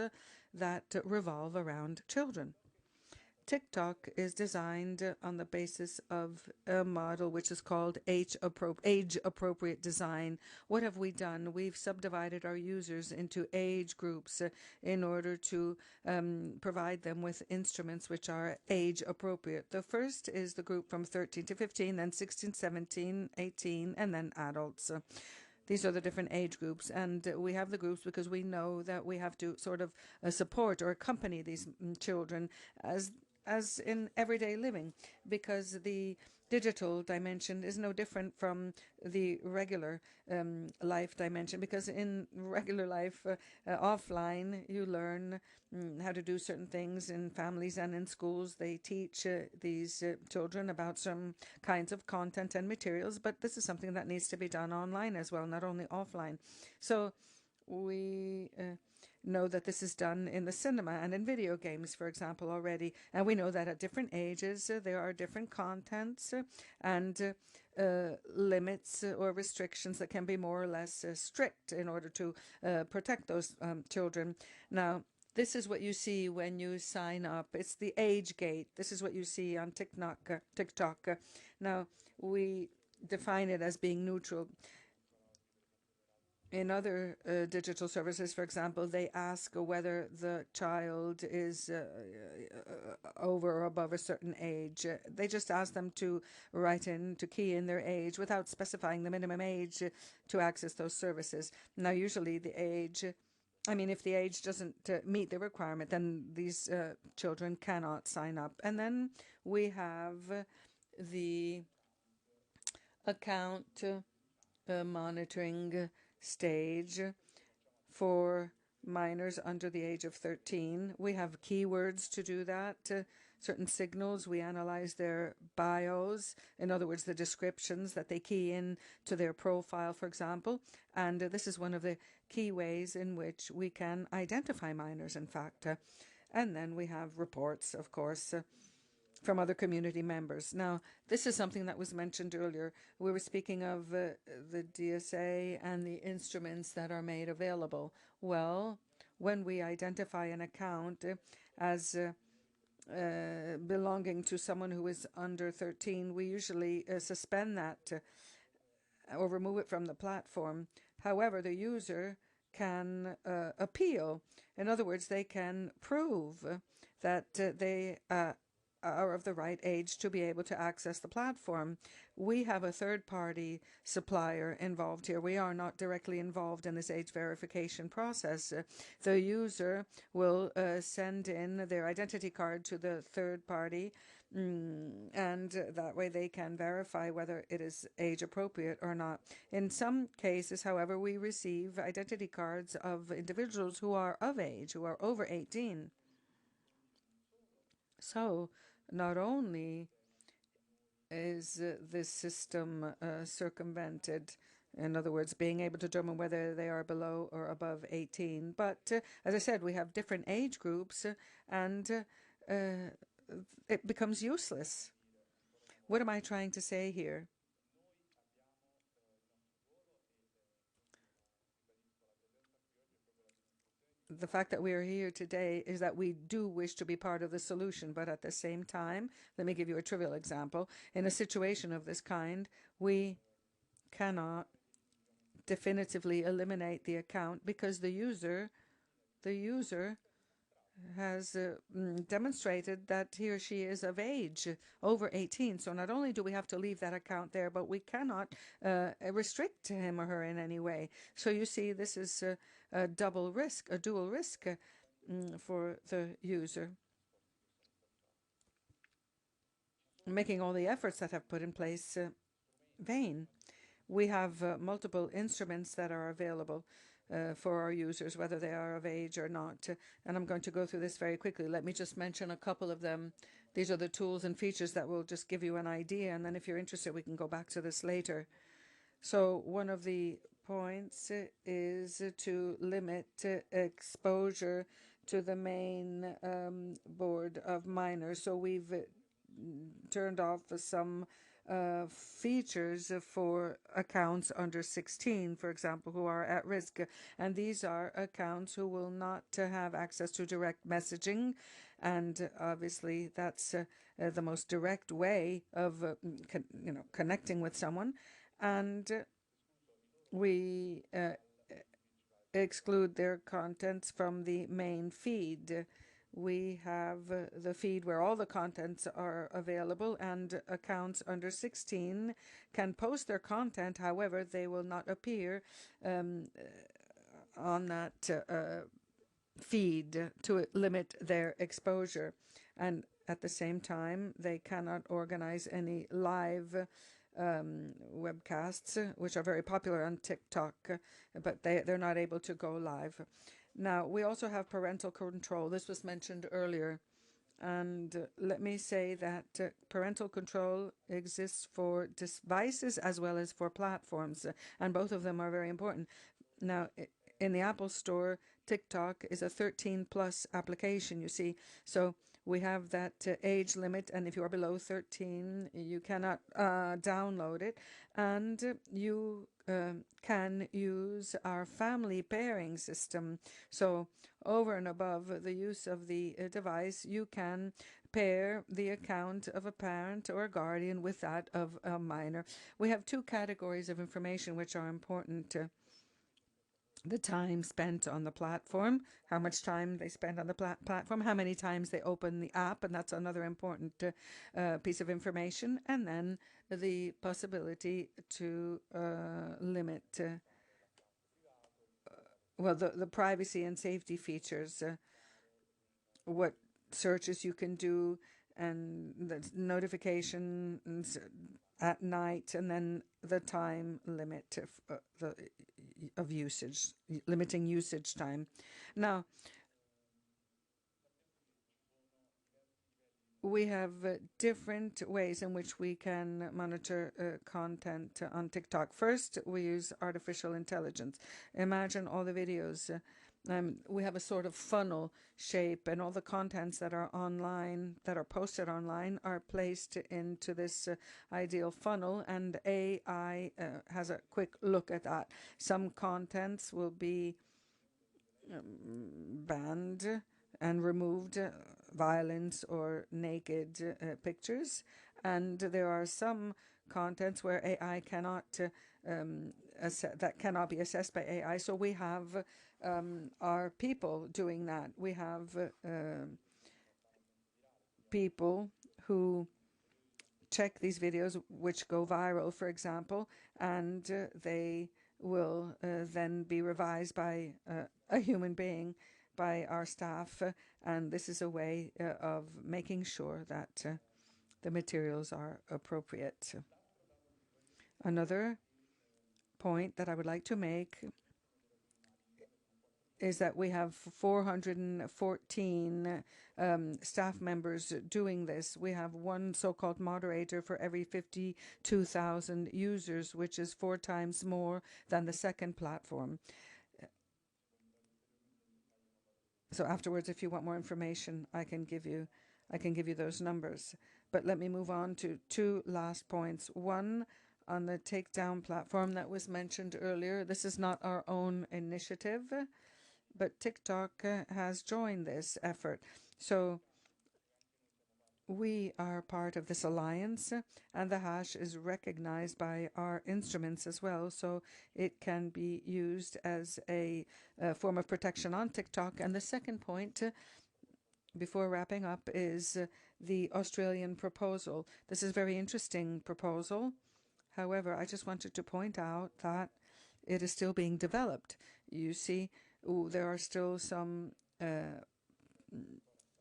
that revolve around children. TikTok is designed on the basis of a model which is called age-appropriate design. What have we done? We've subdivided our users into age groups in order to provide them with instruments which are age-appropriate. The first is the group from 13 to 15, then 16, 17, 18, and then adults. These are the different age groups, and we have the groups because we know that we have to sort of support or accompany these children as in everyday living, because the digital dimension is no different from the regular life dimension, because in regular life, offline, you learn how to do certain things in families and in schools. They teach these children about some kinds of content and materials, but this is something that needs to be done online as well, not only offline. So we know that this is done in the cinema and in video games, for example, already. And we know that at different ages, there are different contents and limits or restrictions that can be more or less strict in order to protect those children. Now, this is what you see when you sign up. It's the age gate. This is what you see on TikTok. Now, we define it as being neutral. In other digital services, for example, they ask whether the child is over or above a certain age. They just ask them to key in their age without specifying the minimum age to access those services. Now, usually the age, if the age doesn't meet the requirement, then these children cannot sign up. And then we have the account monitoring stage for minors under the age of 13. We have keywords to do that, certain signals. We analyze their bios, in other words, the descriptions that they key in to their profile, for example. And this is one of the key ways in which we can identify minors, in fact. And then we have reports, of course, from other community members. Now, this is something that was mentioned earlier. We were speaking of the DSA and the instruments that are made available. Well, when we identify an account as belonging to someone who is under 13, we usually suspend that or remove it from the platform. However, the user can appeal. In other words, they can prove that they are of the right age to be able to access the platform. We have a third-party supplier involved here. We are not directly involved in this age verification process. The user will send in their identity card to the third party, and that way they can verify whether it is age appropriate or not. In some cases, however, we receive identity cards of individuals who are of age, who are over 18. So, not only is this system circumvented, in other words, being able to determine whether they are below or above 18, but as I said, we have different age groups, and it becomes useless. What am I trying to say here? The fact that we are here today is that we do wish to be part of the solution, but at the same time, let me give you a trivial example. In a situation of this kind, we cannot definitively eliminate the account because the user has demonstrated that he or she is of age, over 18. So not only do we have to leave that account there, but we cannot restrict him or her in any way. So you see, this is a dual risk for the user, making all the efforts that have put in place vain. We have multiple instruments that are available. for our users, whether they are of age or not. And I'm going to go through this very quickly. Let me just mention a couple of them. These are the tools and features that will just give you an idea, and then if you're interested, we can go back to this later. So one of the points is to limit exposure to the main board of minors. So we've turned off some features for accounts under 16, for example, who are at risk. And these are accounts who will not have access to direct messaging. And obviously, that's the most direct way of connecting with someone. And we exclude their contents from the main feed. We have the feed where all the contents are available, and accounts under 16 can post their content. However, they will not appear on that feed to limit their exposure. And at the same time, they cannot organize any live webcasts, which are very popular on TikTok, but they're not able to go live. Now, we also have parental control. This was mentioned earlier. And let me say that parental control exists for devices as well as for platforms, and both of them are very important. Now, in the Apple Store, TikTok is a 13-plus application, you see. So we have that age limit, and if you are below 13, you cannot download it. And you can use our family pairing system. So over and above the use of the device, you can pair the account of a parent or a guardian with that of a minor. We have two categories of information which are important. The time spent on the platform, how much time they spend on the platform, how many times they open the app, and that's another important piece of information. And then the possibility to limit, the privacy and safety features, what searches you can do, and the notifications at night, and then the time limit of usage, limiting usage time. Now, we have different ways in which we can monitor content on TikTok. First, we use artificial intelligence. Imagine all the videos. We have a sort of funnel shape, and all the contents that are online, that are posted online, are placed into this ideal funnel, and AI has a quick look at that. Some contents will be banned and removed, violence or naked pictures, and there are some contents where AI cannot that cannot be assessed by AI. So we have our people doing that. We have people who check these videos which go viral, for example, and they will then be revised by a human being, by our staff, and this is a way of making sure that the materials are appropriate. Another point that I would like to make is that we have 414 staff members doing this. We have one so-called moderator for every 52,000 users, which is 4 times more than the second platform. So afterwards, if you want more information, I can give you those numbers. But let me move on to 2 last points. One, on the takedown platform that was mentioned earlier. This is not our own initiative, but TikTok has joined this effort. So we are part of this alliance, and the hash is recognized by our instruments as well, so it can be used as a form of protection on TikTok. And the second point, before wrapping up, is the Australian proposal. This is a very interesting proposal. However, I just wanted to point out that it is still being developed. You see, there are still some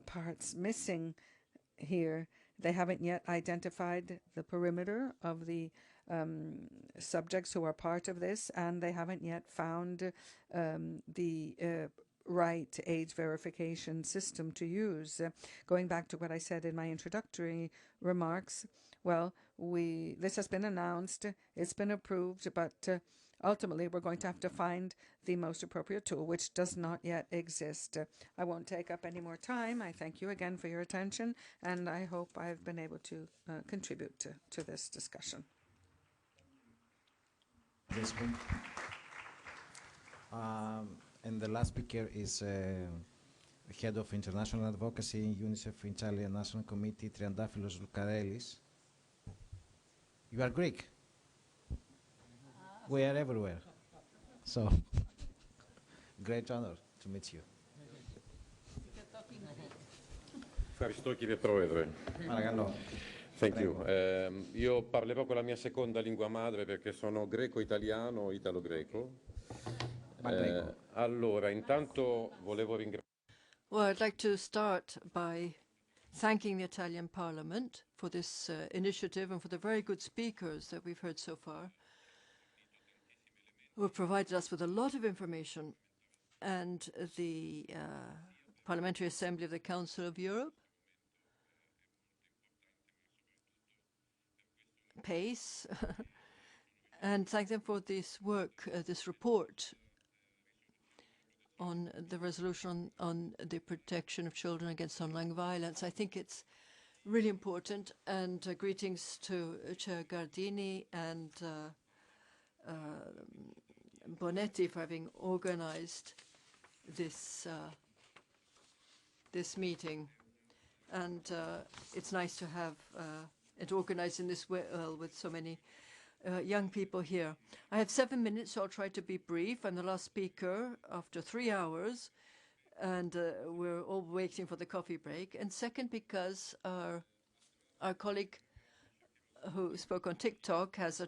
parts missing here. They haven't yet identified the perimeter of the subjects who are part of this, and they haven't yet found the right age verification system to use. Going back to what I said in my introductory remarks, well, this has been announced, it's been approved, but ultimately we're going to have to find the most appropriate tool, which does not yet exist. I won't take up any more time. I thank you again for your attention, and I hope I've been able to contribute to this discussion. Yes, and the last speaker is Head of International Advocacy, UNICEF Italian National Committee, Triandafylos Lukarelis. You are Greek? We are everywhere. So, great honor to meet you. Ευχαριστώ κύριε Πρόεδρε. Παρακαλώ. Thank you. Io parlerò con la mia seconda lingua madre perché sono greco-italiano, italo-greco. Allora, intanto volevo ringraziare. Well, I'd like to start by thanking the Italian Parliament for this initiative and for the very good speakers that we've heard so far, who have provided us with a lot of information, and the Parliamentary Assembly of the Council of Europe, PACE, and thank them for this work, this report on the resolution on the protection of children against online violence. I think it's really important, and greetings to Chair Gardini and Bonetti for having organized this this meeting, and it's nice to have it organized in this way with so many young people here. I have 7 minutes, so I'll try to be brief. I'm the last speaker after 3 hours, and we're all waiting for the coffee break. And second, because our colleague who spoke on TikTok has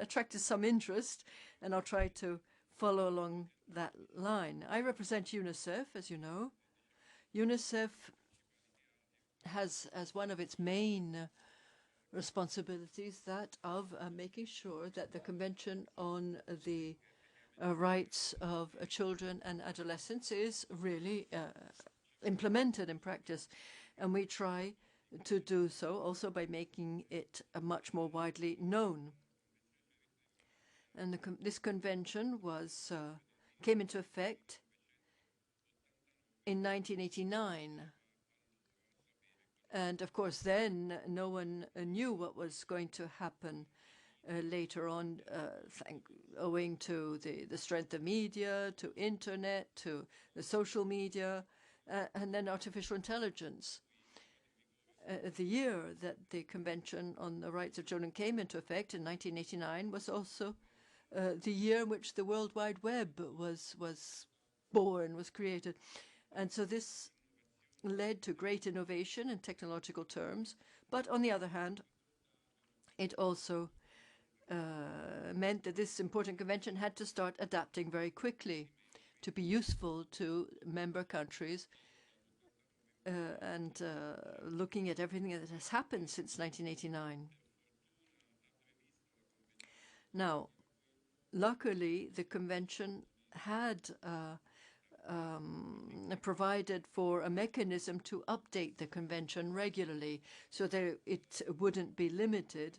attracted some interest, and I'll try to follow along that line. I represent UNICEF, as you know. UNICEF has as one of its main responsibilities that of making sure that the Convention on the Rights of Children and Adolescents is really implemented in practice. And we try to do so also by making it much more widely known. And this convention came into effect in 1989. And of course, then no one knew what was going to happen later on, owing to the strength of media, to internet, to the social media, and then artificial intelligence. The year that the Convention on the Rights of Children came into effect in 1989 was also the year in which the World Wide Web was born, was created. And so this led to great innovation in technological terms, but on the other hand, it also meant that this important convention had to start adapting very quickly to be useful to member countries and looking at everything that has happened since 1989. Now, luckily, the convention had provided for a mechanism to update the convention regularly so that it wouldn't be limited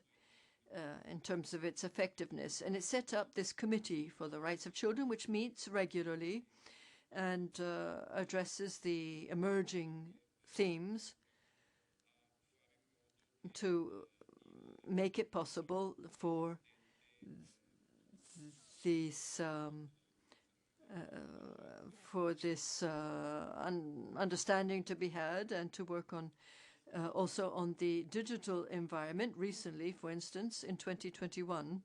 in terms of its effectiveness. And it set up this Committee for the Rights of Children, which meets regularly and addresses the emerging themes to make it possible for these understanding to be had, and to work on also on the digital environment. Recently, for instance, in 2021,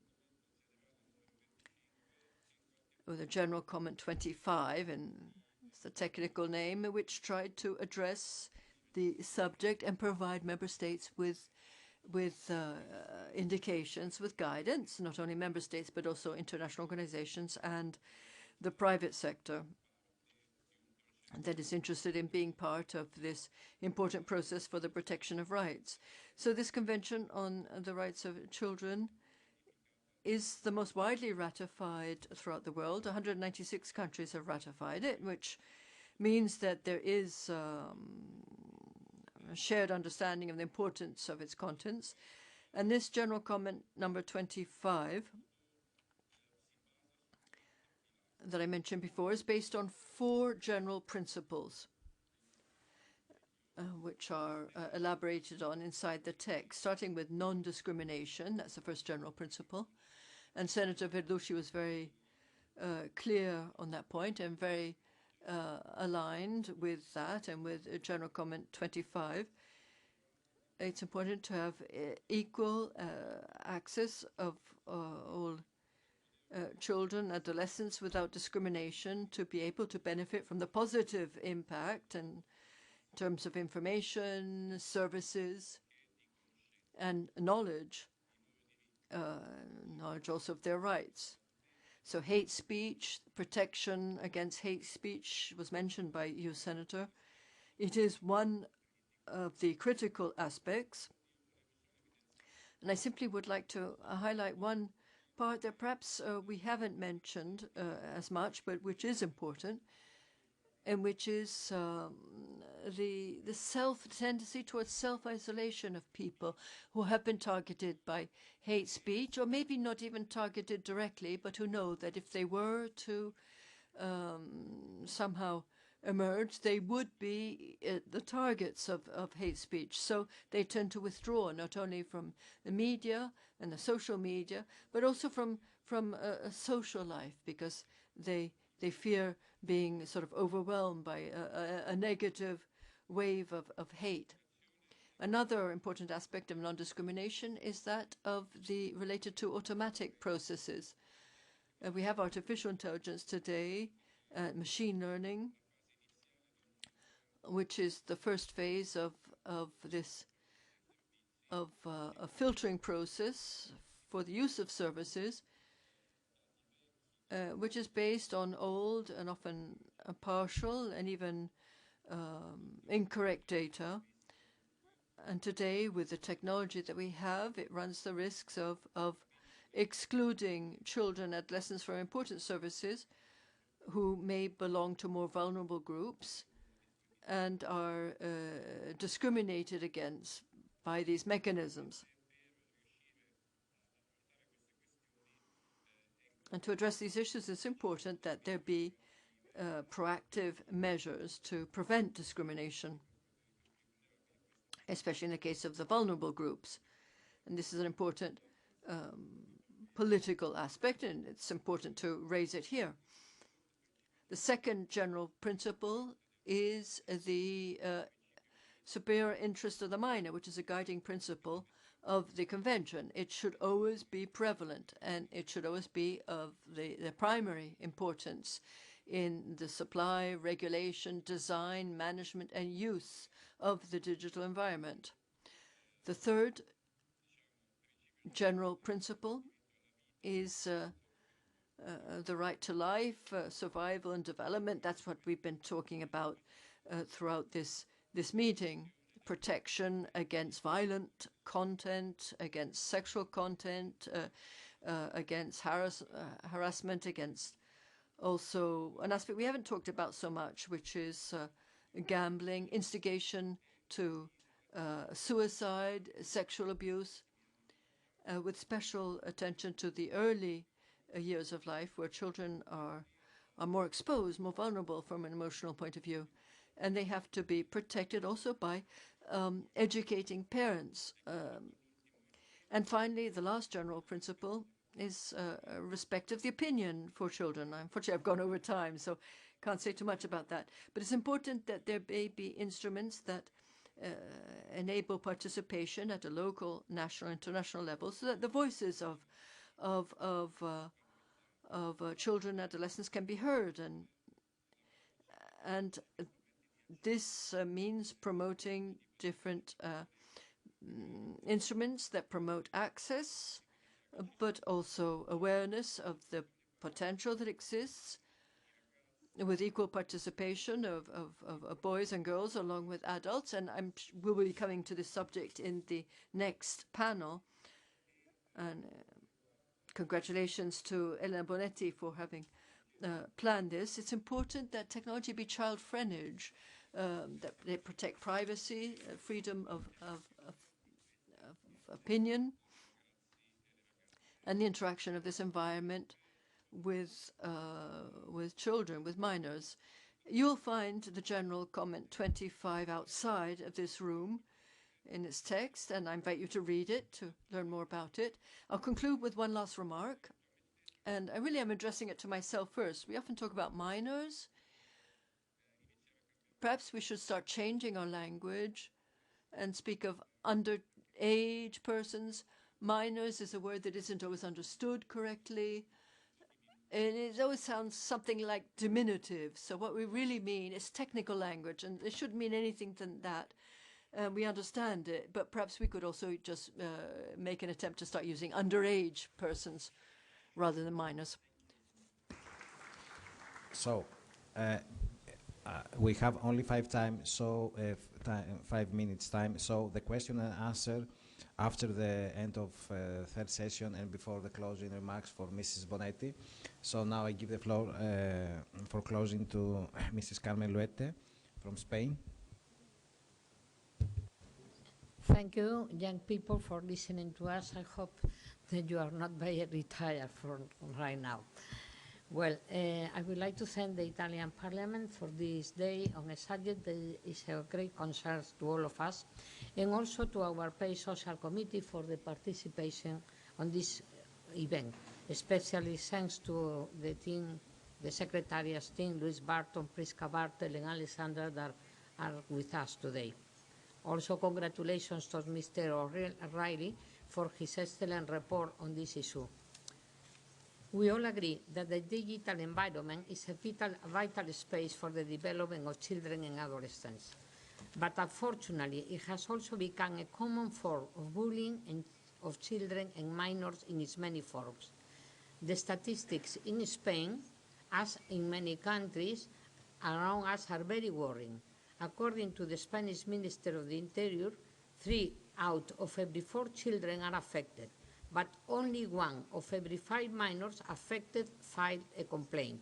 with a General Comment 25, and it's the technical name, which tried to address the subject and provide member states with indications, with guidance, not only member states but also international organizations and the private sector. that is interested in being part of this important process for the protection of rights. So this Convention on the Rights of Children is the most widely ratified throughout the world. 196 countries have ratified it, which means that there is a shared understanding of the importance of its contents. And this general comment number 25 that I mentioned before is based on 4 general principles which are elaborated on inside the text, starting with non-discrimination. That's the first general principle. And Senator Verducci was very clear on that point and very aligned with that and with general comment 25. It's important to have equal access of all children, adolescents without discrimination, to be able to benefit from the positive impact and in terms of information, services, and knowledge, knowledge also of their rights. So hate speech, protection against hate speech was mentioned by you, Senator. It is one of the critical aspects. And I simply would like to highlight one part that perhaps we haven't mentioned as much, but which is important, and which is the tendency towards self-isolation of people who have been targeted by hate speech, or maybe not even targeted directly, but who know that if they were to somehow emerge, they would be the targets of hate speech. So they tend to withdraw not only from the media and the social media, but also from a social life, because they fear being sort of overwhelmed by a negative wave of hate. Another important aspect of non-discrimination is that of the related to automatic processes. We have artificial intelligence today, machine learning, which is the first phase of this a filtering process for the use of services, which is based on old and often partial and even incorrect data. And today, with the technology that we have, it runs the risks of excluding children and adolescents from important services who may belong to more vulnerable groups and are discriminated against by these mechanisms. And to address these issues, it's important that there be proactive measures to prevent discrimination, especially in the case of the vulnerable groups. And this is an important political aspect, and it's important to raise it here. The second general principle is the superior interest of the minor, which is a guiding principle of the Convention. It should always be prevalent, and it should always be of the primary importance in the supply, regulation, design, management, and use of the digital environment. The third general principle is the right to life, survival, and development. That's what we've been talking about throughout this meeting. Protection against violent content, against sexual content, against harassment, against also an aspect we haven't talked about so much, which is gambling, instigation to suicide, sexual abuse, with special attention to the early years of life, where children are more exposed, more vulnerable from an emotional point of view. And they have to be protected also by educating parents. And finally, the last general principle is respect of the opinion for children. Unfortunately, I've gone over time, so can't say too much about that. But it's important that there may be instruments that enable participation at a local, national, international level, so that the voices of children and adolescents can be heard. And this means promoting different instruments that promote access, but also awareness of the potential that exists, with equal participation of boys and girls along with adults, and we'll be coming to this subject in the next panel. And congratulations to Elena Bonetti for having planned this. It's important that technology be child-friendly, that they protect privacy, freedom of opinion, and the interaction of this environment with children, with minors. You'll find the general comment 25 outside of this room in its text, and I invite you to read it to learn more about it. I'll conclude with one last remark, and I really am addressing it to myself first. We often talk about minors. Perhaps we should start changing our language and speak of underage persons. Minors is a word that isn't always understood correctly. And it always sounds something like diminutive. So what we really mean is technical language, and it shouldn't mean anything than that. We understand it, but perhaps we could also just make an attempt to start using underage persons rather than minors. So we have only 5 minutes time. So the question and answer after the end of third session and before the closing remarks for Mrs. Bonetti. So now I give the floor for closing to Mrs. Carmen Luete from Spain. Thank you, young people, for listening to us. I hope that you are not very retired from right now. Well, I would like to thank the Italian Parliament for this day on a subject that is of great concern to all of us, and also to our Pay Social Committee for the participation on this event, especially thanks to the team, the Secretariat's team, Luis Barton, Prisca Bartel, and Alessandra that are with us today. Also, congratulations to Mr. O'Reilly for his excellent report on this issue. We all agree that the digital environment is a vital space for the development of children and adolescents. But unfortunately, it has also become a common form of bullying of children and minors in its many forms. The statistics in Spain, as in many countries around us, are very worrying. According to the Spanish Minister of the Interior, 3 out of every 4 children are affected, but only 1 of every 5 minors affected filed a complaint.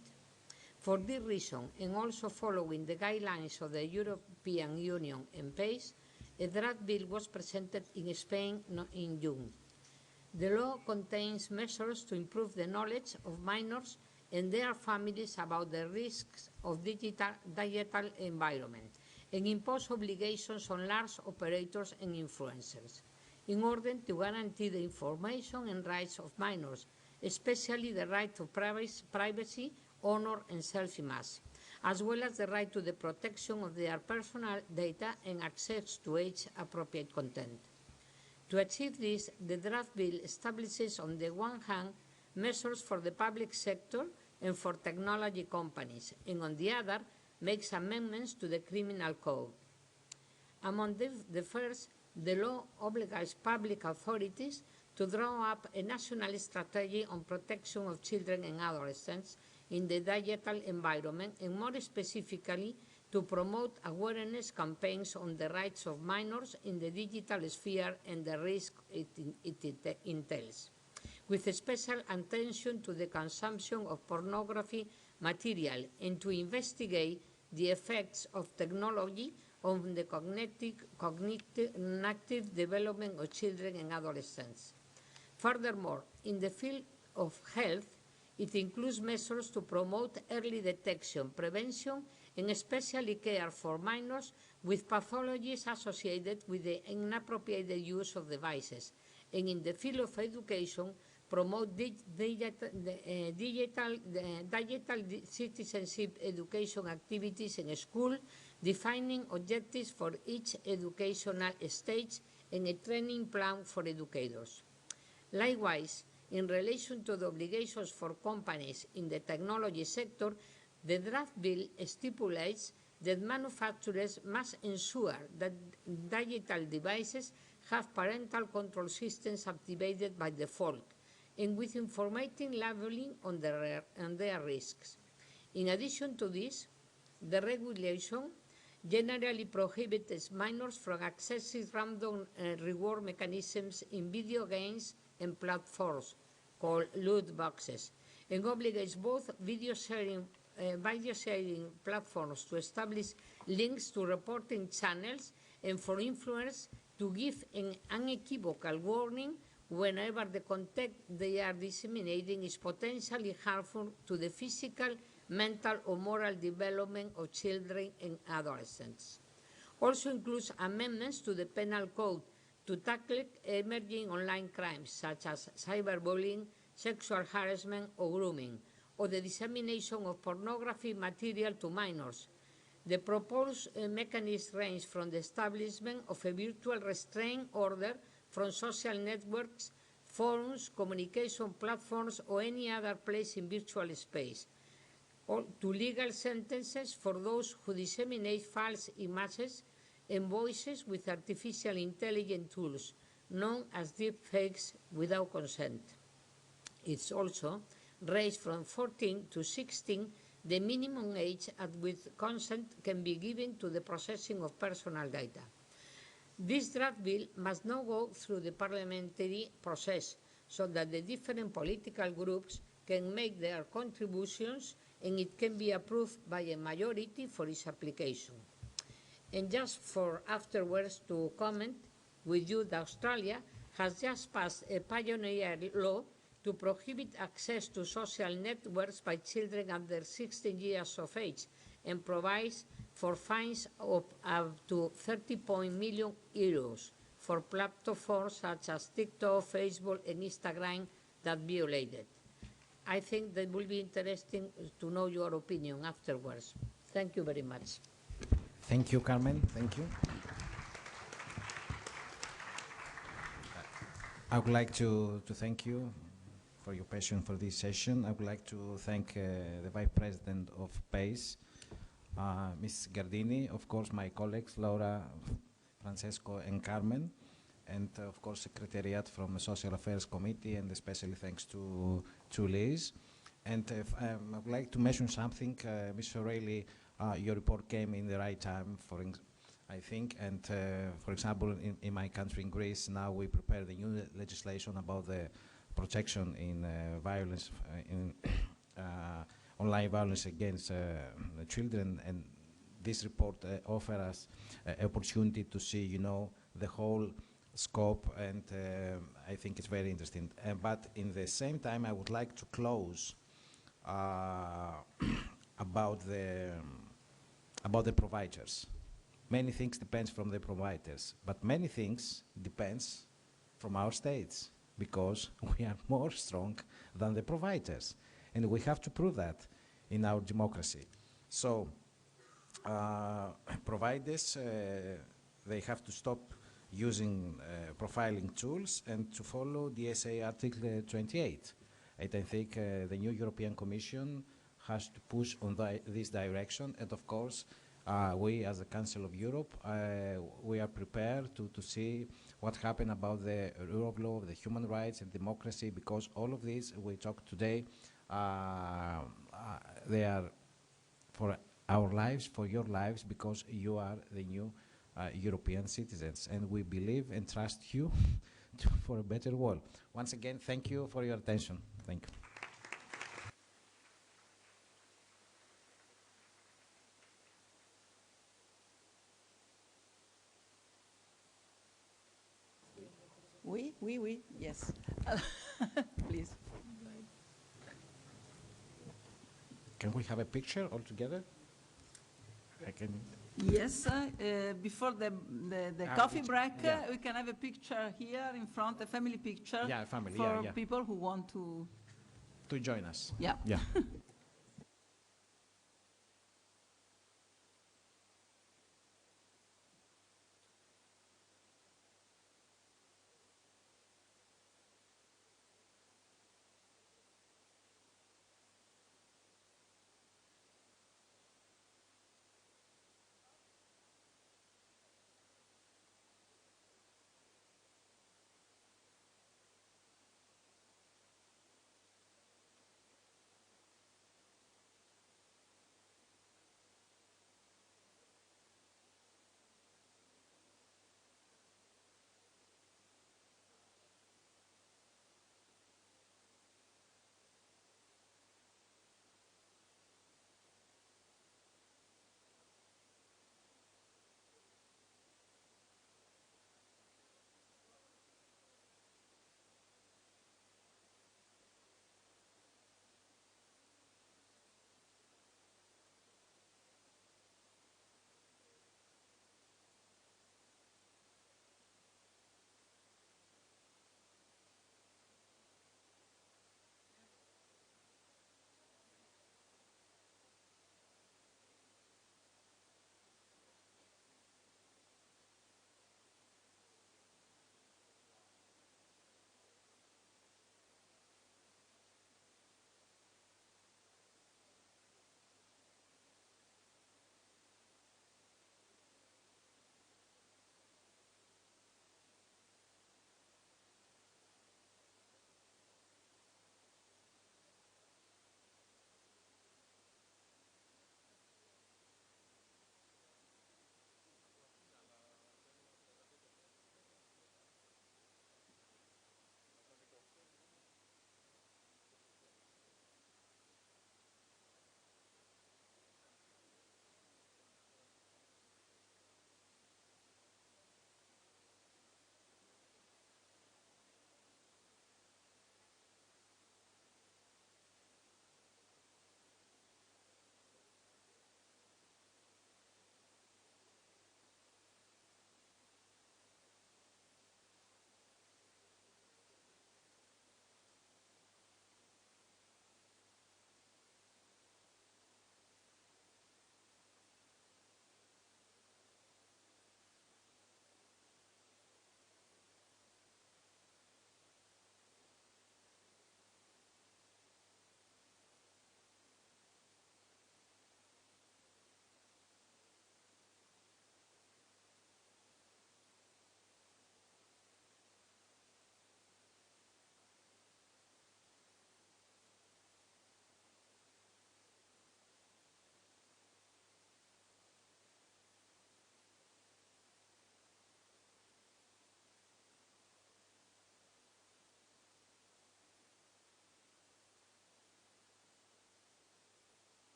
For this reason, and also following the guidelines of the European Union and PACE, a draft bill was presented in Spain in June. The law contains measures to improve the knowledge of minors and their families about the risks of digital environment, and impose obligations on large operators and influencers in order to guarantee the information and rights of minors, especially the right to privacy, honor and self-image, as well as the right to the protection of their personal data and access to age-appropriate content. To achieve this, the draft bill establishes, on the one hand, measures for the public sector and for technology companies, and on the other, makes amendments to the criminal code. Among the first, the law obliges public authorities to draw up a national strategy on protection of children and adolescents in the digital environment, and more specifically, to promote awareness campaigns on the rights of minors in the digital sphere and the risk it entails, with a special attention to the consumption of pornography material, and to investigate the effects of technology on the cognitive development of children and adolescents. Furthermore, in the field of health, it includes measures to promote early detection, prevention, and especially care for minors with pathologies associated with the inappropriate use of devices, and in the field of education, promote digital citizenship education activities in school, defining objectives for each educational stage and a training plan for educators. Likewise, in relation to the obligations for companies in the technology sector, the draft bill stipulates that manufacturers must ensure that digital devices have parental control systems activated by default, and with informative labeling on their risks. In addition to this, the regulation generally prohibits minors from accessing random reward mechanisms in video games and platforms called loot boxes, and obligates both video sharing platforms to establish links to reporting channels and for influencers to give an unequivocal warning whenever the content they are disseminating is potentially harmful to the physical, mental, or moral development of children and adolescents. Also includes amendments to the penal code to tackle emerging online crimes such as cyberbullying, sexual harassment, or grooming, or the dissemination of pornography material to minors. The proposed mechanism range from the establishment of a virtual restraining order from social networks, forums, communication platforms, or any other place in virtual space, or to legal sentences for those who disseminate false images and voices with artificial intelligence tools, known as deepfakes, without consent. It's also raised from 14 to 16 the minimum age at which consent can be given to the processing of personal data. This draft bill must now go through the parliamentary process so that the different political groups can make their contributions and it can be approved by a majority for its application. And just for afterwards to comment with you, that Australia has just passed a pioneer law to prohibit access to social networks by children under 16 years of age and provides for fines of up to 30 million euros for platforms such as TikTok, Facebook, and Instagram that violate it. I think that will be interesting to know your opinion afterwards. Thank you very much. Thank you, Carmen. Thank you. I would like to thank you for your passion for this session. I would like to thank the Vice President of PACE, Ms. Gardini, of course my colleagues Laura, Francesco and Carmen, and of course Secretariat from the Social Affairs Committee, and especially thanks to Liz. And I would like to mention something, Ms. O'Reilly, your report came in the right time, I think, and for example in my country, in Greece, now we prepare the new legislation about the protection in violence, in online violence against children, and this report offers us an opportunity to see, you know, the whole scope, and I think it's very interesting. But in the same time, I would like to close about the providers. Many things depends from the providers, but many things depends from our states, because we are more strong than the providers, and we have to prove that in our democracy. So providers, they have to stop using profiling tools and to follow DSA Article 28. And I think the new European Commission has to push on this direction, and of course we as the Council of Europe, we are prepared to see what happened about the rule of law, the human rights and democracy, because all of these we talked today, they are for our lives, for your lives, because you are the new European citizens, and we believe and trust you for a better world. Once again, thank you for your attention. Thank you. Oui, yes. Please. Can we have a picture all together? I can. Yes, before the coffee break, we can have a picture here in front, a family picture, family, for people who want to join us. Yeah.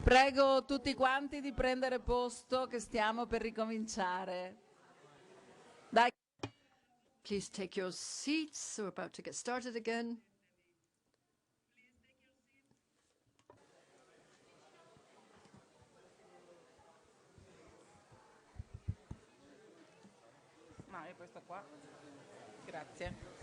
Prego tutti quanti di prendere posto che stiamo per ricominciare. Dai. Please take your seats. We're about to get started again. No, io questo qua. Grazie.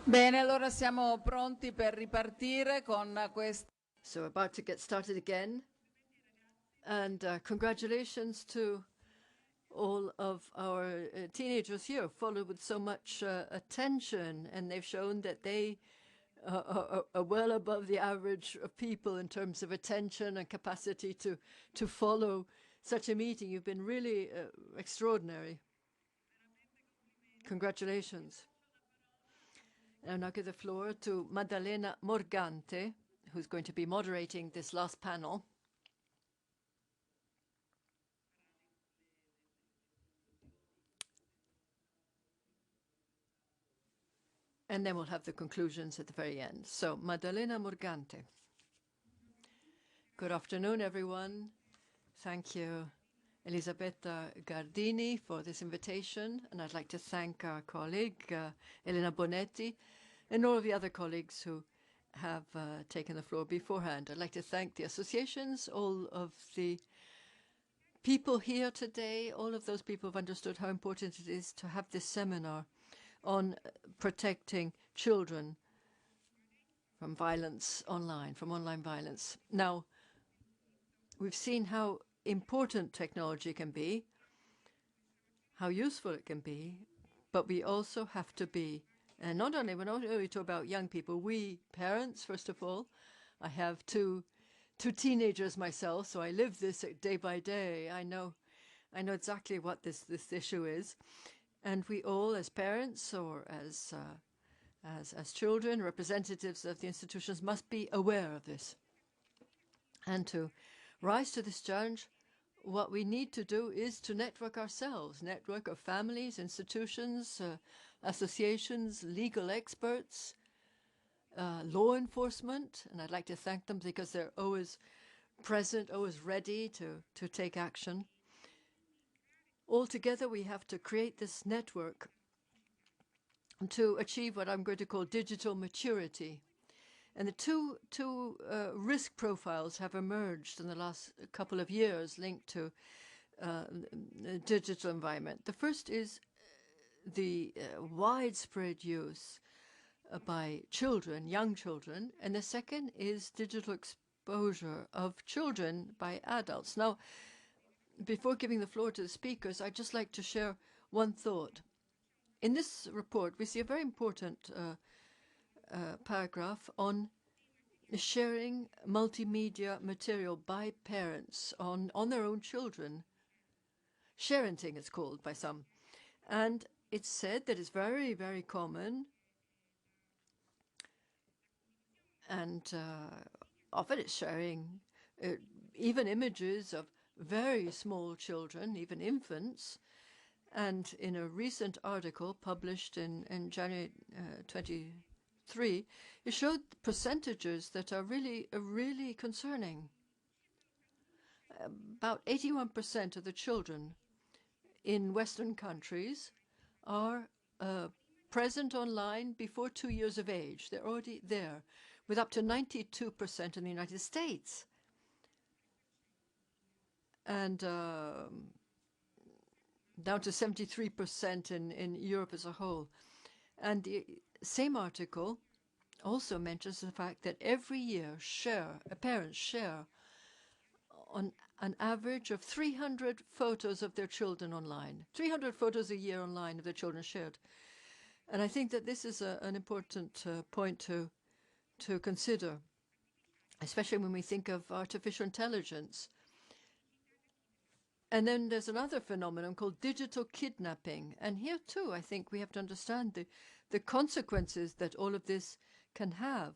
Bene, allora siamo pronti per ripartire con questo. So we're about to get started again. And congratulations to all of our teenagers here, followed with so much attention, and they've shown that they are well above the average of people in terms of attention and capacity to follow such a meeting. You've been really extraordinary. Congratulations. And I'll give the floor to Maddalena Morgante, who's going to be moderating this last panel. And then we'll have the conclusions at the very end. So, Maddalena Morgante. Good afternoon, everyone. Thank you, Elisabetta Gardini, for this invitation. And I'd like to thank our colleague, Elena Bonetti, and all of the other colleagues who have taken the floor beforehand. I'd like to thank the associations, all of the people here today, all of those people who've understood how important it is to have this seminar on protecting children from violence online, from online violence. Now, we've seen how important technology can be, how useful it can be, but we also have to be, and we're not only talking about young people, we parents, first of all. I have two teenagers myself, so I live this day by day. I know exactly what this issue is. And we all, as parents or as children, representatives of the institutions, must be aware of this. And to rise to this challenge, what we need to do is to network ourselves, network of families, institutions, associations, legal experts, law enforcement. And I'd like to thank them because they're always present, always ready to take action. Altogether, we have to create this network to achieve what I'm going to call digital maturity. And the two risk profiles have emerged in the last couple of years linked to the digital environment. The first is the widespread use by children, young children, and the second is digital exposure of children by adults. Now, before giving the floor to the speakers, I'd just like to share one thought. In this report, we see a very important paragraph on sharing multimedia material by parents on their own children. Sharenting, it's called by some. And it's said that it's very, very common, and often it's sharing even images of very small children, even infants. And in a recent article published in January 23, it showed percentages that are really concerning. About 81% of the children in Western countries are present online before 2 years of age. They're already there, with up to 92% in the United States. And down to 73% in Europe as a whole. And the same article also mentions the fact that every year parents share on an average of 300 photos of their children online. 300 photos a year online of their children shared. And I think that this is an important point to consider, especially when we think of artificial intelligence. And then there's another phenomenon called digital kidnapping. And here too, I think we have to understand the consequences that all of this can have.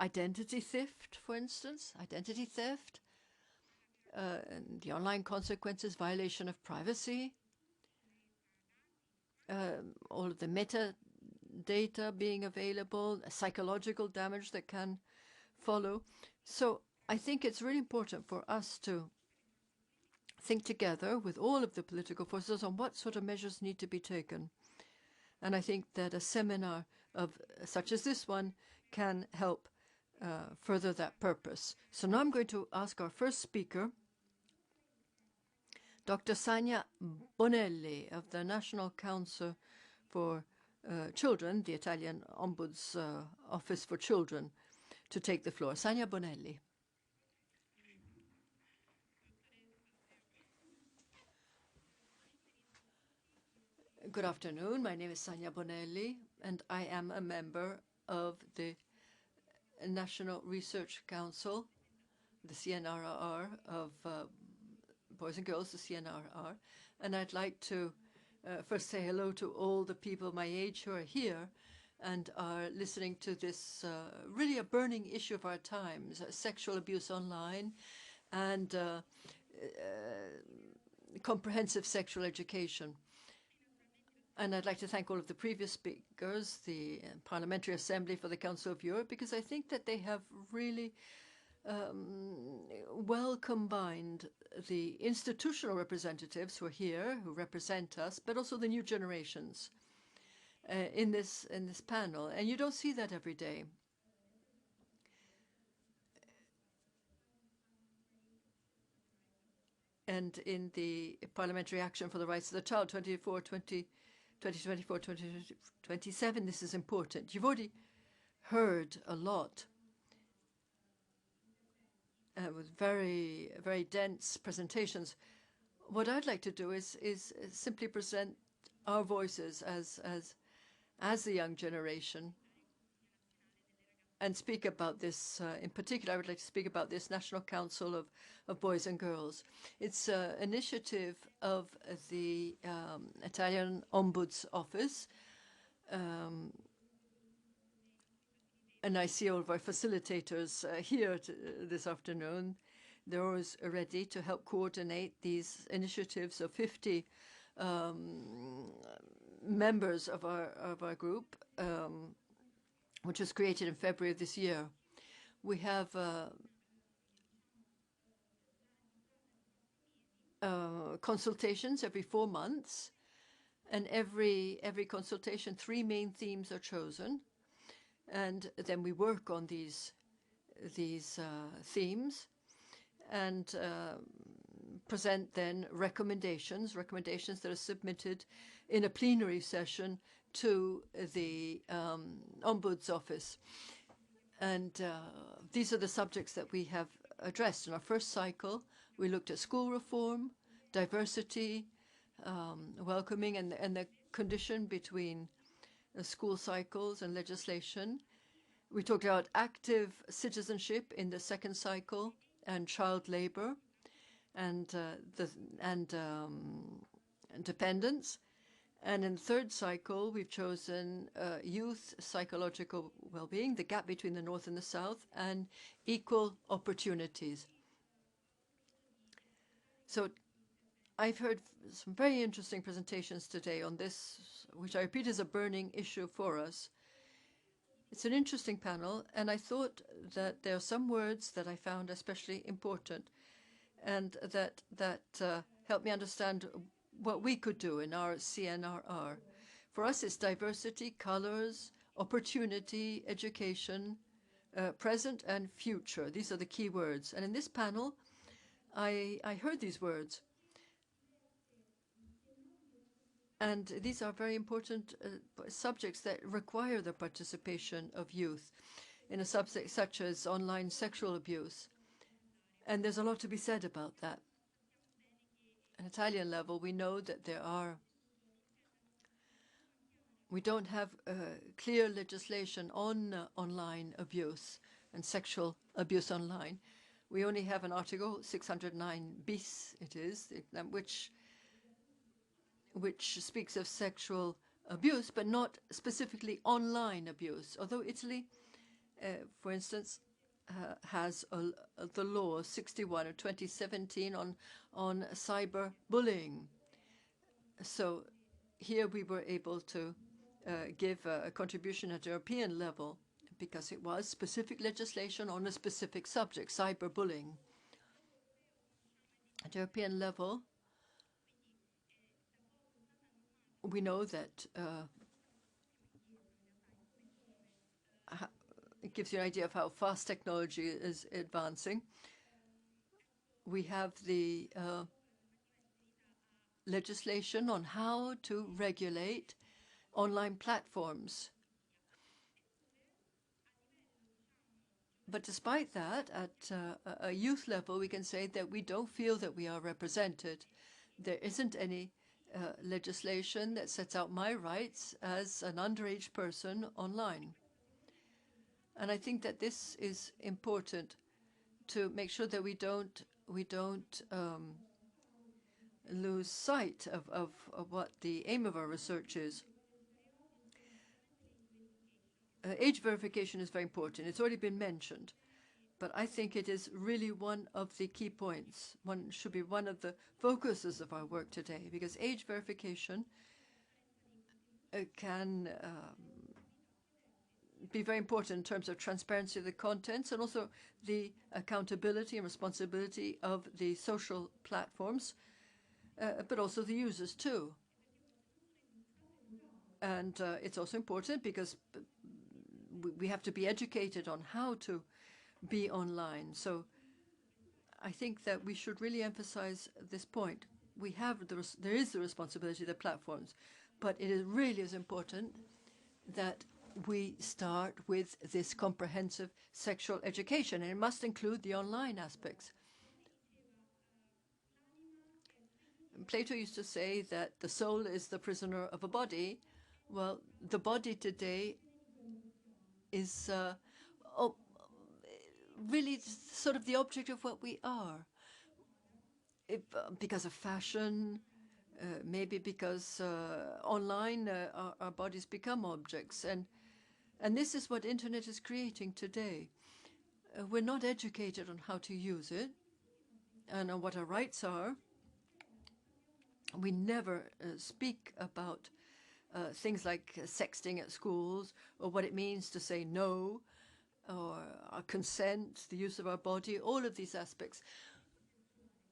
Identity theft, for instance, identity theft, and the online consequences, violation of privacy, all of the metadata being available, psychological damage that can follow. So I think it's really important for us to think together with all of the political forces on what sort of measures need to be taken. And I think that a seminar such as this one can help further that purpose. So now I'm going to ask our first speaker, Dr. Sania Bonelli of the National Council for Children, the Italian Ombuds Office for Children, to take the floor. Sania Bonelli. Good afternoon. My name is Sania Bonelli, and I am a member of the National Research Council, the CNRR, of Boys and Girls, the CNRR. And I'd like to first say hello to all the people my age who are here and are listening to this really a burning issue of our times, sexual abuse online and comprehensive sexual education. And I'd like to thank all of the previous speakers, the Parliamentary Assembly for the Council of Europe, because I think that they have really well combined the institutional representatives who are here, who represent us, but also the new generations in this panel. And you don't see that every day. And in the Parliamentary Action for the Rights of the Child 2024-2027, this is important. You've already heard a lot with very, very dense presentations. What I'd like to do is simply present our voices as the young generation and speak about this. In particular, I would like to speak about this National Council of Boys and Girls. It's an initiative of the Italian Ombuds Office. And I see all of our facilitators here this afternoon. They're always ready to help coordinate these initiatives of 50 members of our group, which was created in February of this year. We have consultations every 4 months, and every consultation, 3 main themes are chosen, and then we work on these themes and present then recommendations that are submitted in a plenary session to the Ombuds Office. And these are the subjects that we have addressed. In our first cycle, we looked at school reform, diversity, welcoming, and the condition between school cycles and legislation. We talked about active citizenship in the second cycle and child labor and dependence. And in the third cycle, we've chosen youth psychological well-being, the gap between the North and the South, and equal opportunities. So I've heard some very interesting presentations today on this, which I repeat is a burning issue for us. It's an interesting panel, and I thought that there are some words that I found especially important and that helped me understand what we could do in our CNRR. For us, it's diversity, colors, opportunity, education, present and future. These are the key words. And in this panel, I heard these words. And these are very important subjects that require the participation of youth in a subject such as online sexual abuse. And there's a lot to be said about that. At Italian level, we know that we don't have clear legislation on online abuse and sexual abuse online. We only have an article, 609 bis it is, which speaks of sexual abuse, but not specifically online abuse. Although Italy, for instance, has the law 61 of 2017 on cyberbullying. So here we were able to give a contribution at European level because it was specific legislation on a specific subject, cyberbullying. At European level, we know that it gives you an idea of how fast technology is advancing. We have the legislation on how to regulate online platforms. But despite that, at a youth level, we can say that we don't feel that we are represented. There isn't any legislation that sets out my rights as an underage person online. And I think that this is important to make sure that we don't lose sight of what the aim of our research is. Age verification is very important. It's already been mentioned, but I think it is really one of the key points. One should be one of the focuses of our work today, because age verification can be very important in terms of transparency of the contents and also the accountability and responsibility of the social platforms, but also the users too. And it's also important because we have to be educated on how to be online. So I think that we should really emphasize this point. There is the responsibility of the platforms, but it is really as important that we start with this comprehensive sexual education, and it must include the online aspects. Plato used to say that the soul is the prisoner of a body. Well, the body today is really sort of the object of what we are. Because of fashion, maybe because online our bodies become objects. And this is what internet is creating today. We're not educated on how to use it and on what our rights are. We never speak about things like sexting at schools, or what it means to say no, or our consent, the use of our body, all of these aspects.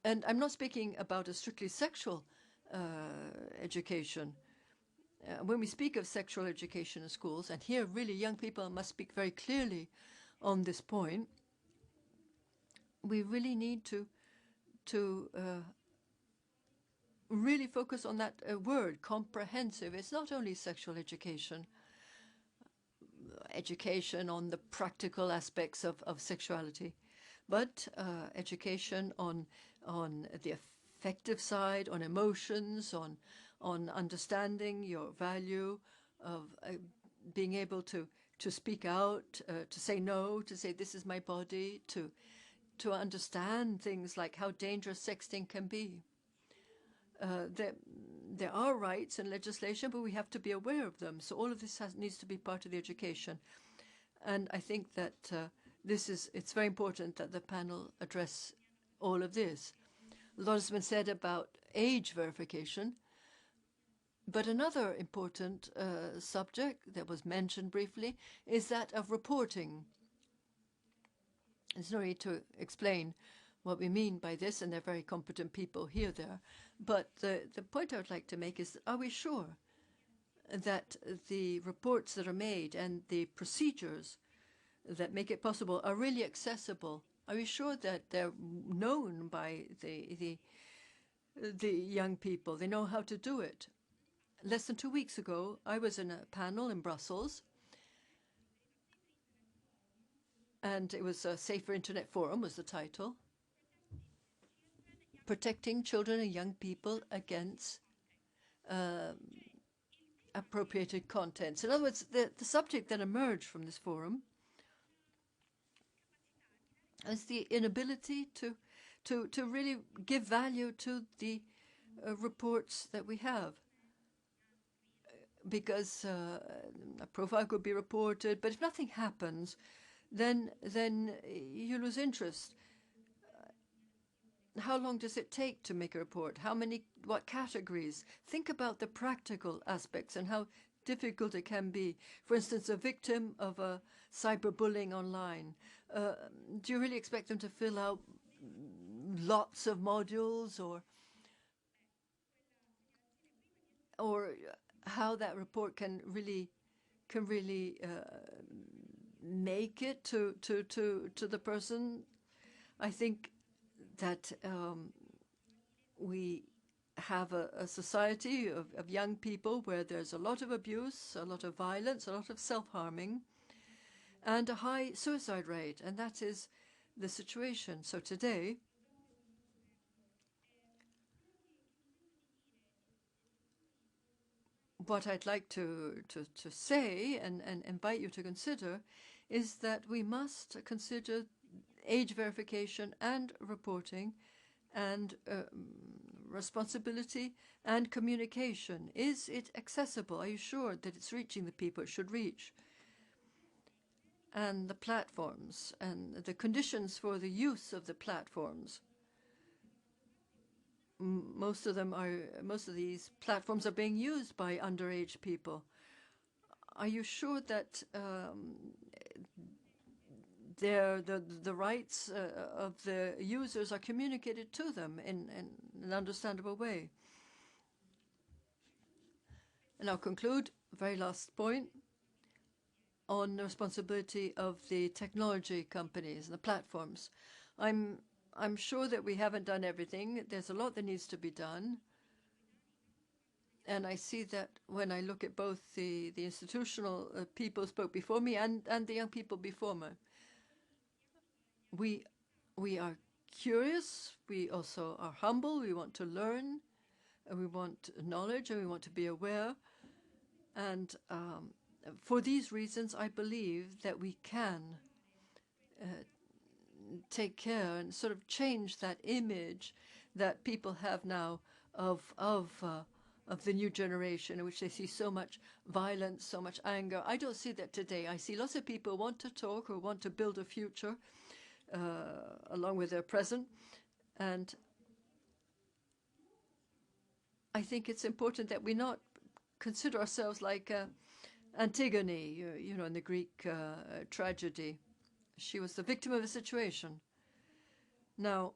And I'm not speaking about a strictly sexual education. When we speak of sexual education in schools, and here really young people must speak very clearly on this point, we really need to really focus on that word, comprehensive. It's not only sexual education, education on the practical aspects of sexuality, but education on the affective side, on emotions, on understanding your value, of being able to speak out, to say no, to say this is my body, to understand things like how dangerous sexting can be. There are rights and legislation, but we have to be aware of them. So all of this needs to be part of the education. And I think that it's very important that the panel address all of this. A lot has been said about age verification, but another important subject that was mentioned briefly is that of reporting. There's no need to explain what we mean by this, and they're very competent people here there. But the point I would like to make is, are we sure that the reports that are made and the procedures that make it possible are really accessible? Are we sure that they're known by the young people? They know how to do it. Less than 2 weeks ago, I was in a panel in Brussels, and it was a Safer Internet Forum was the title. Protecting children and young people against appropriated contents. In other words, the subject that emerged from this forum is the inability to really give value to the reports that we have. Because a profile could be reported, but if nothing happens, then you lose interest. How long does it take to make a report? What categories? Think about the practical aspects and how difficult it can be. For instance, a victim of a cyberbullying online. Do you really expect them to fill out lots of modules, or how that report can really make it to the person? I think that we have a society of young people where there's a lot of abuse, a lot of violence, a lot of self-harming, and a high suicide rate, and that is the situation. So today, what I'd like to say and invite you to consider is that we must consider age verification and reporting and responsibility and communication. Is it accessible? Are you sure that it's reaching the people it should reach? And the platforms and the conditions for the use of the platforms. Most of these platforms are being used by underage people. Are you sure that the rights of the users are communicated to them in an understandable way? And I'll conclude, very last point, on the responsibility of the technology companies and the platforms. I'm sure that we haven't done everything. There's a lot that needs to be done. And I see that when I look at both the institutional people who spoke before me and the young people before me. We are curious. We also are humble. We want to learn. And we want knowledge, and we want to be aware. And for these reasons, I believe that we can take care and sort of change that image that people have now of the new generation, in which they see so much violence, so much anger. I don't see that today. I see lots of people who want to talk, who want to build a future along with their present. And I think it's important that we not consider ourselves like Antigone, you know, in the Greek tragedy. She was the victim of a situation. Now,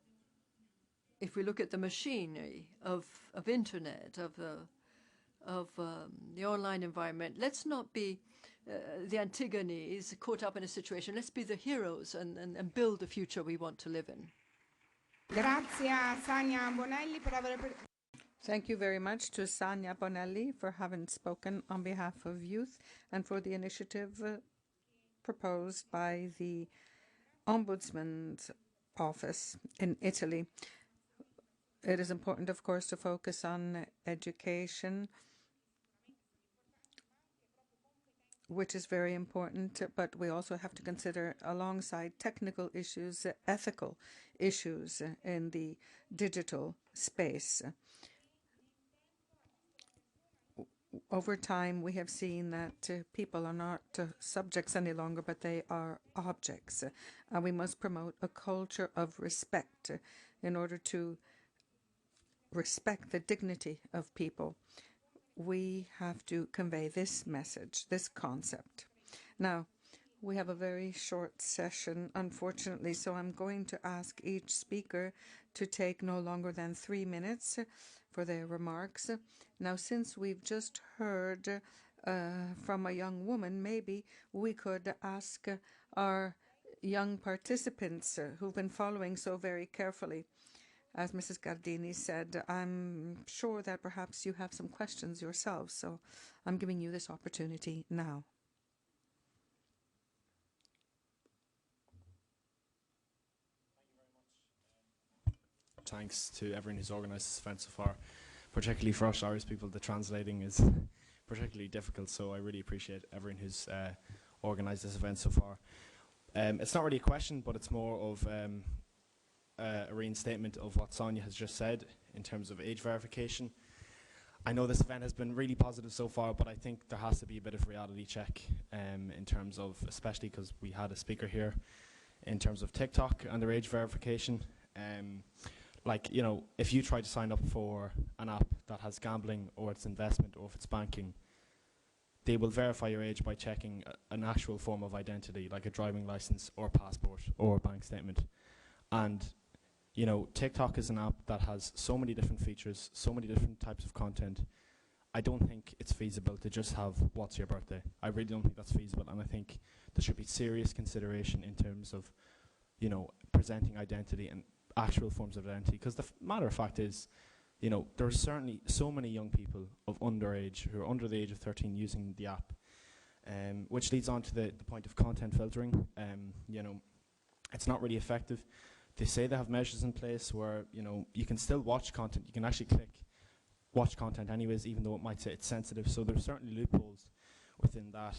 if we look at the machinery of internet, of the online environment, let's not be the Antigones caught up in a situation. Let's be the heroes and build the future we want to live in. Thank you very much to Sania Bonelli for having spoken on behalf of youth and for the initiative proposed by the Ombudsman's Office in Italy. It is important, of course, to focus on education, which is very important, but we also have to consider, alongside technical issues, ethical issues in the digital space. Over time, we have seen that people are not subjects any longer, but they are objects. And we must promote a culture of respect in order to respect the dignity of people. We have to convey this message, this concept. Now, we have a very short session, unfortunately, so I'm going to ask each speaker to take no longer than 3 minutes for their remarks. Now, since we've just heard from a young woman, maybe we could ask our young participants who've been following so very carefully. As Mrs. Gardini said, I'm sure that perhaps you have some questions yourselves, so I'm giving you this opportunity now. Thanks to everyone who's organised this event so far, particularly for us Irish people. The translating is particularly difficult, so I really appreciate everyone who's organised this event so far. It's not really a question, but it's more of a reinstatement of what Sonia has just said in terms of age verification. I know this event has been really positive so far, but I think there has to be a bit of reality check in terms of, especially because we had a speaker here, in terms of TikTok and their age verification. Like, you know, if you try to sign up for an app that has gambling or it's investment or if it's banking, they will verify your age by checking an actual form of identity, like a driving license or passport or a bank statement. And, you know, TikTok is an app that has so many different features, so many different types of content. I don't think it's feasible to just have what's your birthday. I really don't think that's feasible, and I think there should be serious consideration in terms of, you know, presenting identity and actual forms of identity. Because the matter of fact is, you know, there are certainly so many young people of underage who are under the age of 13 using the app, which leads on to the point of content filtering. You know, it's not really effective. They say they have measures in place where, you know, you can still watch content. You can actually click watch content anyways, even though it might say it's sensitive. So there's certainly loopholes within that.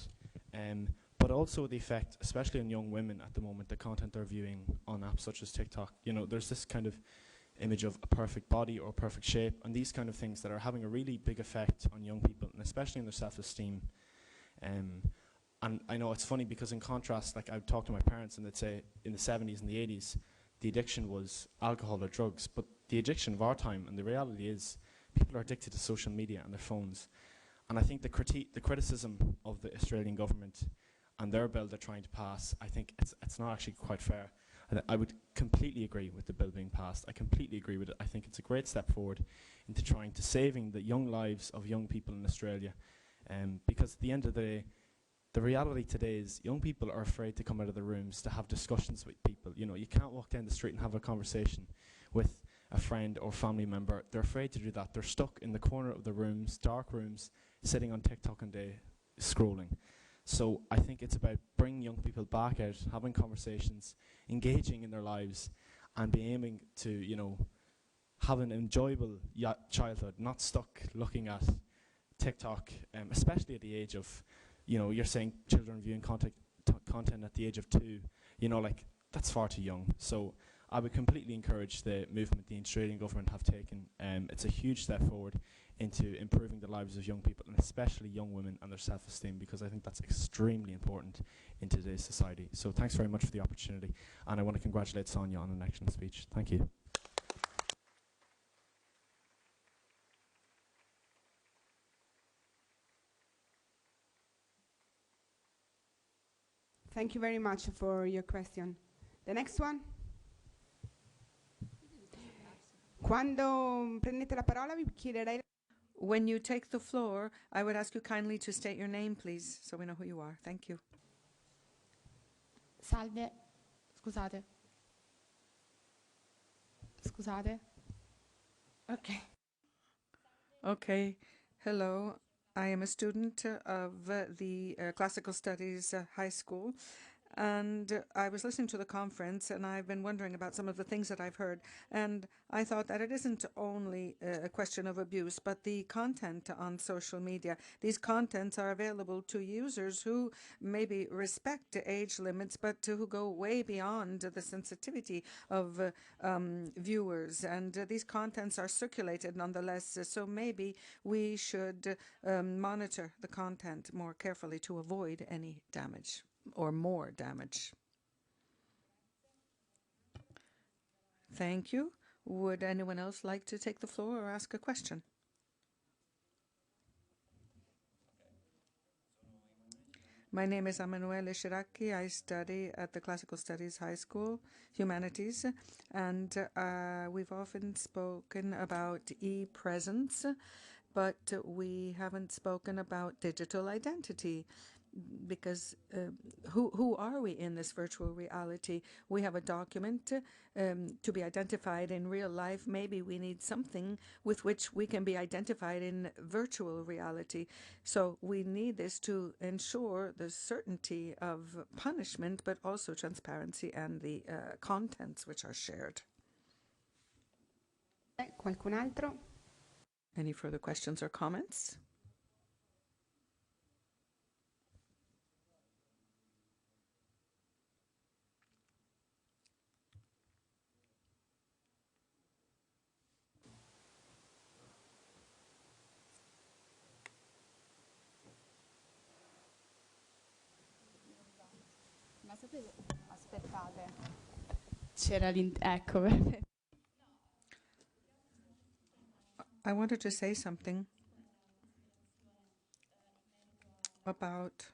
But also the effect, especially on young women at the moment, the content they're viewing on apps such as TikTok. You know, there's this kind of image of a perfect body or a perfect shape, and these kind of things that are having a really big effect on young people, and especially in their self-esteem. And I know it's funny because in contrast, like I would talk to my parents and they'd say in the 70s and the 80s, the addiction was alcohol or drugs, but the addiction of our time, and the reality is, people are addicted to social media and their phones. And I think the criticism of the Australian government and their bill they're trying to pass, I think it's not actually quite fair. I would completely agree with the bill being passed. I completely agree with it. I think it's a great step forward into trying to saving the young lives of young people in Australia. Because at the end of the day, the reality today is young people are afraid to come out of their rooms to have discussions with people. You know, you can't walk down the street and have a conversation with a friend or family member. They're afraid to do that. They're stuck in the corner of the rooms, dark rooms, sitting on TikTok and day scrolling. So I think it's about bringing young people back out, having conversations, engaging in their lives, and be aiming to, you know, have an enjoyable childhood, not stuck looking at TikTok, especially at the age of, you know, you're saying children viewing content at the age of 2, you know, like, that's far too young. So I would completely encourage the movement the Australian government have taken. It's a huge step forward into improving the lives of young people, and especially young women and their self-esteem, because I think that's extremely important in today's society. So thanks very much for the opportunity, and I want to congratulate Sonia on an excellent speech. Thank you. Thank you very much for your question. The next one. Quando prendete la parola vi chiederei. When you take the floor, I would ask you kindly to state your name, please, so we know who you are. Thank you. Salve. Scusate. Scusate. Okay. Okay. Hello. I am a student of the Classical Studies High School, and I was listening to the conference, and I've been wondering about some of the things that I've heard, and I thought that it isn't only a question of abuse, but the content on social media. These contents are available to users who maybe respect age limits, but who go way beyond the sensitivity of viewers, and these contents are circulated nonetheless, so maybe we should monitor the content more carefully to avoid any damage or more damage. Thank you. Would anyone else like to take the floor or ask a question? My name is Emanuele Shiraki. I study at the Classical Studies High School, Humanities, and we've often spoken about e-presence, but we haven't spoken about digital identity. Because who are we in this virtual reality? We have a document to be identified in real life. Maybe we need something with which we can be identified in virtual reality. So we need this to ensure the certainty of punishment, but also transparency and the contents which are shared. Qualcun altro? Any further questions or comments? Aspettate. C'era ecco, perfetto. I wanted to say something about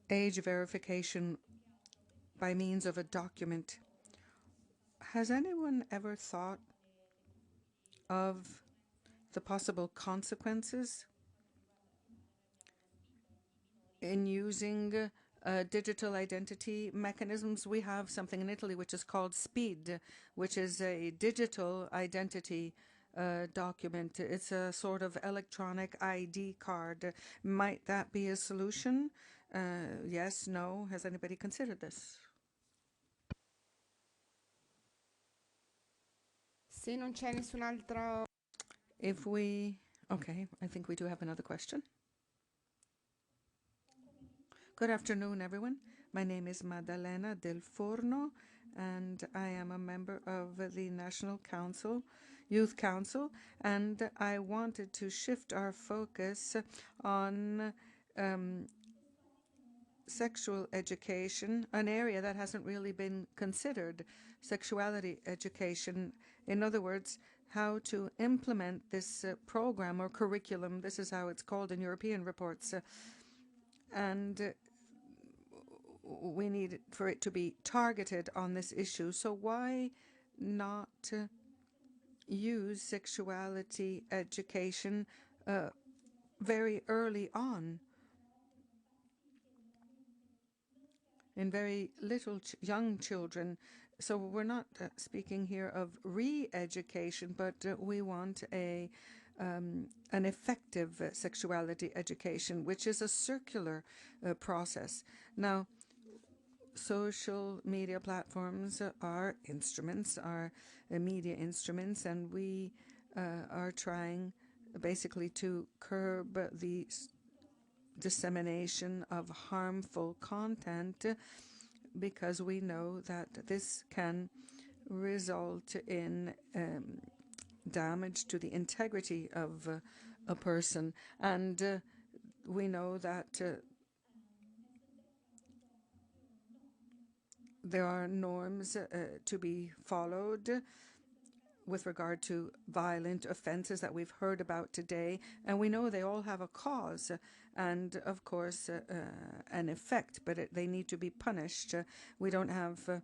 age verification by means of a document. Has anyone ever thought of the possible consequences in using digital identity mechanisms? We have something in Italy which is called SPID, which is a digital identity document. It's a sort of electronic ID card. Might that be a solution? Yes, no? Has anybody considered this? Se non c'è nessun altro... Okay, I think we do have another question. Good afternoon, everyone. My name is Maddalena Del Forno, and I am a member of the National Council, Youth Council, and I wanted to shift our focus on sexual education, an area that hasn't really been considered, sexuality education. In other words, how to implement this program or curriculum. This is how it's called in European reports. And we need for it to be targeted on this issue. So why not use sexuality education very early on, in very little young children? So we're not speaking here of re-education, but we want an effective sexuality education, which is a circular process. Now, social media platforms are instruments, are media instruments, and we are trying basically to curb the dissemination of harmful content, because we know that this can result in damage to the integrity of a person. And we know that there are norms to be followed with regard to violent offenses that we've heard about today, and we know they all have a cause and, of course, an effect, but they need to be punished. We don't have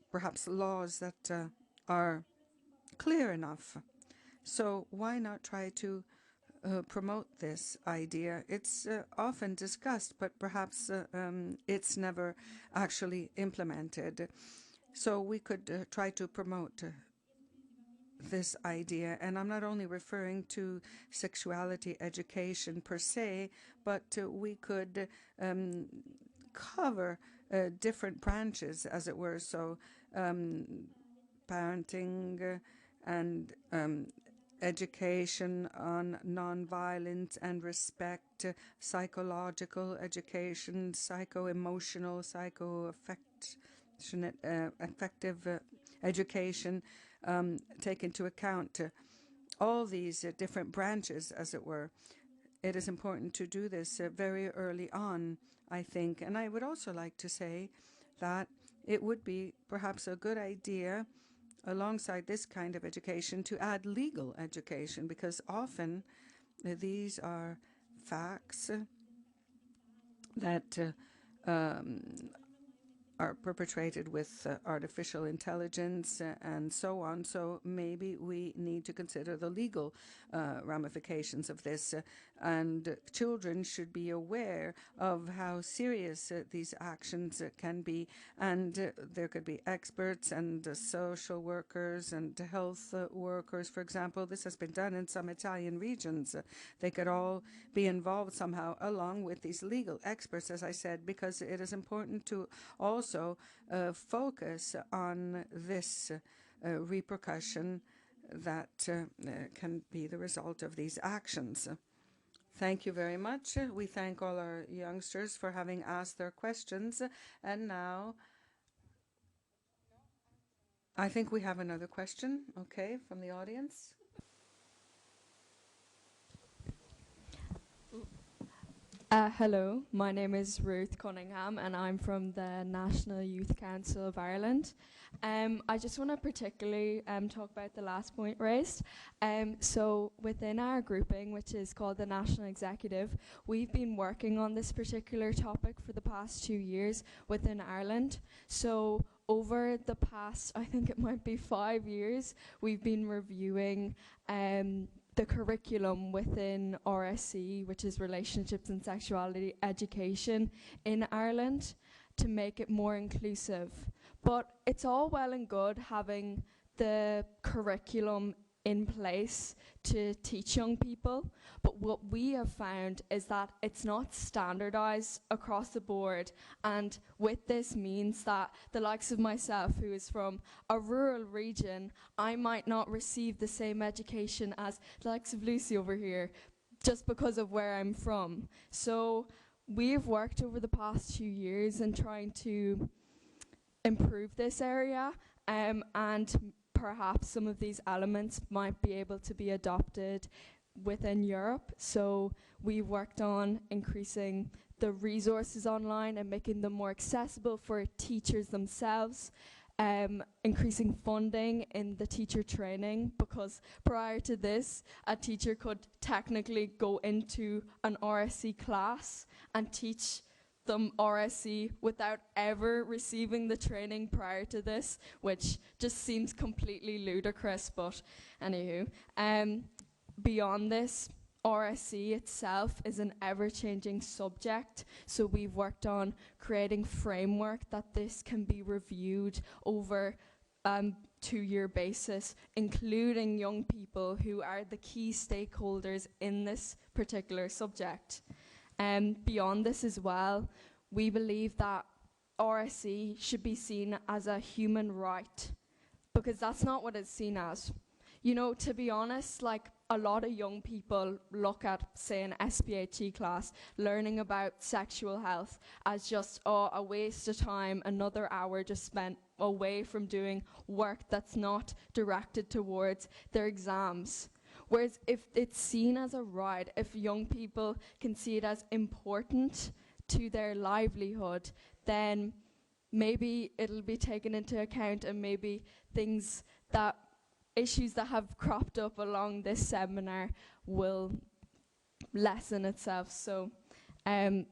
perhaps laws that are clear enough. So why not try to promote this idea? It's often discussed, but perhaps it's never actually implemented. So we could try to promote this idea. And I'm not only referring to sexuality education per se, but we could cover different branches, as it were. So parenting and education on nonviolence and respect, psychological education, psycho-emotional, affective education, take into account all these different branches, as it were. It is important to do this very early on, I think. And I would also like to say that it would be perhaps a good idea, alongside this kind of education, to add legal education, because often these are facts that are perpetrated with artificial intelligence and so on. So maybe we need to consider the legal ramifications of this. And children should be aware of how serious these actions can be. And there could be experts and social workers and health workers, for example. This has been done in some Italian regions. They could all be involved somehow, along with these legal experts, as I said, because it is important to also focus on this repercussion that can be the result of these actions. Thank you very much. We thank all our youngsters for having asked their questions. And now, I think we have another question, okay, from the audience. Hello, my name is Ruth Cunningham and I'm from the National Youth Council of Ireland. I just want to particularly talk about the last point raised. So within our grouping, which is called the National Executive, we've been working on this particular topic for the past 2 years within Ireland. So over the past, I think it might be 5 years, we've been reviewing the curriculum within RSE, which is Relationships and Sexuality Education in Ireland, to make it more inclusive. But it's all well and good having the curriculum in place to teach young people, but what we have found is that it's not standardized across the board, and with this means that the likes of myself, who is from a rural region, I might not receive the same education as the likes of Lucy over here, just because of where I'm from. So we've worked over the past 2 years in trying to improve this area, and perhaps some of these elements might be able to be adopted within Europe. So we've worked on increasing the resources online and making them more accessible for teachers themselves, increasing funding in the teacher training, because prior to this, a teacher could technically go into an RSE class and teach them RSE without ever receiving the training prior to this, which just seems completely ludicrous, but anywho. Beyond this, RSE itself is an ever-changing subject, so we've worked on creating framework that this can be reviewed over 2-year basis, including young people who are the key stakeholders in this particular subject. Beyond this as well, we believe that RSE should be seen as a human right, because that's not what it's seen as. You know, to be honest, like, a lot of young people look at, say, an SPHE class, learning about sexual health, as just a waste of time, another hour just spent away from doing work that's not directed towards their exams. Whereas if it's seen as a right, if young people can see it as important to their livelihood, then maybe it'll be taken into account, and maybe issues that have cropped up along this seminar will lessen itself. So in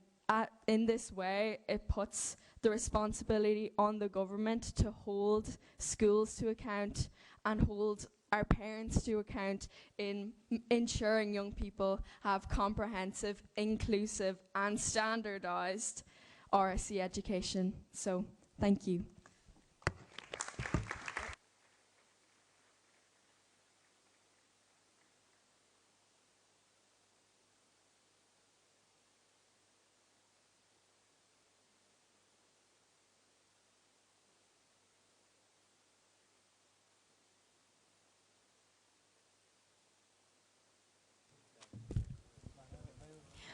this way, it puts the responsibility on the government to hold schools to account and hold our parents to account in ensuring young people have comprehensive, inclusive and standardized RSE education. So thank you.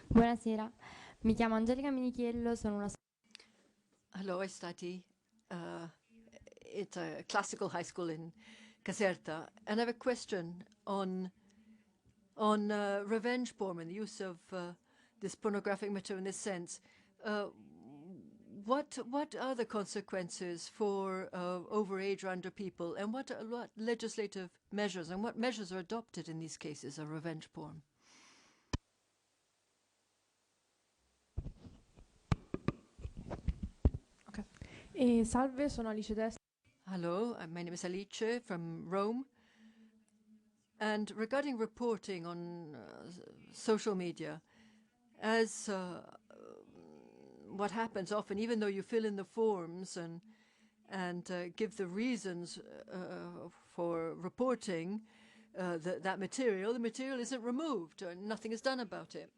Buonasera, mi chiamo Angelica Minichiello, sono una... Hello, I study at a classical high school in Caserta, and I have a question on revenge porn and the use of this pornographic material in this sense. What are the consequences for overage or under people, and what legislative measures and what measures are adopted in these cases of revenge porn? Salve, sono Alice Dest. Hello, my name is Alice from Rome. And regarding reporting on social media, as what happens often, even though you fill in the forms and give the reasons for reporting that material, the material isn't removed or nothing is done about it.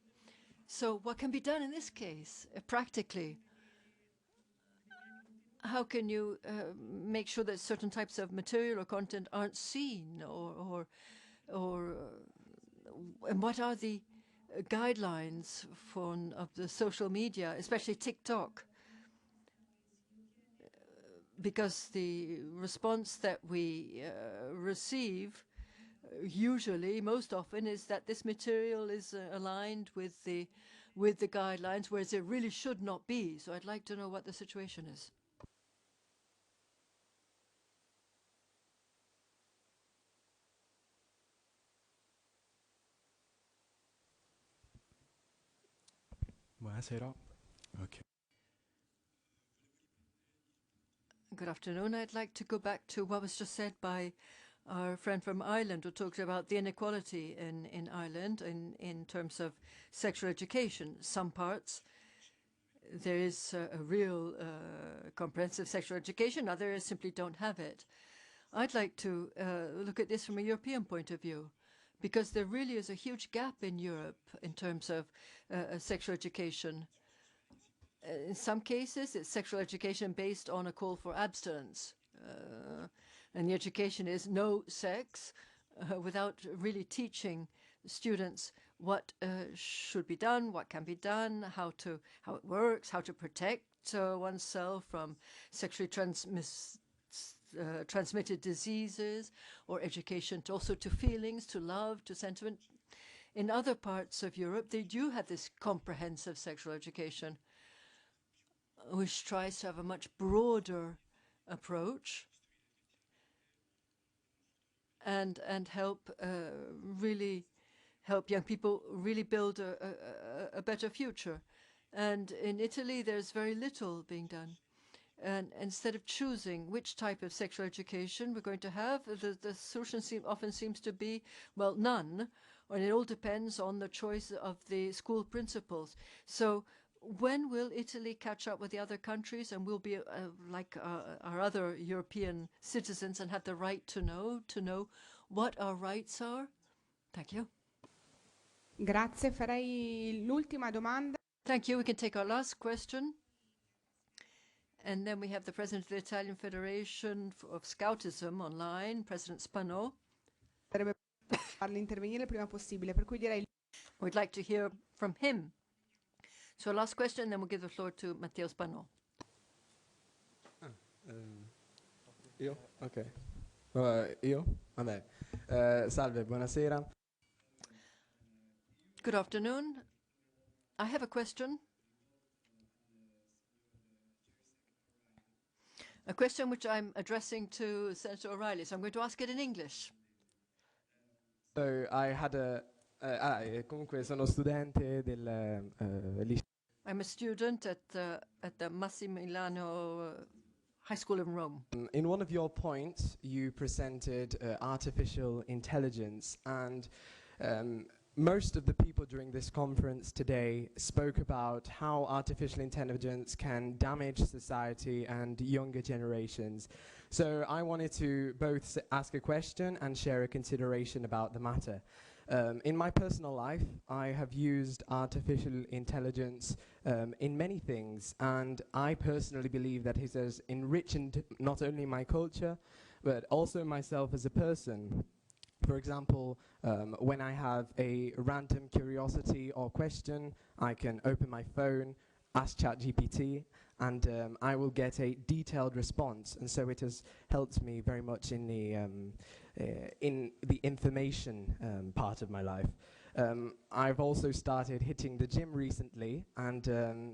So what can be done in this case, practically? How can you make sure that certain types of material or content aren't seen, and what are the guidelines of the social media, especially TikTok? Because the response that we receive usually, most often, is that this material is aligned with the with the guidelines, whereas it really should not be. So I'd like to know what the situation is. Buonasera. Okay. Good afternoon. I'd like to go back to what was just said by our friend from Ireland, who talks about the inequality in Ireland in terms of sexual education. Some parts, there is a real comprehensive sexual education. Others simply don't have it. I'd like to look at this from a European point of view, because there really is a huge gap in Europe in terms of sexual education. In some cases, it's sexual education based on a call for abstinence. And the education is no sex, without really teaching students what should be done, what can be done, how it works, how to protect oneself from sexually transmitted diseases, or education also to feelings, to love, to sentiment. In other parts of Europe, they do have this comprehensive sexual education, which tries to have a much broader approach and help really help young people really build a better future. And in Italy, there's very little being done. And instead of choosing which type of sexual education we're going to have, the solution often seems to be, well, none, and it all depends on the choice of the school principals. So when will Italy catch up with the other countries, and will be like our other European citizens and have the right to know what our rights are? Thank you. Grazie, farei l'ultima domanda. Thank you. We can take our last question. And then we have the president of the Italian Federation of Scoutism online, President Spano. Farli intervenire il prima possibile, per cui direi. We'd like to hear from him. So last question, then we'll give the floor to Matteo Spano. Io? Ok. Io? Vabbè. Salve, buonasera. Good afternoon. I have a question. A question which I'm addressing to Senator O'Reilly, so I'm going to ask it in English. So I had comunque sono studente del liceo. I'm a student at the Massimiliano High School in Rome. In one of your points, you presented artificial intelligence, and most of the people during this conference today spoke about how artificial intelligence can damage society and younger generations. So I wanted to both ask a question and share a consideration about the matter. In my personal life, I have used artificial intelligence in many things, and I personally believe that it has enriched not only my culture, but also myself as a person. For example, when I have a random curiosity or question, I can open my phone, ask ChatGPT, and I will get a detailed response. And so it has helped me very much in the information part of my life. I've also started hitting the gym recently, and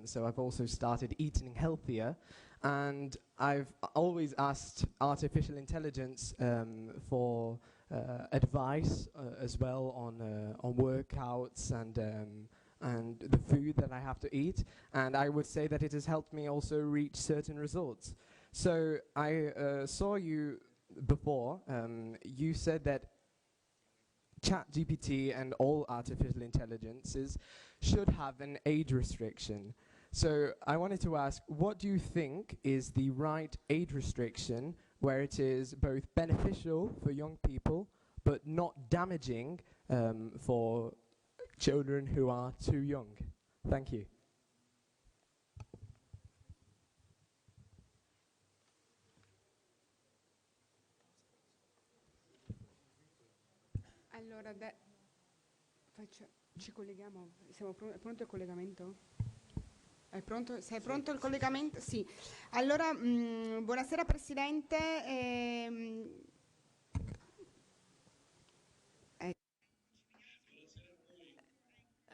so I've also started eating healthier. And I've always asked artificial intelligence for advice as well on workouts and the food that I have to eat, and I would say that it has helped me also reach certain results. So I saw you before, you said that ChatGPT and all artificial intelligences should have an age restriction. So I wanted to ask, what do you think is the right age restriction where it is both beneficial for young people but not damaging for children who are too young? Thank you. Allora, ci colleghiamo? Siamo pronto il collegamento? È pronto? Sei pronto il collegamento? Sì. Allora, buonasera Presidente.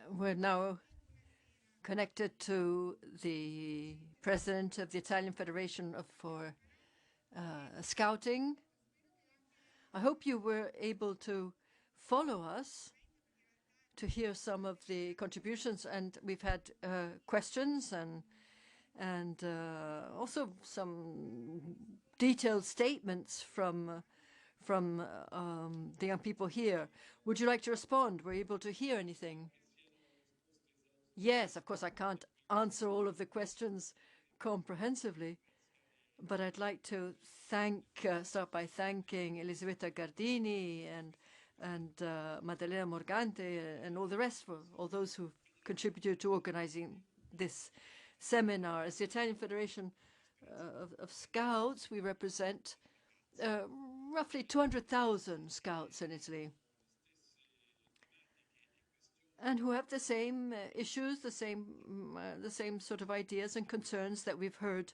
We're now connected to the president of the Italian Federation for Scouting. I hope you were able to follow us, to hear some of the contributions, and we've had questions and also some detailed statements from the young people here. Would you like to respond? Were you able to hear anything? Yes, of course, I can't answer all of the questions comprehensively, but I'd like to start by thanking Elisabetta Gardini and Maddalena Morgante and all the rest, for all those who contributed to organizing this seminar. As the Italian Federation of Scouts, we represent roughly 200,000 scouts in Italy, and who have the same issues, the same sort of ideas and concerns that we've heard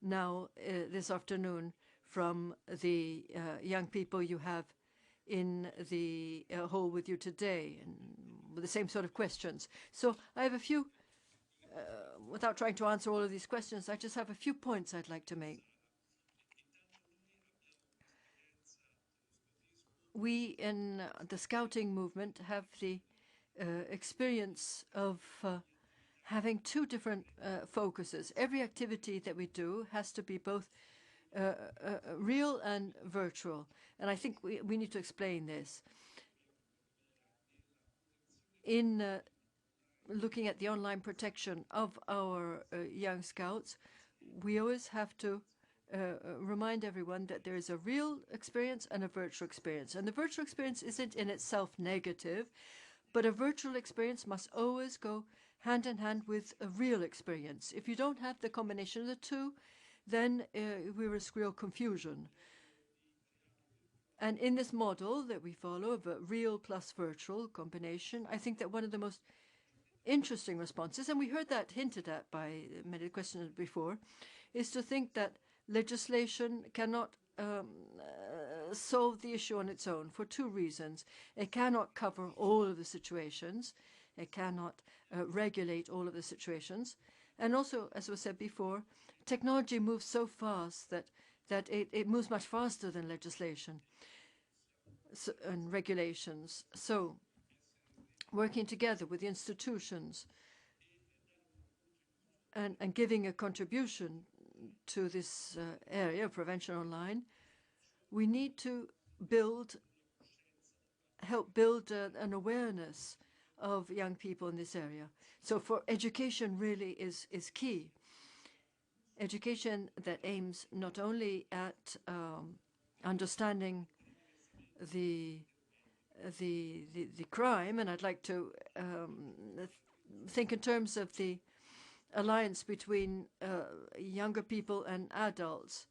now this afternoon from the young people you have in the hall with you today, and with the same sort of questions. So I have a few, without trying to answer all of these questions, I just have a few points I'd like to make. We in the Scouting movement have the experience of having two different focuses. Every activity that we do has to be both real and virtual. And I think we need to explain this. In looking at the online protection of our young scouts, we always have to remind everyone that there is a real experience and a virtual experience. And the virtual experience isn't in itself negative, but a virtual experience must always go hand in hand with a real experience. If you don't have the combination of the two, then we risk real confusion. And in this model that we follow of a real plus virtual combination, I think that one of the most interesting responses, and we heard that hinted at by many questions before, is to think that legislation cannot solve the issue on its own for two reasons. It cannot cover all of the situations. It cannot regulate all of the situations. And also, as was said before, technology moves so fast that it moves much faster than legislation and regulations. So working together with the institutions and giving a contribution to this area of prevention online, we need to help build an awareness of young people in this area. So for education really is key. Education that aims not only at understanding the crime, and I'd like to think in terms of the alliance between younger people and adults.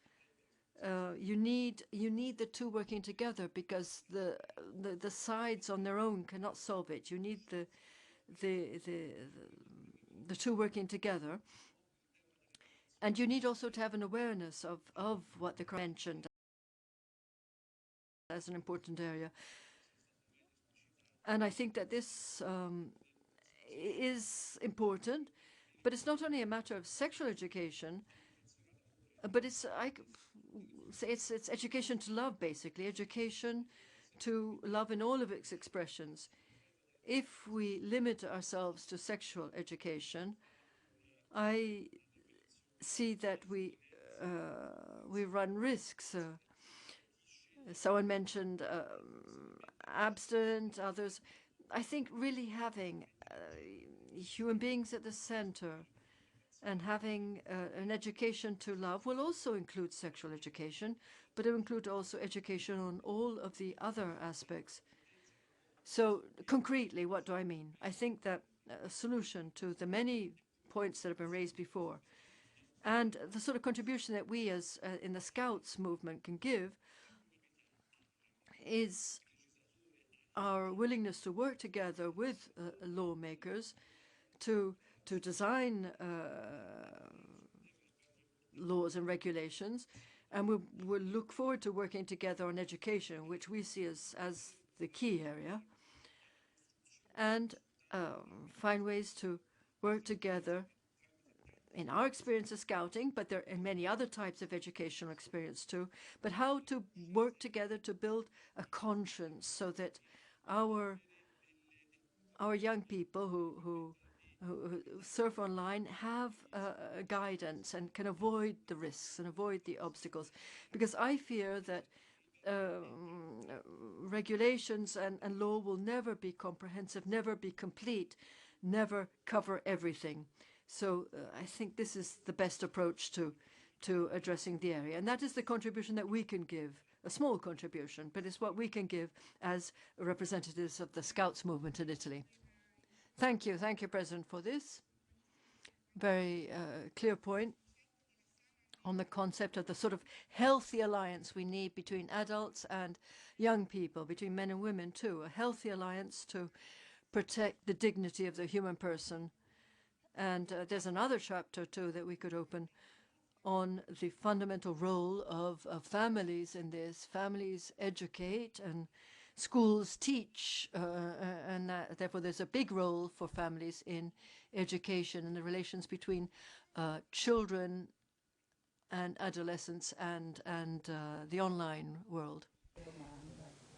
You need the two working together, because the sides on their own cannot solve it. You need the two working together, and you need also to have an awareness of what the crime mentioned as an important area. And I think that this is important, but it's not only a matter of sexual education, but it's education to love, basically, education to love in all of its expressions. If we limit ourselves to sexual education, I see that we run risks. Someone mentioned abstinence, others. I think really having human beings at the center and having an education to love will also include sexual education, but it will include also education on all of the other aspects. So concretely, what do I mean? I think that a solution to the many points that have been raised before, and the sort of contribution that we as in the Scouts movement can give, is our willingness to work together with lawmakers to design laws and regulations, and we'll look forward to working together on education, which we see as the key area, and find ways to work together in our experience of scouting, but there are many other types of educational experience too, but how to work together to build a conscience so that our young people who surf online have guidance and can avoid the risks and avoid the obstacles. Because I fear that regulations and law will never be comprehensive, never be complete, never cover everything. So I think this is the best approach to addressing the area. And that is the contribution that we can give, a small contribution, but it's what we can give as representatives of the Scouts movement in Italy. Thank you, President, for this very clear point on the concept of the sort of healthy alliance we need between adults and young people, between men and women too, a healthy alliance to protect the dignity of the human person. And there's another chapter too that we could open on the fundamental role of families in this. Families educate and schools teach, and therefore there's a big role for families in education and the relations between children and adolescents and the online world.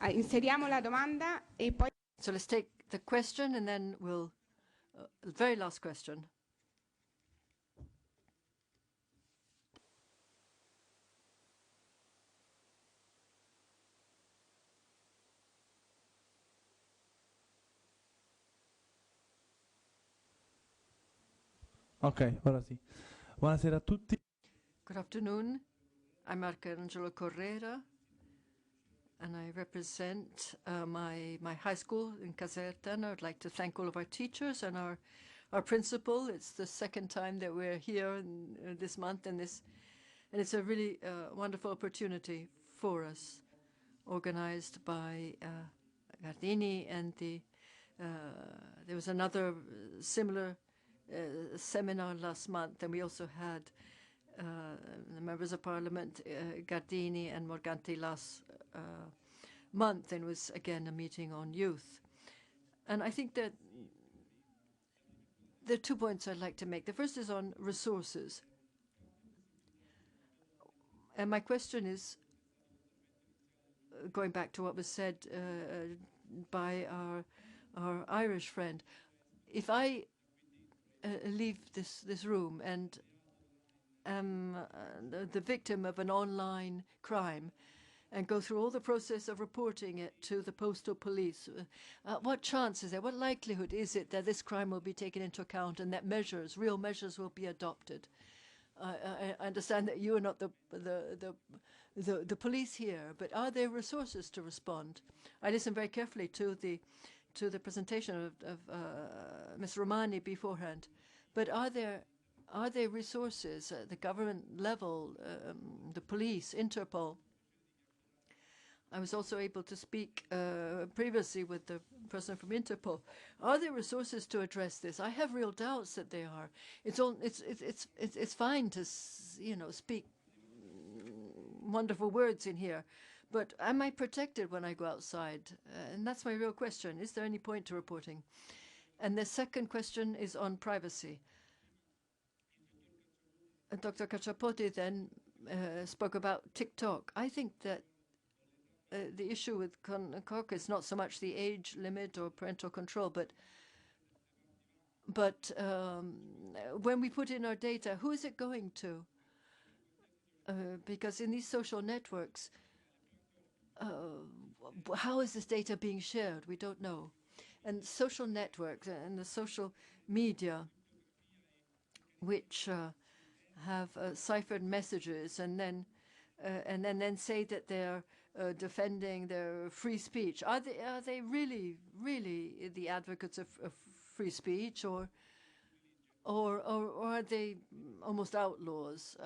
Inseriamo la domanda e poi... So let's take the question and then we'll... very last question. Ok, ora sì. Buonasera a tutti. Good afternoon. I'm Arcangelo Correra, and I represent my high school in Caserta. And I'd like to thank all of our teachers and our principal. It's the second time that we're here this month, and it's a really wonderful opportunity for us, organized by Gardini, and there was another similar seminar last month, and we also had the members of Parliament, Gardini and Morganti, last month, and it was again a meeting on youth. And I think that there are 2 points I'd like to make. The first is on resources. And my question is, going back to what was said by our Irish friend, if I leave this room and am the victim of an online crime and go through all the process of reporting it to the postal police, what chance is there, what likelihood is it that this crime will be taken into account and that real measures will be adopted? I understand that you are not the police here, but are there resources to respond? I listened very carefully to the presentation of Ms. Romani beforehand, but are there resources at the government level, the police, Interpol? I was also able to speak previously with the person from Interpol. Are there resources to address this? I have real doubts that they are. It's fine to speak wonderful words in here, but am I protected when I go outside? And that's my real question. Is there any point to reporting? And the second question is on privacy. And Dr. Cacciapotti then spoke about TikTok. I think that the issue with Cork is not so much the age limit or parental control, but when we put in our data, who is it going to? Because in these social networks, how is this data being shared? We don't know. And social networks and the social media, which have ciphered messages and then say that they're defending their free speech. Are they really the advocates of free speech, or are they almost outlaws?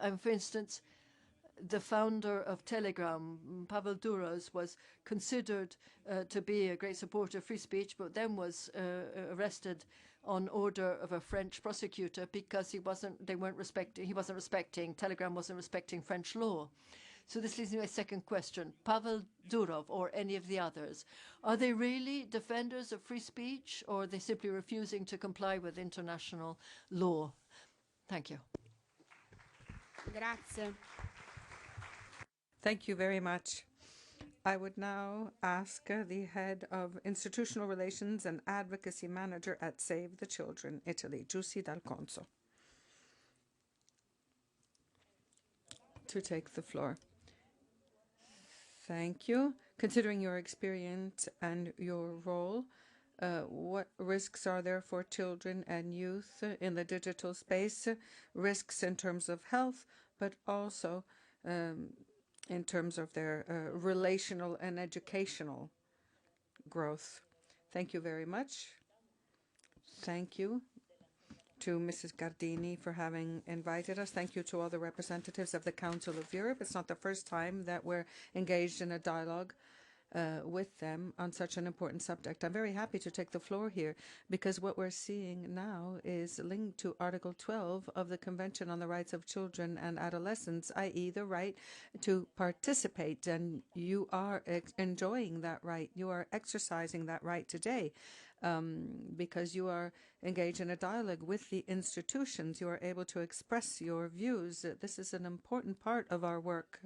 And for instance, the founder of Telegram, Pavel Duras, was considered to be a great supporter of free speech, but then was arrested on order of a French prosecutor because Telegram wasn't respecting French law. So this leads me to my second question. Pavel Durov or any of the others, are they really defenders of free speech, or are they simply refusing to comply with international law? Thank you. Grazie. Thank you very much. I would now ask the head of Institutional Relations and Advocacy Manager at Save the Children, Italy, Giussi Dal Conso, to take the floor. Thank you. Considering your experience and your role, what risks are there for children and youth in the digital space? Risks in terms of health, but also in terms of their relational and educational growth. Thank you very much. Thank you to Mrs. Gardini for having invited us. Thank you to all the representatives of the Council of Europe. It's not the first time that we're engaged in a dialogue with them on such an important subject. I'm very happy to take the floor here because what we're seeing now is linked to Article 12 of the Convention on the Rights of Children and Adolescents, i.e. the right to participate. And you are enjoying that right. You are exercising that right today because you are engaged in a dialogue with the institutions. You are able to express your views. This is an important part of our work.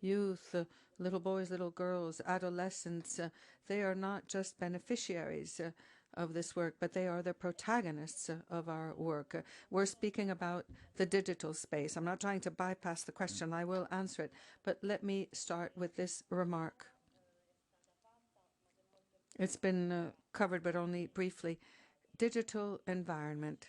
Youth, little boys, little girls, adolescents, they are not just beneficiaries of this work, but they are the protagonists of our work. We're speaking about the digital space. I'm not trying to bypass the question. I will answer it. But let me start with this remark. It's been covered, but only briefly. Digital environment.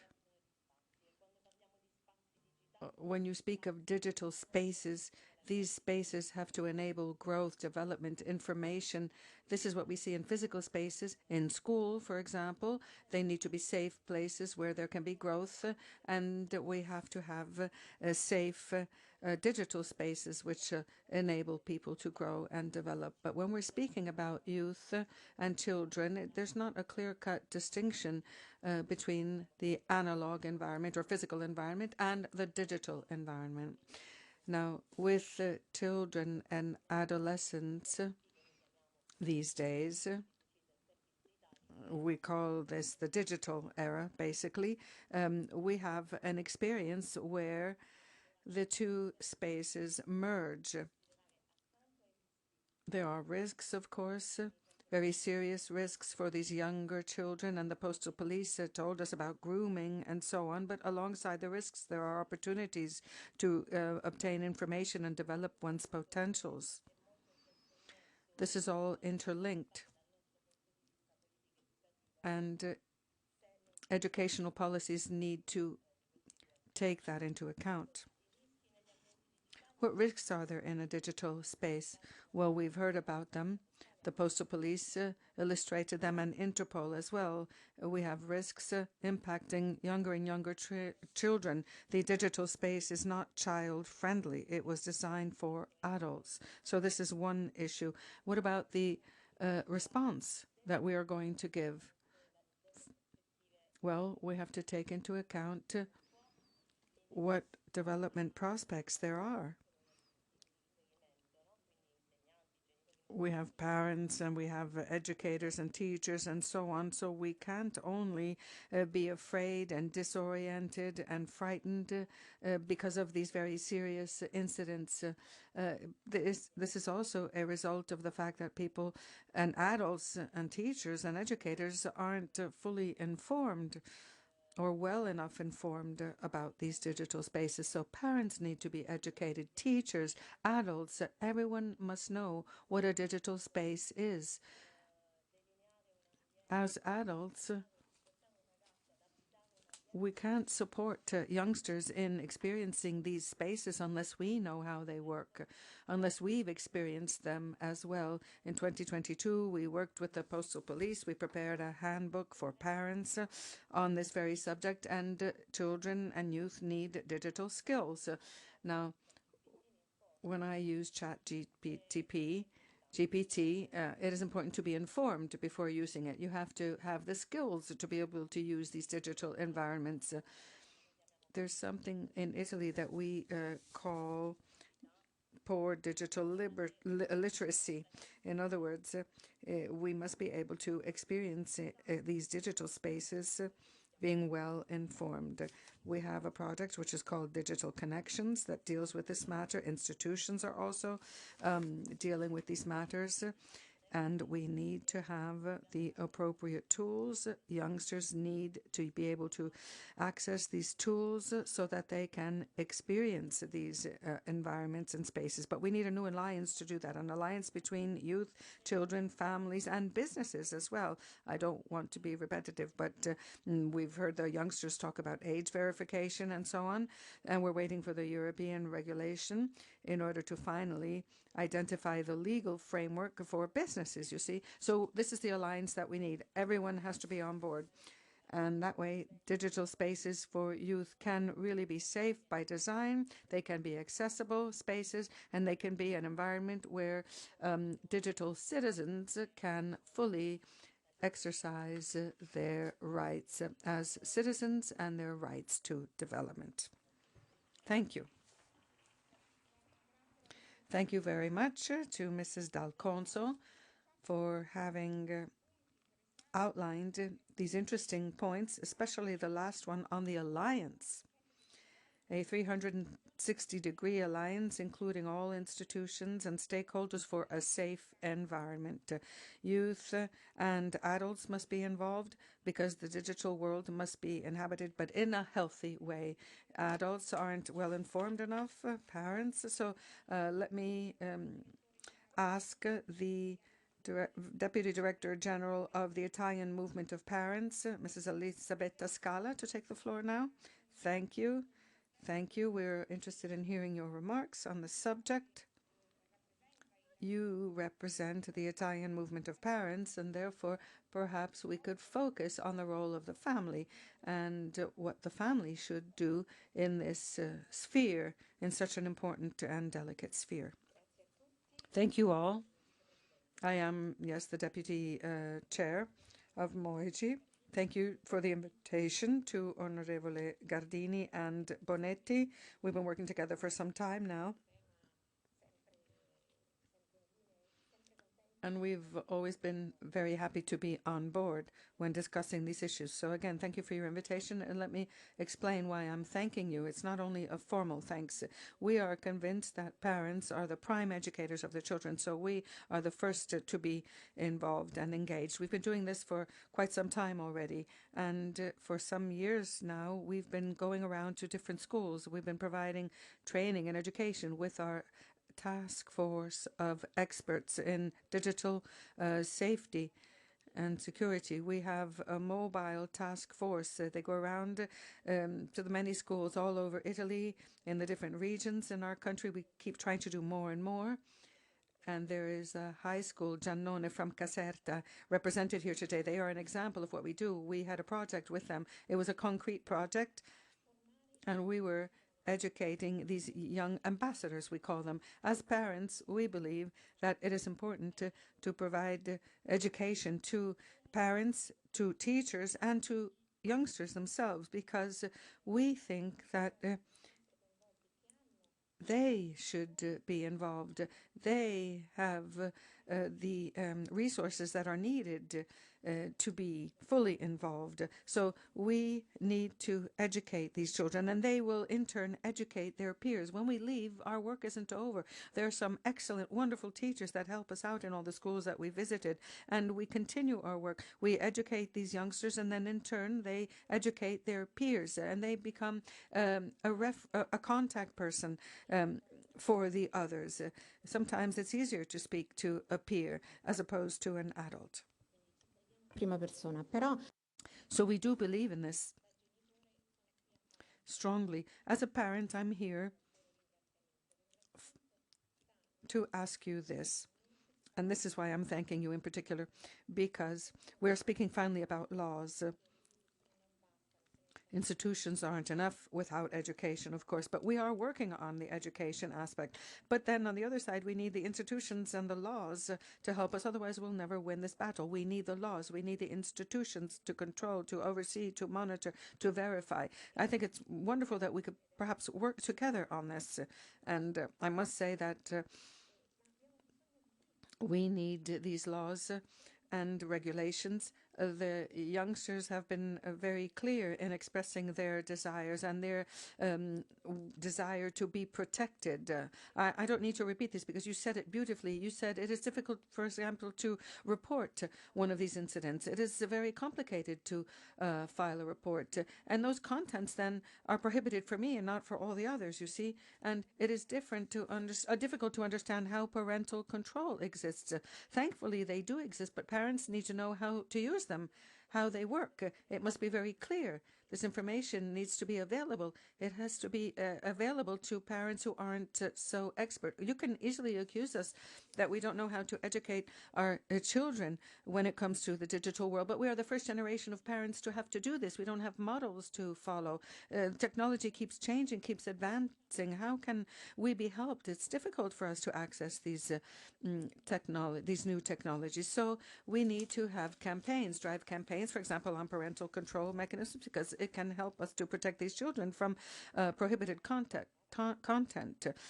When you speak of digital spaces, these spaces have to enable growth, development, information. This is what we see in physical spaces. In school, for example, they need to be safe places where there can be growth, and we have to have safe digital spaces which enable people to grow and develop. But when we're speaking about youth and children, there's not a clear-cut distinction between the analog environment or physical environment and the digital environment. Now, with children and adolescents these days, we call this the digital era, basically. We have an experience where the two spaces merge. There are risks, of course, very serious risks for these younger children, and the postal police told us about grooming and so on. But alongside the risks, there are opportunities to obtain information and develop one's potentials. This is all interlinked. And educational policies need to take that into account. What risks are there in a digital space? Well, we've heard about them. The postal police illustrated them, and Interpol as well. We have risks impacting younger and younger children. The digital space is not child-friendly. It was designed for adults. So this is one issue. What about the response that we are going to give? Well, we have to take into account what development prospects there are. We have parents and we have educators and teachers and so on, so we can't only be afraid and disoriented and frightened because of these very serious incidents. This is also a result of the fact that people and adults and teachers and educators aren't fully informed or well enough informed about these digital spaces. So parents need to be educated, teachers, adults, everyone must know what a digital space is. As adults, we can't support youngsters in experiencing these spaces unless we know how they work, unless we've experienced them as well. In 2022, we worked with the postal police. We prepared a handbook for parents on this very subject, and children and youth need digital skills. Now, when I use GPT, it is important to be informed before using it. You have to have the skills to be able to use these digital environments. There's something in Italy that we call poor digital literacy. In other words, we must be able to experience these digital spaces being well informed. We have a project which is called Digital Connections that deals with this matter. Institutions are also dealing with these matters. And we need to have the appropriate tools. Youngsters need to be able to access these tools so that they can experience these environments and spaces. But we need a new alliance to do that, an alliance between youth, children, families, and businesses as well. I don't want to be repetitive, but we've heard the youngsters talk about age verification and so on, and we're waiting for the European regulation in order to finally identify the legal framework for businesses, you see. So this is the alliance that we need. Everyone has to be on board. And that way, digital spaces for youth can really be safe by design. They can be accessible spaces, and they can be an environment where digital citizens can fully exercise their rights as citizens and their rights to development. Thank you. Thank you very much to Mrs. D'Alconso for having outlined these interesting points, especially the last one on the alliance, a 360-degree alliance including all institutions and stakeholders for a safe environment. Youth and adults must be involved because the digital world must be inhabited, but in a healthy way. Adults aren't well informed enough, parents, so let me ask the Deputy Director General of the Italian Movement of Parents, Mrs. Elisabetta Scala, to take the floor now. Thank you. Thank you. We're interested in hearing your remarks on the subject. You represent the Italian Movement of Parents, and therefore perhaps we could focus on the role of the family and what the family should do in this sphere, in such an important and delicate sphere. Thank you all. I am, yes, the Deputy Chair of MOIG. Thank you for the invitation to Onorevole Gardini and Bonetti. We've been working together for some time now. And we've always been very happy to be on board when discussing these issues. So again, thank you for your invitation, and let me explain why I'm thanking you. It's not only a formal thanks. We are convinced that parents are the prime educators of their children, so we are the first to be involved and engaged. We've been doing this for quite some time already, and for some years now, we've been going around to different schools. We've been providing training and education with our task force of experts in digital safety and security. We have a mobile task force. They go around to the many schools all over Italy, in the different regions in our country. We keep trying to do more and more. And there is a high school, Giannone from Caserta, represented here today. They are an example of what we do. We had a project with them. It was a concrete project, and we were educating these young ambassadors, we call them. As parents, we believe that it is important to provide education to parents, to teachers, and to youngsters themselves, because we think that they should be involved. They have the resources that are needed to be fully involved. So we need to educate these children, and they will in turn educate their peers. When we leave, our work isn't over. There are some excellent, wonderful teachers that help us out in all the schools that we visited, and we continue our work. We educate these youngsters, and then in turn they educate their peers, and they become a contact person for the others. Sometimes it's easier to speak to a peer as opposed to an adult. Prima persona, però. So we do believe in this strongly. As a parent, I'm here to ask you this, and this is why I'm thanking you in particular, because we're speaking finally about laws. institutions aren't enough without education, of course, but we are working on the education aspect. But then on the other side, we need the institutions and the laws to help us. Otherwise, we'll never win this battle. We need the laws. We need the institutions to control, to oversee, to monitor, to verify. I think it's wonderful that we could perhaps work together on this. And I must say that we need these laws and regulations. The youngsters have been very clear in expressing their desires and their desire to be protected. I don't need to repeat this because you said it beautifully. You said it is difficult, for example, to report one of these incidents. It is very complicated to file a report. And those contents then are prohibited for me and not for all the others, you see. And it is difficult to understand how parental control exists. Thankfully, they do exist, but parents need to know how to use them, how they work. It must be very clear. This information needs to be available. It has to be available to parents who aren't so expert. You can easily accuse us that we don't know how to educate our children when it comes to the digital world, but we are the first generation of parents to have to do this. We don't have models to follow. Technology keeps changing, keeps advancing. How can we be helped? It's difficult for us to access these new technologies. So we need to have campaigns, drive campaigns, for example, on parental control mechanisms, because it can help us to protect these children from prohibited content.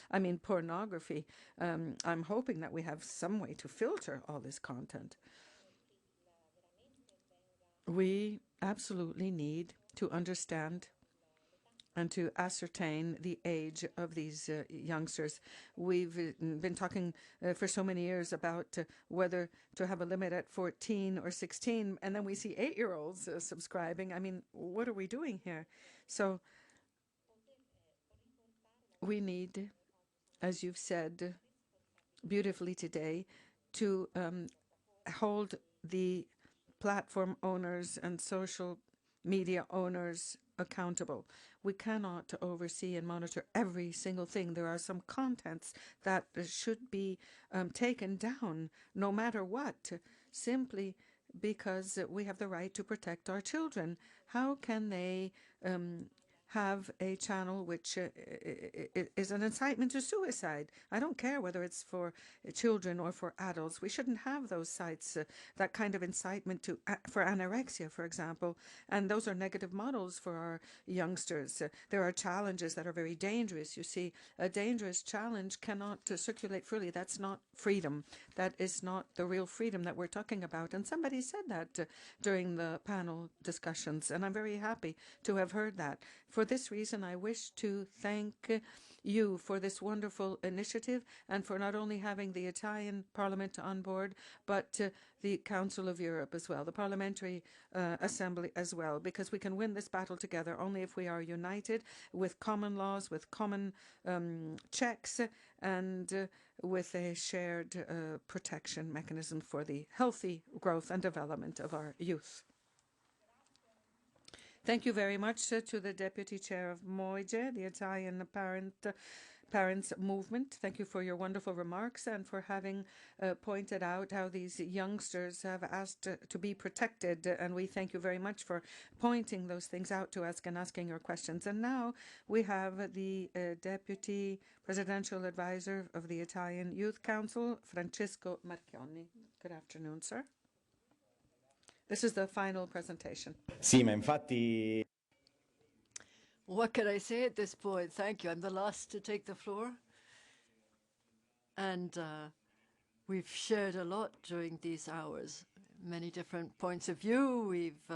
I mean, pornography. I'm hoping that we have some way to filter all this content. We absolutely need to understand and to ascertain the age of these youngsters. We've been talking for so many years about whether to have a limit at 14 or 16, and then we see 8-year-olds subscribing. I mean, what are we doing here? So we need, as you've said beautifully today, to hold the platform owners and social media owners accountable. We cannot oversee and monitor every single thing. There are some contents that should be taken down no matter what, simply because we have the right to protect our children. How can they have a channel which is an incitement to suicide? I don't care whether it's for children or for adults. We shouldn't have those sites, that kind of incitement for anorexia, for example. And those are negative models for our youngsters. There are challenges that are very dangerous. You see, a dangerous challenge cannot circulate freely. That's not freedom. That is not the real freedom that we're talking about. And somebody said that during the panel discussions, and I'm very happy to have heard that. For this reason, I wish to thank you for this wonderful initiative and for not only having the Italian Parliament on board, but the Council of Europe as well, the Parliamentary Assembly as well, because we can win this battle together only if we are united with common laws, with common checks, and with a shared protection mechanism for the healthy growth and development of our youth. Thank you very much to the Deputy Chair of MOIGE, the Italian Parents Movement. Thank you for your wonderful remarks and for having pointed out how these youngsters have asked to be protected. And we thank you very much for pointing those things out to us and asking your questions. And now we have the Deputy Presidential Advisor of the Italian Youth Council, Francesco Marchionni. Good afternoon, sir. This is the final presentation. Sì, ma infatti... What can I say at this point? Thank you. I'm the last to take the floor. And we've shared a lot during these hours, many different points of view. We've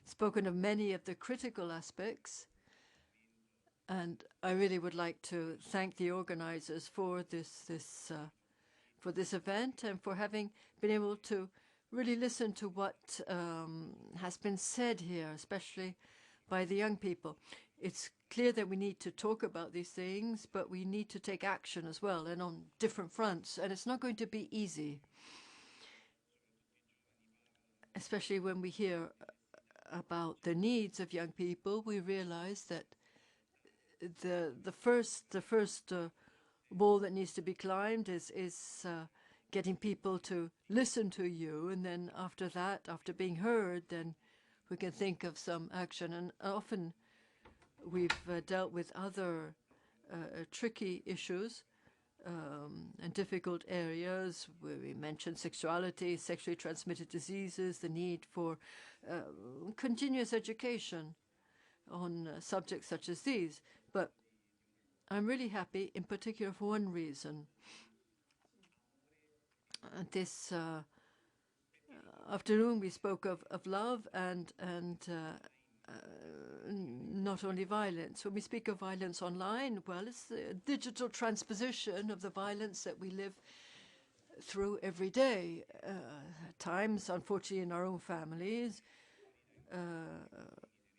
spoken of many of the critical aspects. And I really would like to thank the organizers for this event and for having been able to really listen to what has been said here, especially by the young people. It's clear that we need to talk about these things, but we need to take action as well, and on different fronts. And it's not going to be easy, especially when we hear about the needs of young people. We realize that the first wall that needs to be climbed is getting people to listen to you, and then after that, after being heard, then we can think of some action. And often we've dealt with other tricky issues and difficult areas where we mentioned sexuality, sexually transmitted diseases, the need for continuous education on subjects such as these. But I'm really happy, in particular, for one reason. This afternoon we spoke of love and not only violence. When we speak of violence online, well, it's the digital transposition of the violence that we live through every day. At times, unfortunately, in our own families,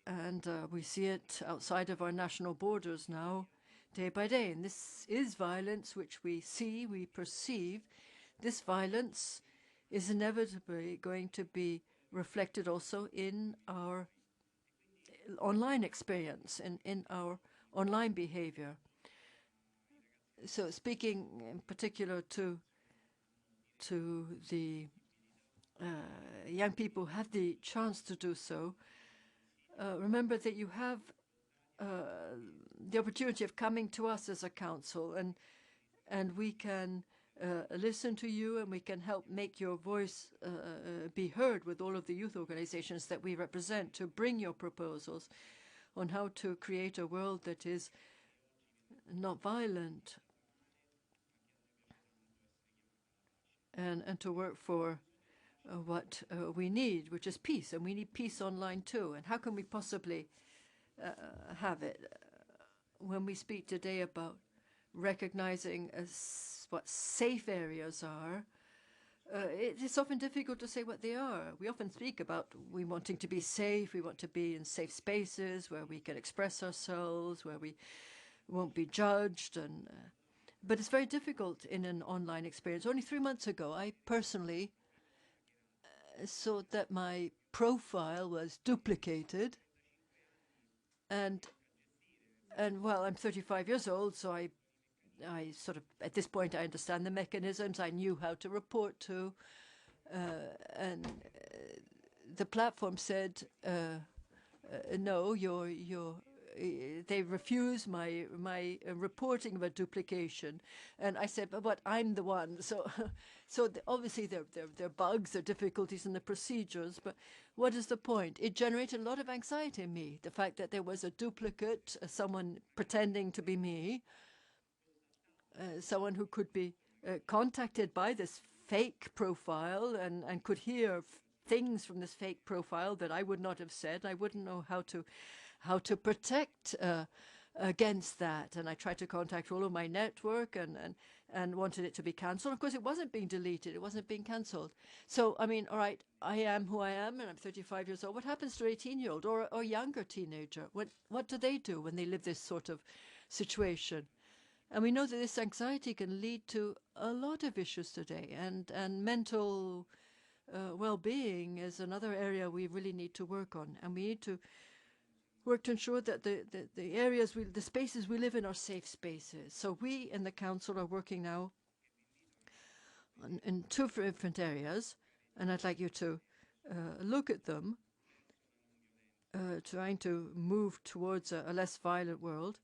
and we see it outside of our national borders now, day by day. And this is violence which we see, we perceive. This violence is inevitably going to be reflected also in our online experience and in our online behavior. So speaking in particular to the young people who have the chance to do so, remember that you have the opportunity of coming to us as a council, and we can listen to you, and we can help make your voice be heard with all of the youth organizations that we represent, to bring your proposals on how to create a world that is not violent, and to work for what we need, which is peace. And we need peace online too. And how can we possibly have it? When we speak today about recognizing what safe areas are, it's often difficult to say what they are. We often speak about we wanting to be safe, we want to be in safe spaces where we can express ourselves, where we won't be judged, but it's very difficult in an online experience. Only 3 months ago, I personally saw that my profile was duplicated, and well, I'm 35 years old, so I sort of, at this point, I understand the mechanisms. I knew how to report to, and the platform said, no, they refuse my reporting of a duplication. And I said, but I'm the one. So obviously there are bugs, there are difficulties in the procedures, but what is the point? It generated a lot of anxiety in me, the fact that there was a duplicate, someone pretending to be me, someone who could be contacted by this fake profile and could hear things from this fake profile that I would not have said. I wouldn't know how to protect against that. And I tried to contact all of my network and wanted it to be cancelled. Of course, it wasn't being deleted. It wasn't being cancelled. So, I mean, all right, I am who I am, and I'm 35 years old. What happens to an 18-year-old or younger teenager? What do they do when they live this sort of situation? And we know that this anxiety can lead to a lot of issues today, and mental well-being is another area we really need to work on. And we need to work to ensure that the areas, the spaces we live in are safe spaces. So we in the council are working now in 2 different areas, and I'd like you to look at them, trying to move towards a less violent world.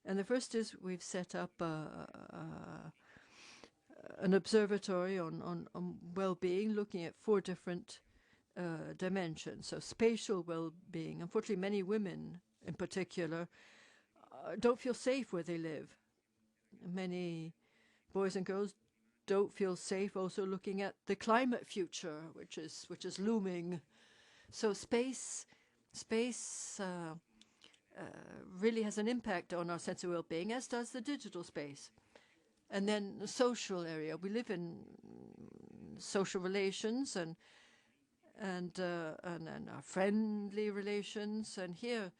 And the first is we've set up an observatory on well-being, looking at 4 different dimensions. So spatial well-being. Unfortunately, many women in particular don't feel safe where they live. Many boys and girls don't feel safe also looking at the climate future, which is looming. So space really has an impact on our sense of well-being, as does the digital space. And then the social area. We live in social relations and our friendly relations. And here,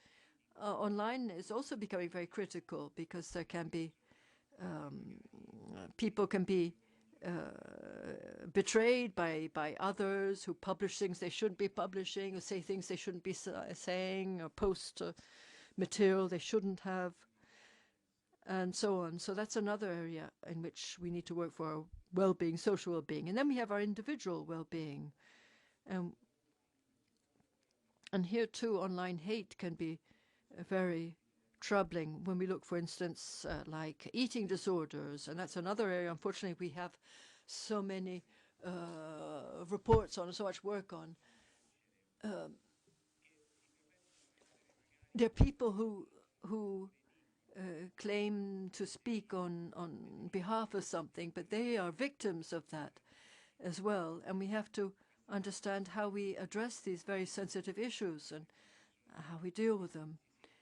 online is also becoming very critical, because there can be, people can be betrayed by others who publish things they shouldn't be publishing, or say things they shouldn't be saying, or post material they shouldn't have, and so on. So that's another area in which we need to work for our well-being, social well-being. And then we have our individual well-being. And And here too, online hate can be very troubling when we look, for instance, like eating disorders, and that's another area, unfortunately, we have so many reports on, so much work on. There are people who claim to speak on behalf of something, but they are victims of that as well, and we have to understand how we address these very sensitive issues and how we deal with them.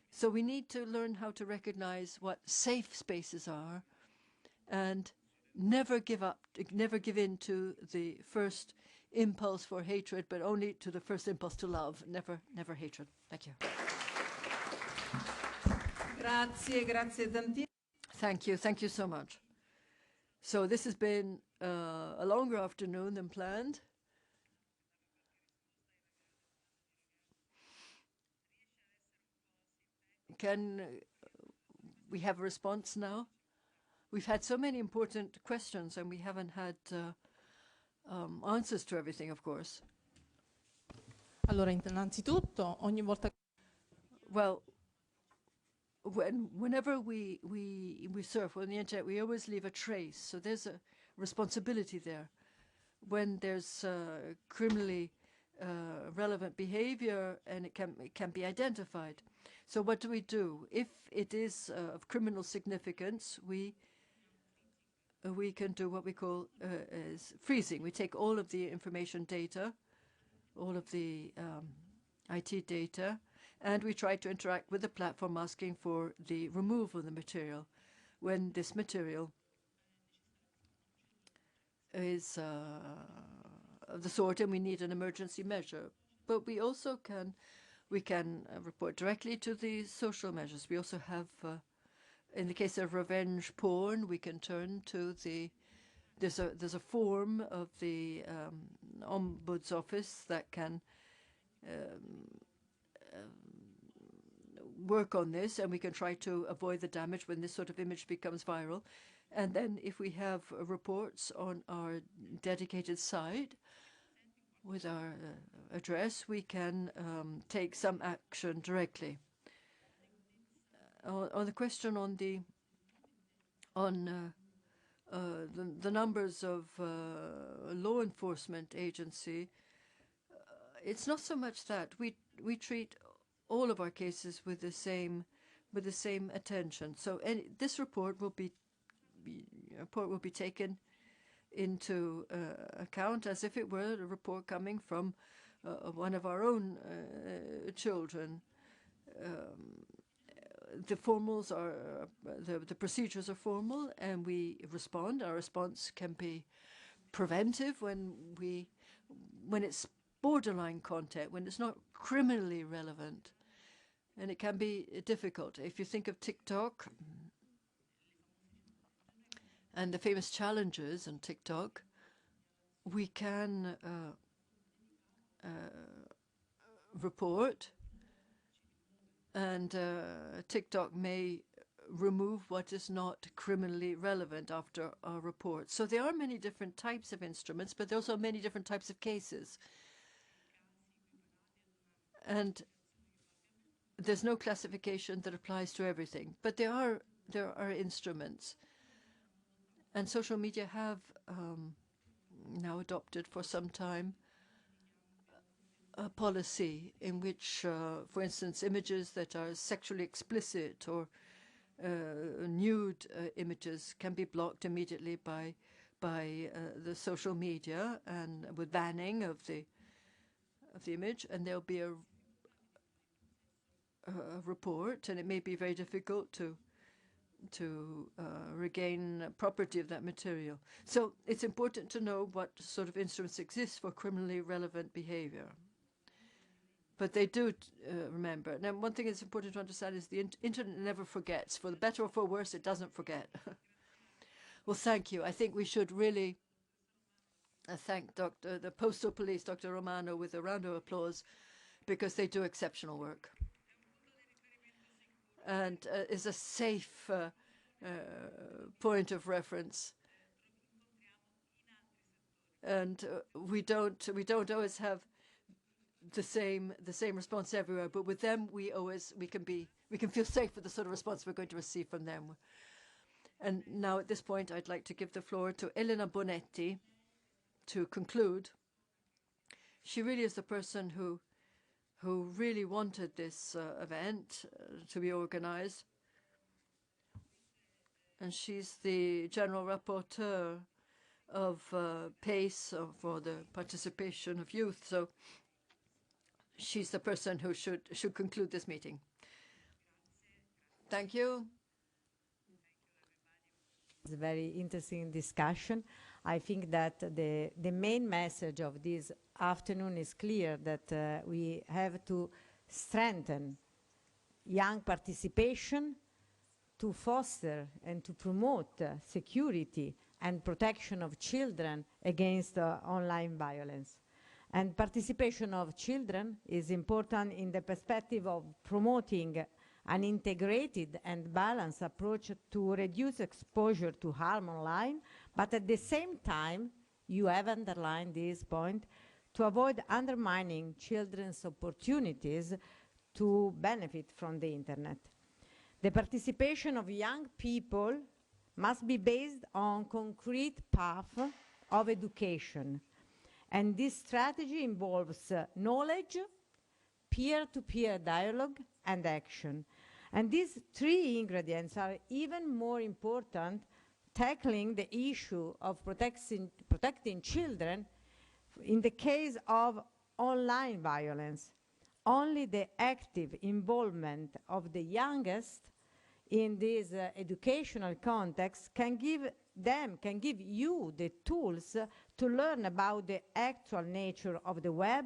So we need to learn how to recognize what safe spaces are and never give up, never give in to the first impulse for hatred, but only to the first impulse to love, never hatred. Thank you. Grazie, grazie tantissimo. Thank you so much. So this has been a longer afternoon than planned. Can we have a response now? We've had so many important questions and we haven't had answers to everything, of course. Allora, innanzitutto, ogni volta. Well, whenever we surf on the internet, we always leave a trace. So there's a responsibility there. When there's criminally relevant behavior and it can be identified. So what do? If it is of criminal significance, we can do what we call as freezing. We take all of the information data, all of the IT data, and we try to interact with the platform asking for the removal of the material when this material is of the sort and we need an emergency measure. But we also can report directly to the social measures. We also have, in the case of revenge porn, we can turn to there's a form of the Ombuds office that can work on this, and we can try to avoid the damage when this sort of image becomes viral. And then if we have reports on our dedicated site with our address, we can take some action directly. On the question on the numbers of law enforcement agency, it's not so much that we treat all of our cases with the same attention. So this report will be taken into account as if it were a report coming from one of our own children. The formals are the procedures are formal, and we respond. Our response can be preventive when it's borderline content, when it's not criminally relevant, and it can be difficult. If you think of TikTok and the famous challenges on TikTok, we can report, and TikTok may remove what is not criminally relevant after our report. So there are many different types of instruments, but there are also many different types of cases. And there's no classification that applies to everything, but there are instruments. And social media have now adopted for some time a policy in which, for instance, images that are sexually explicit or nude images can be blocked immediately by the social media, and with banning of the image, and there'll be a report, and it may be very difficult to regain property of that material. So it's important to know what sort of instruments exist for criminally relevant behavior. But they do remember. Now, one thing that's important to understand is the internet never forgets. For the better or for worse, it doesn't forget. Well, thank you. I think we should really thank the Postal Police, Dr. Romano, with a round of applause, because they do exceptional work. And is a safe point of reference. And we don't always have the same response everywhere. But with them, we can feel safe with the sort of response we're going to receive from them. And now at this point, I'd like to give the floor to Elena Bonetti to conclude. She really is the person who really wanted this event to be organized. And she's the general rapporteur of PACE for the participation of youth. So she's the person who should conclude this meeting. Thank you. It's a very interesting discussion. I think that the main message of this afternoon is clear, that we have to strengthen young participation to foster and to promote security and protection of children against online violence. And participation of children is important in the perspective of promoting an integrated and balanced approach to reduce exposure to harm online, but at the same time, you have underlined this point, to avoid undermining children's opportunities to benefit from the internet. The participation of young people must be based on concrete path of education. And this strategy involves knowledge, peer-to-peer dialogue, and action. And these three ingredients are even more important tackling the issue of protecting children in the case of online violence. Only the active involvement of the youngest in this educational context can give you the tools to learn about the actual nature of the web,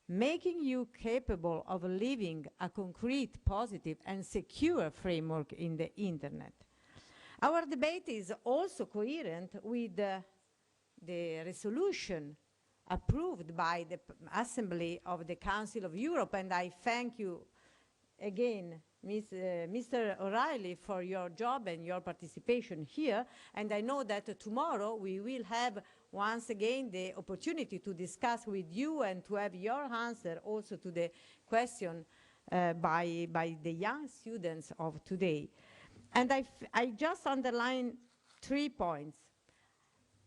making you capable of living a concrete, positive, and secure framework in the internet. Our debate is also coherent with the resolution approved by the Assembly of the Council of Europe, and I thank you again, Mr. O'Reilly, for your job and your participation here. And I know that tomorrow we will have once again the opportunity to discuss with you and to have your answer also to the question by the young students of today. And I just underline 3 points.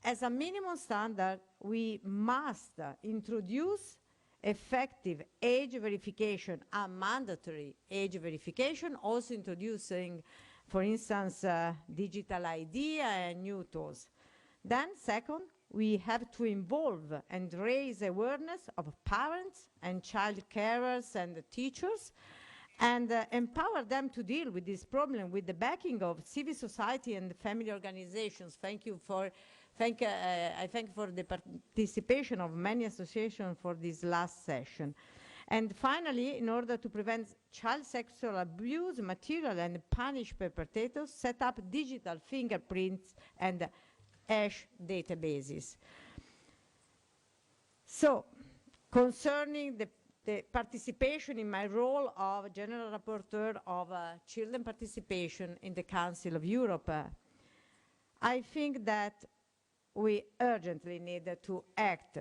As a minimum standard, we must introduce effective age verification, a mandatory age verification, also introducing, for instance, digital ID and new tools. Then, second, we have to involve and raise awareness of parents and child carers and teachers, and empower them to deal with this problem with the backing of civil society and family organizations. Thank you for I thank for the participation of many associations for this last session. And finally, in order to prevent child sexual abuse, material and punish perpetrators, set up digital fingerprints and hash databases. So, concerning the participation in my role of General Rapporteur of Children Participation in the Council of Europe, I think that we urgently need to act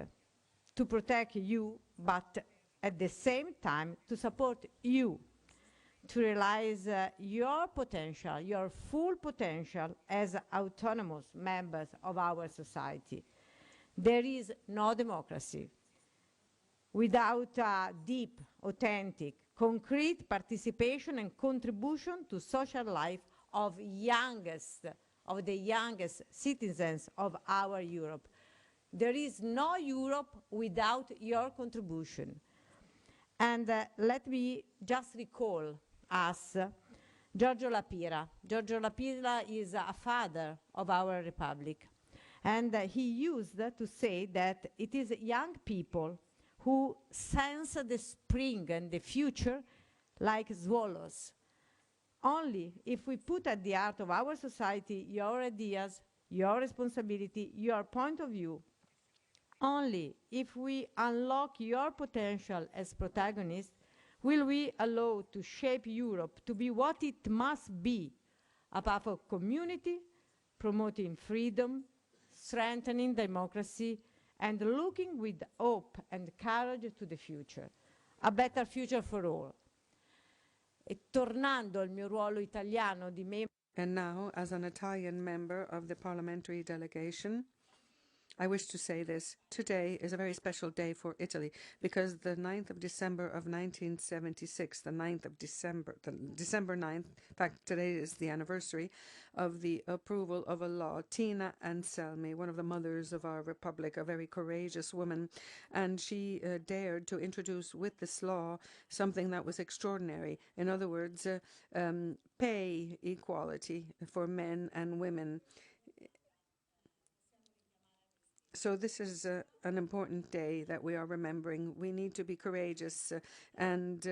to protect you, but at the same time to support you, to realize your potential, your full potential as autonomous members of our society. There is no democracy without a deep, authentic, concrete participation and contribution to social life of the youngest citizens of our Europe. There is no Europe without your contribution. And let me just recall us Giorgio La Pira. Giorgio La Pira is a father of our republic. And he used to say that it is young people who sense the spring and the future like swallows. Only if we put at the heart of our society your ideas, your responsibility, your point of view, only if we unlock your potential as protagonists, will we allow to shape Europe to be what it must be, a path of community, promoting freedom, strengthening democracy, and looking with hope and courage to the future. A better future for all. E tornando al mio ruolo italiano di membro. And now, as an Italian member of the parliamentary delegation, I wish to say this. Today is a very special day for Italy because the 9th of December of 1976, December 9th, in fact, today is the anniversary of the approval of a law. Tina Anselmi, one of the mothers of our republic, a very courageous woman, and she dared to introduce with this law something that was extraordinary. In other words, pay equality for men and women. So this is an important day that we are remembering. We need to be courageous and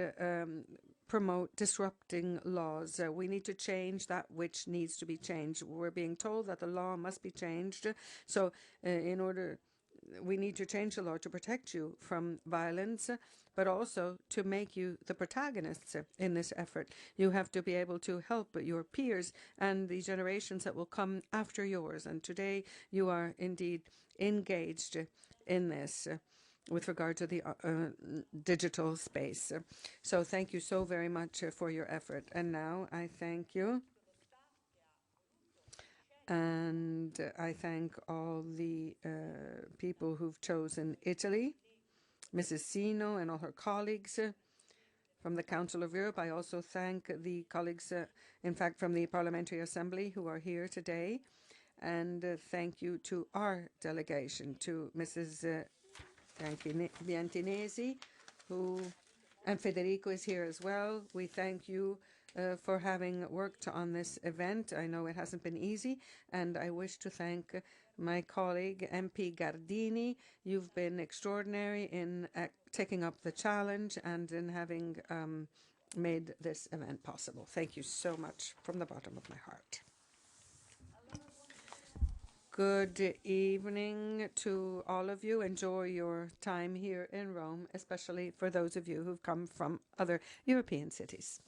promote disrupting laws. We need to change that which needs to be changed. We're being told that the law must be changed. So we need to change the law to protect you from violence, but also to make you the protagonists in this effort. You have to be able to help your peers and the generations that will come after yours. And today you are indeed engaged in this with regard to the digital space. So thank you so very much for your effort. And now I thank you. And I thank all the people who've chosen Italy, Mrs. Sino and all her colleagues from the Council of Europe. I also thank the colleagues, in fact, from the Parliamentary Assembly who are here today. And thank you to our delegation, to Mrs. Biantinesi, and Federico is here as well. We thank you for having worked on this event. I know it hasn't been easy, and I wish to thank my colleague, MP Gardini. You've been extraordinary in taking up the challenge and in having made this event possible. Thank you so much from the bottom of my heart. Good evening to all of you. Enjoy your time here in Rome, especially for those of you who've come from other European cities.